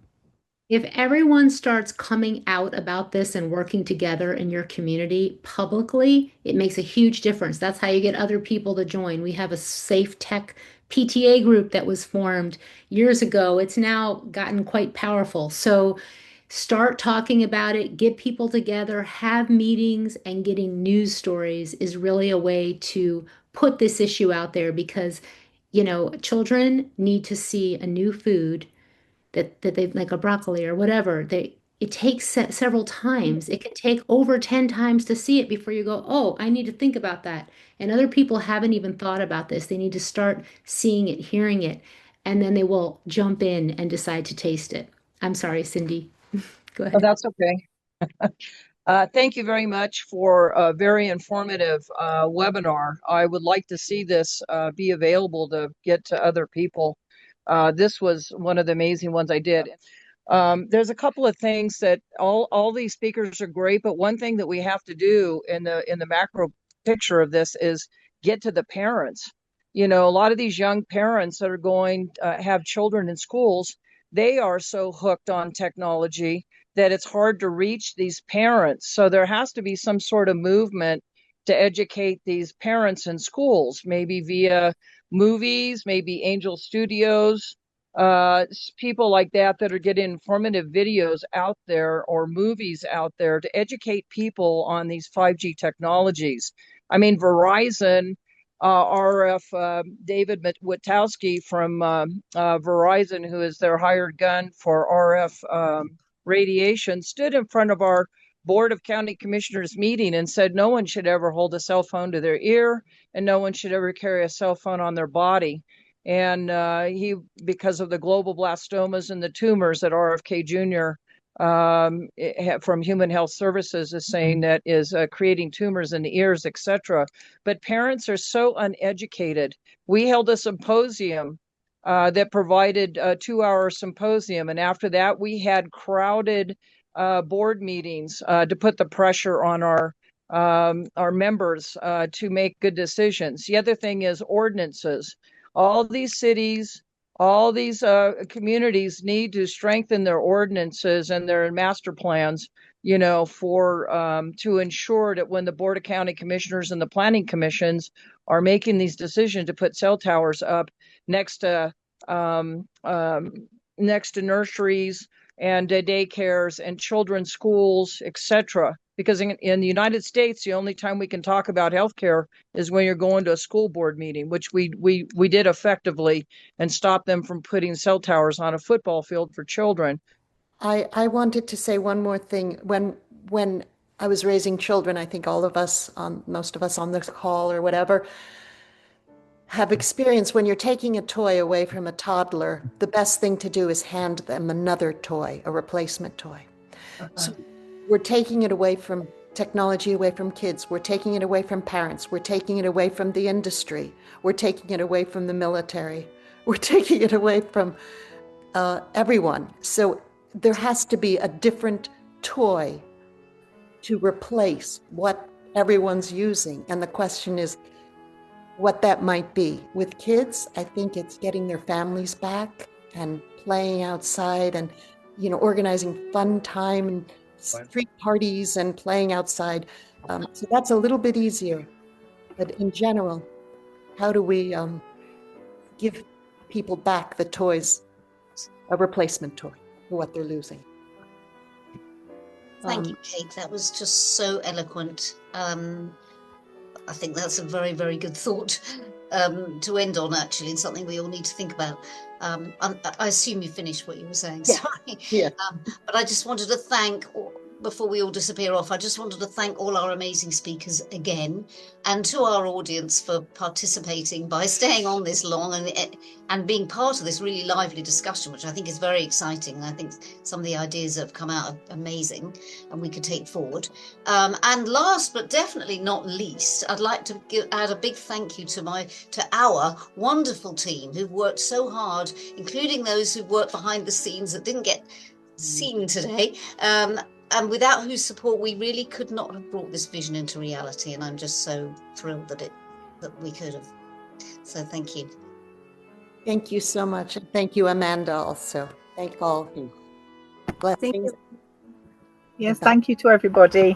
If everyone starts coming out about this and working together in your community publicly, it makes a huge difference. That's how you get other people to join. We have a safe tech PTA group that was formed years ago. It's now gotten quite powerful. So start talking about it, get people together, have meetings, and getting news stories is really a way to put this issue out there because, children need to see a new food that they like a broccoli or whatever. It takes several times. It can take over 10 times to see it before you go, oh, I need to think about that. And other people haven't even thought about this. They need to start seeing it, hearing it, and then they will jump in and decide to taste it. I'm sorry, Cindy. Go ahead. Oh, that's okay. Thank you very much for a very informative webinar. I would like to see this be available to get to other people. This was one of the amazing ones I did. There's a couple of things that all these speakers are great, but one thing that we have to do in the macro picture of this is get to the parents. A lot of these young parents that are going have children in schools, they are so hooked on technology that it's hard to reach these parents. So there has to be some sort of movement to educate these parents in schools, maybe via movies, maybe Angel Studios, people like that are getting informative videos out there or movies out there to educate people on these 5G technologies. I mean, Verizon, RF, David Witowski from Verizon, who is their hired gun for RF radiation, stood in front of our Board of County Commissioners meeting and said no one should ever hold a cell phone to their ear and no one should ever carry a cell phone on their body. And he, because of the glioblastomas and the tumors that RFK Jr. From Human Health Services is saying that is creating tumors in the ears, etc. But parents are so uneducated. We held a symposium that provided a 2-hour symposium. And after that, we had crowded board meetings to put the pressure on our members to make good decisions. The other thing is ordinances. All these cities, all these communities need to strengthen their ordinances and their master plans, for to ensure that when the Board of County Commissioners and the planning commissions are making these decisions to put cell towers up next to nurseries and daycares and children's schools, etc. Because in the United States, the only time we can talk about healthcare is when you're going to a school board meeting, which we did effectively and stop them from putting cell towers on a football field for children. I wanted to say one more thing. When I was raising children, I think most of us on this call or whatever, have experienced when you're taking a toy away from a toddler, the best thing to do is hand them another toy, a replacement toy. So we're taking it away from technology, away from kids. We're taking it away from parents. We're taking it away from the industry. We're taking it away from the military. We're taking it away from everyone. So there has to be a different toy to replace what everyone's using. And the question is what that might be. With kids, I think it's getting their families back and playing outside and, you know, organizing fun time and street parties and playing outside. So that's a little bit easier. But in general, how do we give people back the toys, a replacement toy for what they're losing? Thank you, Kate. That was just so eloquent. I think that's a very, very good thought to end on, actually, and something we all need to think about. I assume you finished what you were saying, Yeah. sorry. Yeah. But I just wanted to thank, before we all disappear off, I just wanted to thank all our amazing speakers again, and to our audience for participating by staying on this long and being part of this really lively discussion, which I think is very exciting. And I think some of the ideas that have come out are amazing and we could take forward. And last but definitely not least, I'd like to add a big thank you to our wonderful team who've worked so hard, including those who worked behind the scenes that didn't get seen today. And without whose support, we really could not have brought this vision into reality. And I'm just so thrilled that we could have. So thank you. Thank you so much. And thank you, Amanda, also. Thank all of you. Blessings. Yes, thank you to everybody.